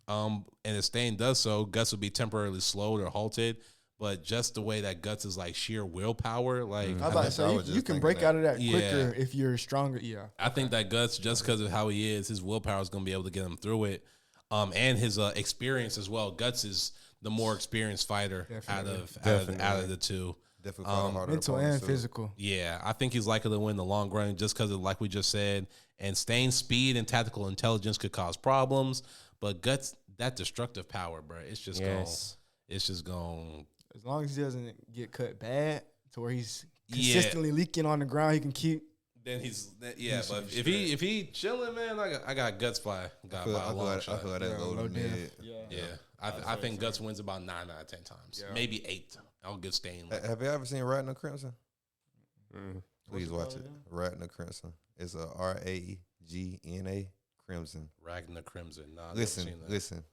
And if Stain does so, Guts would be temporarily slowed or halted. But just the way that Guts is like sheer willpower, like I was about to say, you can break out of that quicker if you're stronger. Yeah, I think that Guts, just because of how he is, his willpower is going to be able to get him through it, and his experience as well. Guts is the more experienced fighter out of the two. Definitely mental and physical. Yeah, I think he's likely to win the long run just because of like we just said. And Stain's speed and tactical intelligence could cause problems, but Guts, that destructive power, bro, it's just going. As long as he doesn't get cut bad to where he's consistently leaking on the ground, he can keep. Then but if he chilling, man, I got Guts by a long shot. I feel like that's low mid. Yeah. I think Guts wins about 9 out of 10 times, maybe 8. I'll give Stain. Have you ever seen Rat in the Crimson? Please watch it. Rat in the Crimson. It's a Ragna Crimson. Ragna Crimson. Nah, listen.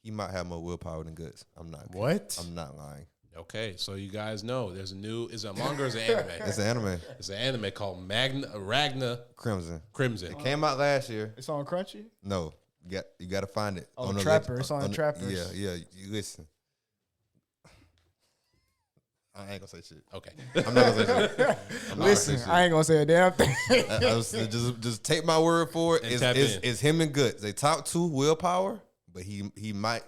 he might have more willpower than guts. I'm not. What? I'm not lying. Okay, so you guys know there's a new. Is it a manga or is it anime? It's an anime. It's an anime called Ragna Crimson. Crimson. It came out last year. It's on Crunchy. No, you got to find it. Oh, on the Trapper. leg- It's on Trappers. Yeah. You listen. I ain't gonna say shit. Okay. I'm not gonna say shit. I'm not gonna say Listen, shit. I ain't gonna say a damn thing. Just take my word for it. And tap in. It's him and guts. They top 2 willpower, but he might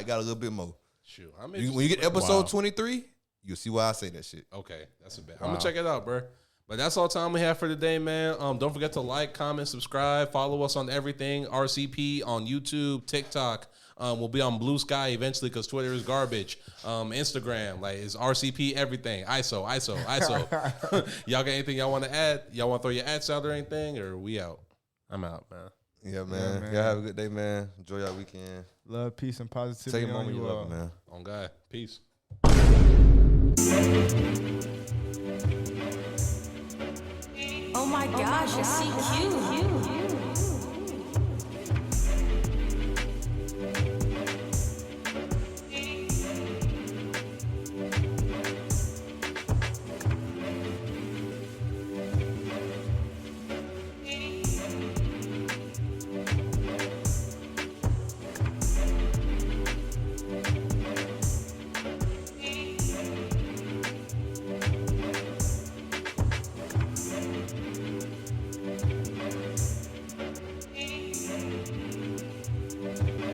got a little bit more. Shoot, I'm When you get episode Wow. 23, you'll see why I say that shit. Okay, that's a bit. I'm gonna check it out, bro. But that's all time we have for today, man. Don't forget to like, comment, subscribe, follow us on everything. RCP on YouTube, TikTok. We'll be on Bluesky eventually because Twitter is garbage. Instagram, like, is RCP everything. ISO. Y'all got anything y'all want to add? Y'all want to throw your ads out or anything? Or we out? I'm out, man. Yeah, man. man. Y'all have a good day, man. Enjoy your weekend. Love, peace, and Tell positivity your on mama you you love all. her, man. On God. Peace. Oh my gosh, I see you.